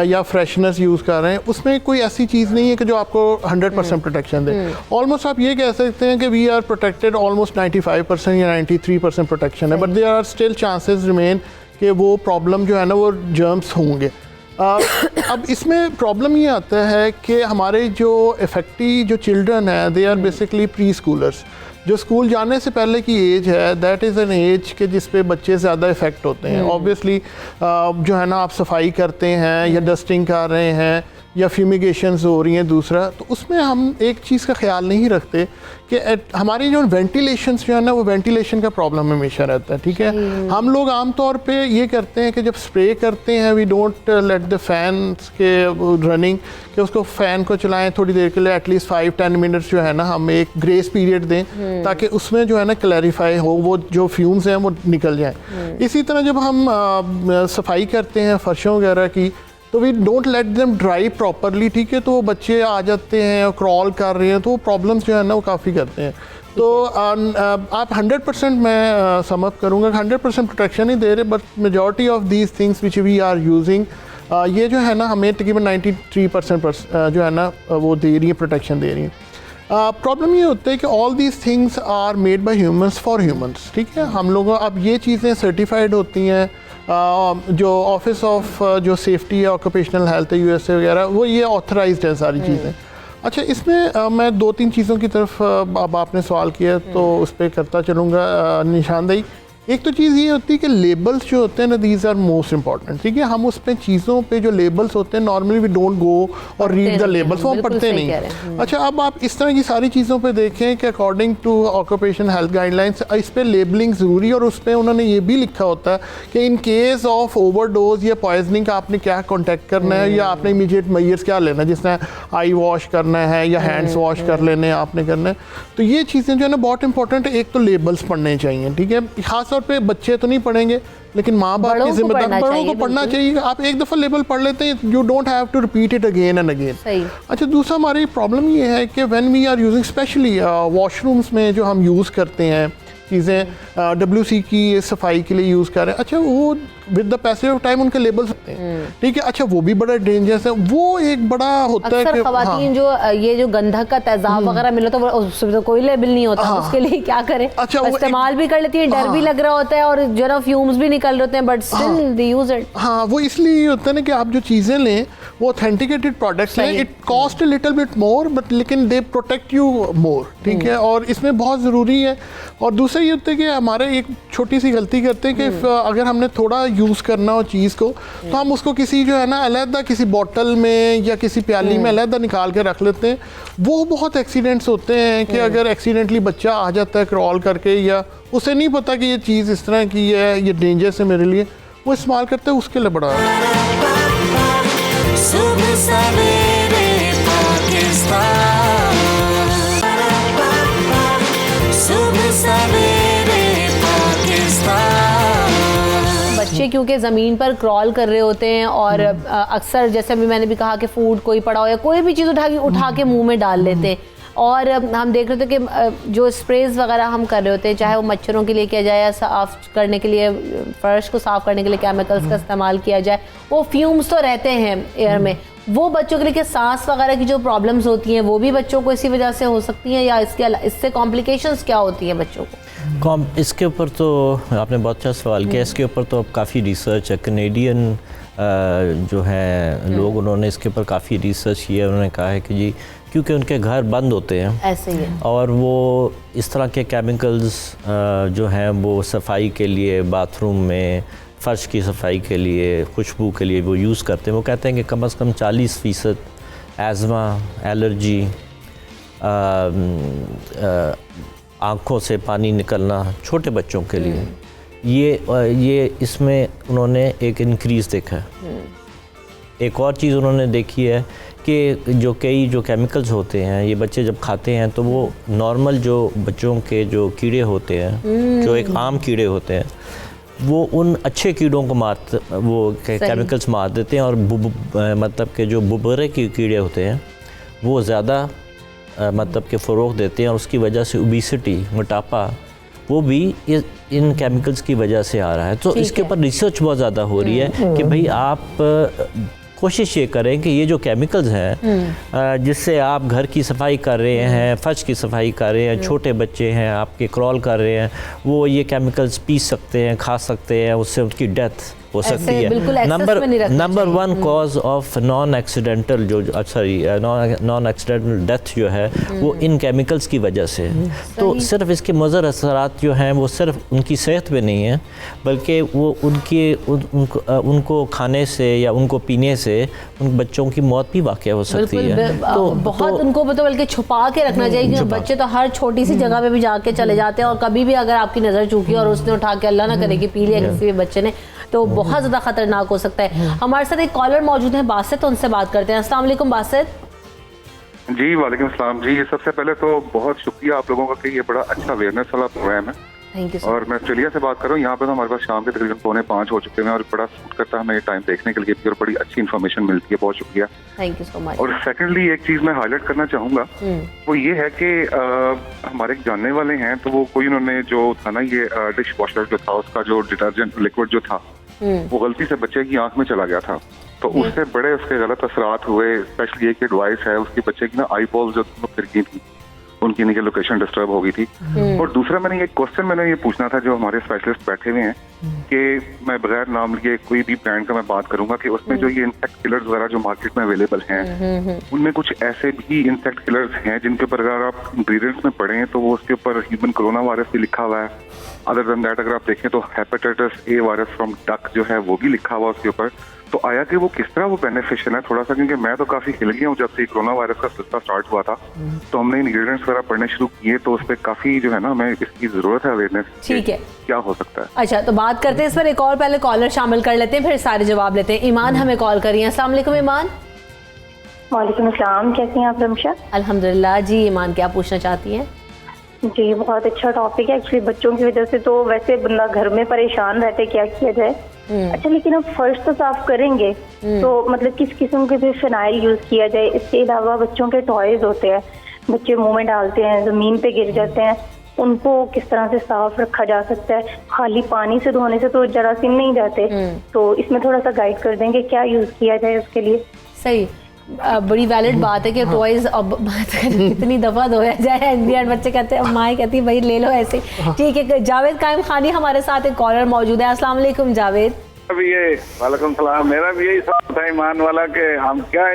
या फ्रेशनर्स यूज़ कर रहे हैं, उसमें कोई ऐसी चीज़ नहीं है कि जो आपको 100% प्रोटेक्शन दे। ऑलमोस्ट आप ये कह सकते हैं कि वी आर प्रोटेक्टेड ऑलमोस्ट 95% या 93% प्रोटेक्शन है, but there are still chances remain कि वो प्रॉब्लम जो है ना वो जर्म्स होंगे। अब इसमें प्रॉब्लम ये आता है कि हमारे जो इफेक्टी जो चिल्ड्रन हैं, they are basically pre schoolers. जो स्कूल जाने से पहले की एज है, दैट इज़ एन एज के जिस पे बच्चे ज़्यादा इफ़ेक्ट होते हैं। ऑब्वियसली जो है ना, आप सफाई करते हैं या डस्टिंग कर रहे हैं या फ्यूमिगेशंस हो रही हैं दूसरा, तो उसमें हम एक चीज़ का ख्याल नहीं रखते कि हमारी जो वेंटिलेशंस जो है ना, वो वेंटिलेशन का प्रॉब्लम हमेशा रहता है। ठीक है, हम लोग आम तौर पे ये करते हैं कि जब स्प्रे करते हैं, we don't let the fans के रनिंग, कि उसको फ़ैन को चलाएं थोड़ी देर के लिए, एटलीस्ट 5-10 मिनट्स जो है ना हम एक ग्रेस पीरियड दें ताकि उसमें जो है ना क्लैरिफाई हो, वो जो फ्यूम्स हैं वो निकल जाएँ। इसी तरह जब हम सफाई करते हैं फर्शों वगैरह की, तो we don't let them dry properly. ठीक है, तो वो बच्चे आ जाते हैं और क्रॉल कर रहे हैं, तो वो प्रॉब्लम्स जो है ना वो काफ़ी करते हैं। तो आप 100% मैं सम अप करूँगा, 100% प्रोटेक्शन ही दे रहे, but majority of these things which we are using, ये जो है ना हमें तकरीबन 93% जो है ना वो दे रही है, प्रोटेक्शन दे रही है। प्रॉब्लम ये होता है कि all these things are made by humans for humans. ठीक है, हम लोगों अब ये चीज़ें सर्टिफाइड होती हैं, जो ऑफिस ऑफ जो सेफ्टी या ऑक्यूपेशनल हेल्थ है USA वगैरह, वो ये ऑथराइज्ड है सारी चीज़ें। अच्छा, इसमें मैं 2-3 चीज़ों की तरफ अब आपने सवाल किया तो उस पर करता चलूँगा निशानदेही। एक तो चीज़ ये होती है कि लेबल्स जो होते हैं ना, दीज आर मोस्ट इंपॉर्टेंट। ठीक है, हम उस पर चीज़ों पे जो लेबल्स होते हैं, नॉर्मली वी डोंट गो और रीड द लेबल्स, वो हम पढ़ते नहीं। अच्छा, अब आप इस तरह की सारी चीज़ों पे देखें कि according to occupation health guidelines इस पर लेबलिंग ज़रूरी, और उस पर उन्होंने ये भी लिखा होता है कि इन केस ऑफ ओवरडोज या पॉइजनिंग का आपने क्या कॉन्टैक्ट करना है, या आपने इमीडिएट मेजर्स क्या लेना है, जिसने आई वॉश करना है या हैंड्स वॉश कर लेने आपने करना है। तो ये चीज़ें जो है ना बहुत इंपॉर्टेंट है। एक तो लेबल्स पढ़ने चाहिए। ठीक है, खास तौर पे बच्चे तो नहीं पढ़ेंगे, लेकिन माँ बाप की जिम्मेदारी, बड़ों को पढ़ना चाहिए। आप एक दफ़ा लेबल पढ़ लेते हैं, you don't have to repeat it again and again. अच्छा, दूसरा हमारी प्रॉब्लम ये है कि when we are using, specially washrooms में जो हम यूज़ करते हैं चीज़ें, WC की सफाई के लिए यूज़ कर रहे हैं, अच्छा वो with the passage of time उनके लेबल्स होते हैं। ठीक है, अच्छा वो भी बड़ा डेंजरस है, वो एक बड़ा होता है कि ख़वातीन जो ये जो गंधक का तेजाब वगैरह मिला तो उसमें तो कोई लेबल नहीं होता, उसके लिए क्या करें? अच्छा, इस्तेमाल भी कर लेती है, डर भी लग रहा होता है और जो ना फ्यूम्स भी निकल रहे होते हैं, but still they use it. हाँ, वो इसलिए होता है ना कि आप जो चीज़ें लें वो ऑथेंटिकेटेड प्रोडक्ट्स हैं, it cost a little bit more, but लेकिन दे प्रोटेक्ट यू मोर। ठीक है, और इसमें बहुत ज़रूरी है। और दूसरा ये होता है कि हमारे एक छोटी सी गलती करते हैं कि अगर हमने थोड़ा यूज़ करना हो चीज़ को, तो हम उसको किसी जो है ना अलहदा किसी बोतल में या किसी प्याली में अलहदा निकाल के रख लेते हैं। वो बहुत एक्सीडेंट्स होते हैं कि अगर एक्सीडेंटली बच्चा आ जाता है क्रॉल करके, या उसे नहीं पता कि ये चीज़ इस तरह की है, ये डेंजरस है मेरे लिए, वो इस्तेमाल करते हैं, उसके लिए बड़ा सुबह सवेरे पाकिस्तान, सुबह सवेरे पाकिस्तान। बच्चे क्योंकि ज़मीन पर क्रॉल कर रहे होते हैं और अक्सर जैसे अभी मैंने भी कहा कि फूड कोई पड़ा हो या कोई भी चीज़ उठा के मुंह में डाल लेते हैं। और हम देख रहे थे कि जो स्प्रेज वगैरह हम कर रहे होते हैं, चाहे वो मच्छरों के लिए किया जाए या साफ़ करने के लिए, फर्श को साफ़ करने के लिए केमिकल्स का इस्तेमाल किया जाए, वो फ्यूम्स तो रहते हैं एयर में। वो बच्चों के लिए सांस वगैरह की जो प्रॉब्लम्स होती हैं वो भी बच्चों को इसी वजह से हो सकती हैं, या इससे कॉम्प्लिकेशंस क्या होती हैं बच्चों को? इसके ऊपर तो आपने बहुत अच्छा सवाल किया। इसके ऊपर तो अब काफ़ी रिसर्च है, कनेडियन जो है लोग, उन्होंने इसके ऊपर काफ़ी रिसर्च किया। उन्होंने कहा है कि जी क्योंकि उनके घर बंद होते हैं ऐसे ही है, और वो इस तरह के केमिकल्स जो हैं वो सफाई के लिए, बाथरूम में फ़र्श की सफाई के लिए, खुशबू के लिए वो यूज़ करते हैं। वो कहते हैं कि कम से कम 40% एज़मा, एलर्जी, आँखों से पानी निकलना छोटे बच्चों के लिए, ये इसमें उन्होंने एक इंक्रीज़ देखा है। एक और चीज़ उन्होंने देखी है कि जो केमिकल्स होते हैं ये बच्चे जब खाते हैं तो वो नॉर्मल जो बच्चों के जो कीड़े होते हैं, जो एक आम कीड़े होते हैं, वो उन अच्छे कीड़ों को केमिकल्स मार देते हैं, और मतलब के जो बुबरे के कीड़े होते हैं वो ज़्यादा मतलब के फ़रोग़ देते हैं, और उसकी वजह से ओबेसिटी, मोटापा, वो भी इन केमिकल्स की वजह से आ रहा है। तो इसके ऊपर रिसर्च बहुत ज़्यादा हो रही है कि भाई आप कोशिश ये करें कि ये जो केमिकल्स हैं जिससे आप घर की सफाई कर रहे हैं, फर्श की सफाई कर रहे हैं, छोटे बच्चे हैं आपके क्रॉल कर रहे हैं, वो ये केमिकल्स पी सकते हैं, खा सकते हैं, उससे उनकी डेथ हो सकती है। Number 1 cause of non accidental death जो है वो इन केमिकल्स की वजह से है। तो सिर्फ इसके मुज़र असरात जो हैं वो सिर्फ उनकी सेहत पे नहीं है, बल्कि वो उनको खाने से या उनको पीने से उन बच्चों की मौत भी वाक़या हो सकती है। तो बहुत उनको बल्कि छुपा के रखना चाहिए, क्योंकि बच्चे तो हर छोटी सी जगह पे भी जाके चले जाते हैं, और कभी भी अगर आपकी नज़र चूकी और उसने उठा के, अल्लाह ना करे कि पी लिया किसी भी बच्चे ने, तो बहुत ज़्यादा ख़तरनाक हो सकता है। हमारे साथ एक कॉलर मौजूद है बासित, तो उनसे बात करते हैं। अस्सलाम वालेकुम बासित। जी वालेकुम सलाम जी। सबसे पहले तो बहुत शुक्रिया आप लोगों का कि ये बड़ा अच्छा अवेयरनेस वाला प्रोग्राम है। Thank you. और मैं ऑस्ट्रेलिया से बात कर रहा हूँ। यहाँ पे तो हमारे पास शाम के तकरीबन 4:45 हो चुके हैं, और बड़ा सूट करता है हमें ये टाइम देखने के लिए, और बड़ी अच्छी इन्फॉर्मेशन मिलती है। बहुत शुक्रिया, थैंक यू सो मच। और सेकेंडली एक चीज़ मैं हाईलाइट करना चाहूँगा, वो ये है कि हमारे एक जानने वाले हैं, तो वो कोई उन्होंने जो था ना, ये डिश वॉशर जो था, उसका जो डिटर्जेंट लिक्विड जो था वो गलती से बच्चे की आंख में चला गया था, तो उससे बड़े उसके गलत असरात हुए। स्पेशली एक एडवाइस है, उसके बच्चे की ना आई बॉल्स जो फिर गई थी, उनकी नीचे लोकेशन डिस्टर्ब हो गई थी। और दूसरा मैंने एक क्वेश्चन मैंने ये पूछना था, जो हमारे स्पेशलिस्ट बैठे हुए हैं, कि मैं बगैर नाम लिए कोई भी ब्रांड का मैं बात करूंगा कि उसमें जो ये इंसेक्ट किलर्स वगैरह जो मार्केट में अवेलेबल हैं, उनमें कुछ ऐसे भी इंसेक्ट किलर्स हैं जिनके ऊपर अगर आप इंग्रेडिएंट्स में पढ़ें तो वो उसके ऊपर ह्यूमन कोरोना वायरस भी लिखा हुआ है। अदर देन दैट अगर आप देखें तो hepatitis A virus from duck जो है वो भी लिखा हुआ उसके ऊपर। तो आया कि वो किस तरह वो बेनिफिशियल है थोड़ा सा, क्योंकि मैं तो काफी हिल गया हूँ जब से कोरोना वायरस का सिलसिला स्टार्ट हुआ था, तो हमने इंग्रेडिएंट्स वगैरह पढ़ने शुरू किए, तो उस पर काफी जो है ना हमें इसकी जरूरत है अवेयरनेस। ठीक है, क्या हो सकता है। अच्छा, तो बात करते हैं इस पर। एक और पहले कॉलर शामिल कर लेते हैं, फिर सारे जवाब लेते हैं। ईमान हमें कॉल करिए। अस्सलाम वालेकुम ईमान। वालेकुम अस्सलाम, कैसी हैं आप रमशा? अल्हम्दुलिल्लाह जी। ईमान क्या पूछना चाहती हैं? जी बहुत अच्छा टॉपिक है। एक्चुअली बच्चों की वजह से तो वैसे बंदा घर में परेशान रहते, क्या किया जाए। अच्छा, लेकिन अब फर्श तो साफ करेंगे तो मतलब किस किस्म के भी फिनाइल यूज किया जाए? इसके अलावा बच्चों के टॉयज होते हैं, बच्चे मुंह में डालते हैं, जमीन पे गिर जाते हैं, उनको किस तरह से साफ रखा जा सकता है? खाली पानी से धोने से तो जरासीम नहीं जाते, तो इसमें थोड़ा सा गाइड कर देंगे क्या यूज किया जाए उसके लिए। सही, बड़ी वैलिड बात है कि टॉयज अब कितनी दफा धोया जाए, इंडियन बच्चे कहते हैं, माँ कहती है भाई ले लो ऐसे। ठीक है, जावेद कायम खानी हमारे साथ एक कॉलर मौजूद है। अस्सलाम वालेकुम जावेद। अभी ये वालेकुम सलाम। मेरा भी यही सवाल था ईमान वाला कि हम क्या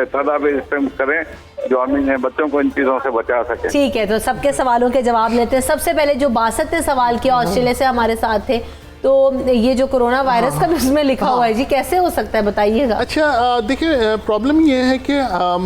तदाबीर करें जो हम बच्चों को इन चीजों से बचा सके। ठीक है, तो सबके सवालों के जवाब लेते हैं। सबसे पहले जो बासित ने सवाल किया, ऑस्ट्रेलिया से हमारे साथ थे, तो ये जो कोरोना वायरस का भी उसमें लिखा हुआ है जी, कैसे हो सकता है बताइएगा। अच्छा देखिए, प्रॉब्लम ये है कि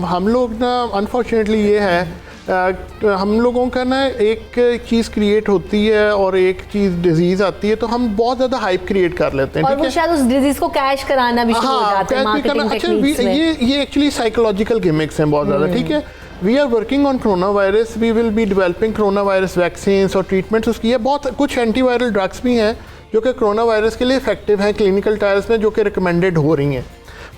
हम लोग ना अनफॉर्चुनेटली ये है हम लोगों का ना एक चीज़ क्रिएट होती है और एक चीज़ डिजीज़ आती है, तो हम बहुत ज़्यादा हाइप क्रिएट कर लेते हैं, और वो शायद उस डिजीज़ को कैश कराना भी शुरू हो जाता है मार्केटिंग टेक्निक्स में। ये एक्चुअली साइकोलॉजिकल गिमिक्स हैं बहुत ज़्यादा। ठीक है, we are working on corona virus, we will be developing corona virus vaccine और ट्रीटमेंट्स उसकी है। बहुत कुछ एंटीवायरल ड्रग्स भी हैं जो कि कोरोना वायरस के लिए इफेक्टिव हैं क्लिनिकल ट्रायल्स में, जो कि रिकमेंडेड हो रही हैं।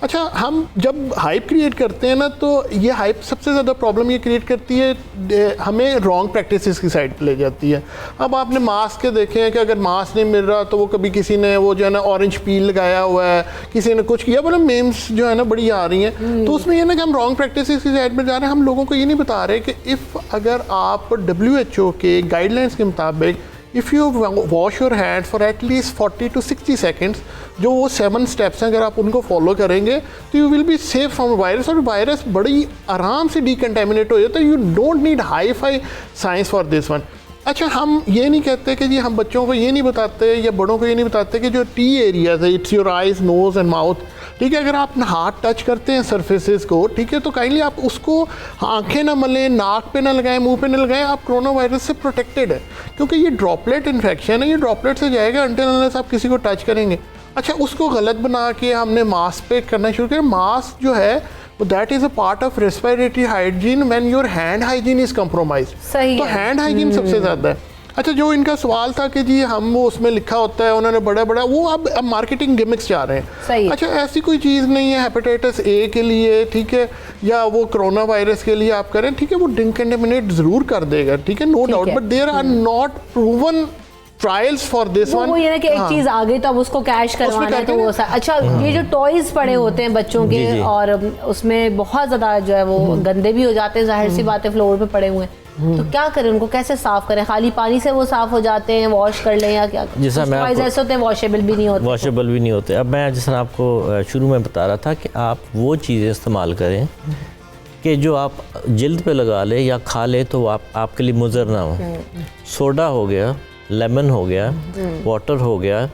अच्छा, हम जब हाइप क्रिएट करते हैं ना, तो ये हाइप सबसे ज़्यादा प्रॉब्लम ये क्रिएट करती है, हमें रॉन्ग प्रैक्टिसेस की साइड ले जाती है। अब आपने मास्क के देखे हैं कि अगर मास्क नहीं मिल रहा तो वो कभी किसी ने वो जो है ना ऑरेंज पील लगाया हुआ है, किसी ने कुछ किया, मतलब मेम्स जो है ना बड़ी आ रही हैं। तो उसमें ये ना कि हम रॉन्ग प्रैक्टिसेस की साइड में जा रहे हैं। हम लोगों को ये नहीं बता रहे कि अगर आप WHO के गाइडलाइंस के मुताबिक if you wash your hands for at least 40 to 60 seconds, जो वो 7 स्टेप्स हैं, अगर आप उनको फॉलो करेंगे तो you will be safe from virus. और वायरस बड़ी आराम से डिकंटेमिनेट हो जाता है। You don't need hi fi science for this one. अच्छा, हम ये नहीं कहते कि जी हम बच्चों को ये नहीं बताते या बड़ों को ये नहीं बताते कि जो टी एरियाज है, it's your eyes, nose and mouth, ठीक है, अगर आप हाथ टच करते हैं सरफेसेस को, ठीक है, तो काइंडली आप उसको आंखें ना मलें, नाक पे ना लगाएं, मुंह पे ना लगाएं, आप कोरोना वायरस से प्रोटेक्टेड है, क्योंकि ये ड्रॉपलेट इन्फेक्शन है, ये ड्रॉपलेट से जाएगा अनटिल अनलेस आप किसी को टच करेंगे। अच्छा, उसको गलत बना के हमने मास्क पे करना शुरू किया। मास्क जो है that is a part of respiratory hygiene when your hand hygiene is compromise. तो हैंड हाइजीन सबसे ज़्यादा है। अच्छा, जो इनका सवाल था कि जी हम वो उसमें लिखा होता है, उन्होंने बड़ा बड़ा वो अब मार्केटिंग गिमिक्स जा रहे हैं। सही। अच्छा, ऐसी कोई चीज़ नहीं है हेपेटाइटिस ए के लिए, ठीक है, या वो कोरोना वायरस के लिए आप करें, ठीक है, वो डिकंटेमिनेट ज़रूर कर देगा, ठीक है, no doubt, but there are not proven trials for this one. वो ये ना कि एक चीज आ गई तो अब उसको कैश करवाना है, तो वो अच्छा ये जो टॉयज पड़े होते हैं बच्चों के, और उसमें बहुत ज्यादा जो है वो गंदे भी हो जाते हैं, जाहिर सी बात है, फ्लोर पे पड़े हुए हैं, तो क्या करें, उनको कैसे साफ करें? खाली पानी से वो साफ हो जाते हैं, वॉश कर लें या क्या? जैसा मैं ऐसे होते हैं, वॉशेबल भी नहीं होते। अब मैं जैसा आपको शुरू में बता रहा था कि आप वो चीज़ें इस्तेमाल करें कि जो आप जिल्द पे लगा ले या खा ले तो आपके लिए मुज़र ना हो। सोडा हो गया, लेमन हो गया, वाटर हो गया,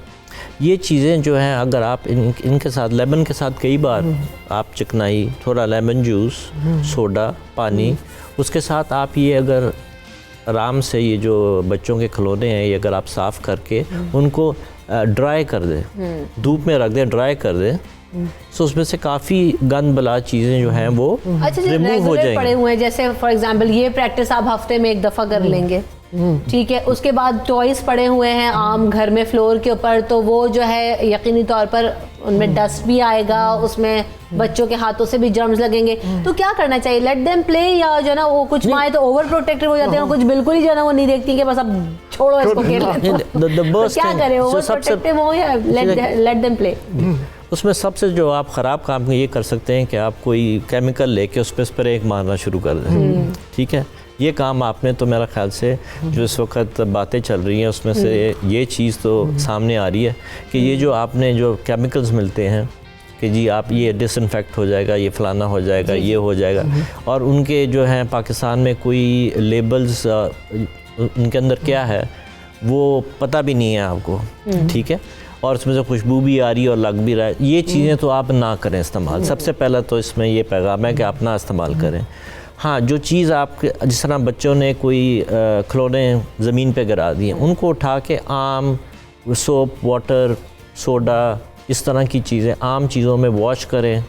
ये चीज़ें जो हैं अगर आप इनके साथ, लेमन के साथ कई बार आप चिकनाई, थोड़ा लेमन जूस, सोडा, पानी, उसके साथ आप ये अगर आराम से ये जो बच्चों के खिलौने हैं ये अगर आप साफ़ करके उनको ड्राई कर दें, धूप में रख दें, ड्राई कर दें, तो उसमें से काफ़ी गंद बला चीज़ें जो हैं वो रिमूव हो जाएंगी। पड़े हुए हैं, जैसे फॉर एग्जांपल ये प्रैक्टिस आप हफ्ते में एक दफ़ा कर लेंगे, ठीक है, उसके बाद टॉयज पड़े हुए हैं आम घर में फ्लोर के ऊपर, तो वो जो है यकीनी तौर पर उनमें डस्ट भी आएगा, उसमें बच्चों के हाथों से भी जर्म्स लगेंगे, तो क्या करना चाहिए? लेट देम प्ले, या जो ना वो कुछ माए तो ओवर प्रोटेक्टिव हो जाते हैं, कुछ बिल्कुल ही जो ना वो नहीं देखती कि बस अब छोड़ो इसको खेल लेते हैं, क्या करें? ओवर प्रोटेक्टिव हो या लेट देम प्ले? उसमें सबसे जो आप ख़राब काम ये कर सकते हैं कि आप कोई केमिकल लेके उस पर स्प्रे मारना शुरू कर दें, ठीक है, ये काम आपने तो मेरा ख्याल से जो इस वक्त बातें चल रही हैं उसमें से ये चीज़ तो सामने आ रही है कि ये जो आपने जो केमिकल्स मिलते हैं कि जी आप ये डिसइंफेक्ट हो जाएगा, ये फलाना हो जाएगा, ये हो जाएगा, और उनके जो हैं पाकिस्तान में कोई लेबल्स उनके अंदर क्या है वो पता भी नहीं है आपको, ठीक है, और उसमें से खुशबू भी आ रही है और लग भी रहा है, ये चीज़ें तो आप ना करें इस्तेमाल। सबसे पहला तो इसमें ये पैगाम है कि आप ना इस्तेमाल करें। हाँ, जो चीज़ आपके जिस तरह बच्चों ने कोई खिलौने ज़मीन पे गिरा दिए, उनको उठा के आम, सोप, वाटर, सोडा, इस तरह की चीज़ें आम चीज़ों में वॉश करें,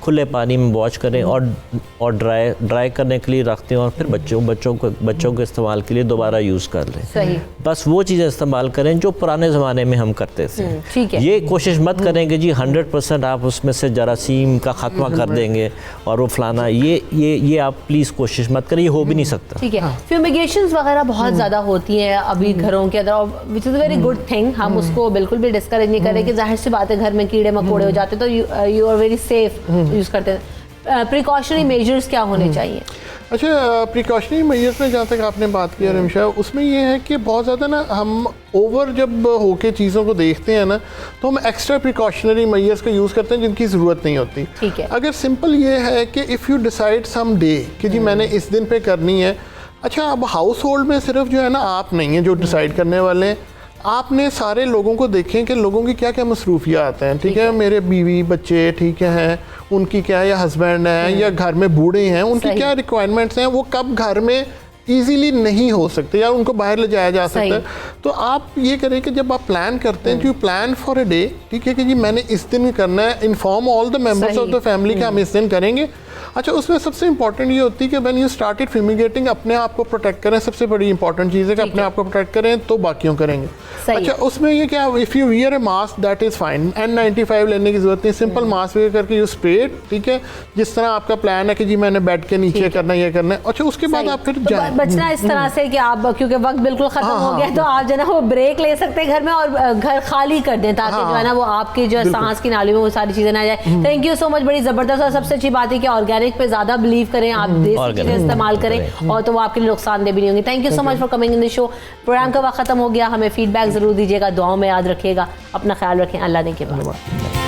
खुले पानी में वॉश करें और ड्राई करने के लिए रखते हैं, और फिर बच्चों को इस्तेमाल के लिए दोबारा यूज़ कर लें। सही। बस वो चीज़ें इस्तेमाल करें जो पुराने ज़माने में हम करते थे। ठीक है। ये कोशिश मत करें कि जी 100% आप उसमें से जरासीम का खात्मा कर देंगे और वो फलाना, ये आप प्लीज़ कोशिश मत करें, ये हो भी नहीं सकता। ठीक है। फ्यूमिगेशंस वगैरह बहुत ज़्यादा होती हैं अभी घरों के अंदर, which is very good thing, हम उसको बिल्कुल भी डिस्करेज नहीं करें कि जाहिर सी बात है घर में कीड़े मकोड़े हो जाते तो you are very safe use करते हैं। प्रिकॉशनरी मेजर्स क्या होने चाहिए? अच्छा, प्रिकॉशनरी मेजर्स में जहाँ तक आपने बात की रमशा, उसमें ये है कि बहुत ज़्यादा ना हम ओवर जब होके चीज़ों को देखते हैं ना तो हम एक्स्ट्रा प्रिकॉशनरी मेजर्स का यूज़ करते हैं जिनकी ज़रूरत नहीं होती। ठीक है। अगर सिंपल ये है कि if you decide some day कि जी मैंने इस दिन पे करनी है, अच्छा अब हाउस होल्ड में सिर्फ जो है ना आप नहीं हैं जो डिसाइड करने वाले हैं, आपने सारे लोगों को देखें कि लोगों की क्या क्या मसरूफियात हैं, ठीक है, मेरे बीवी बच्चे, ठीक है, उनकी क्या, या हस्बैंड हैं या घर में बूढ़े हैं, उनकी क्या रिक्वायरमेंट्स हैं, वो कब घर में ईजीली नहीं हो सकते या उनको बाहर ले जाया जा सकता है। तो आप ये करें कि जब आप प्लान करते हैं, you plan for a day, ठीक है, कि जी मैंने इस दिन करना है, inform all the members of the family कि हम इस दिन करेंगे। अच्छा, उसमें सबसे इंपॉर्टेंट ये होती है कि व्हेन यू स्टार्टेड फ्यूमिगेटिंग, अपने आप को प्रोटेक्ट करें, सबसे बड़ी इंपॉर्टेंट चीज़ है कि अपने आप को प्रोटेक्ट करें तो बाकियों करेंगे। अच्छा, उसमें ये क्या, if you wear A mask that is fine, N95 लेने की जरूरत नहीं, सिंपल मास्क वेयर करके यू स्प्रे, ठीक है, जिस तरह आपका प्लान है कि जी मैंने बेड के नीचे करना ये करना है। अच्छा, उसके बाद आप फिर बचना इस तरह से कि आप, क्योंकि वक्त बिल्कुल खत्म हो गया, तो आप जो है ना वो ब्रेक ले सकते हैं घर में और घर खाली कर दें ताकि जो है ना वो आपकी जो सांस की नाली में वो सारी चीज़ें ना जाए। थैंक यू सो मच, बड़ी ज़बरदस्त। और सबसे अच्छी बात है कि ऑर्गेनिक पे ज़्यादा बिलीव करें, आप देसी चीज़ें इस्तेमाल करें और तो वो आपके लिए नुकसानदेह भी नहीं होंगी। Thank you so much for coming in the show. Program का वक्त खत्म हो गया, हमें फीडबैक ज़रूर दीजिएगा, दुआओं में याद रखिएगा, अपना ख्याल रखें, अल्लाह ने के बाद।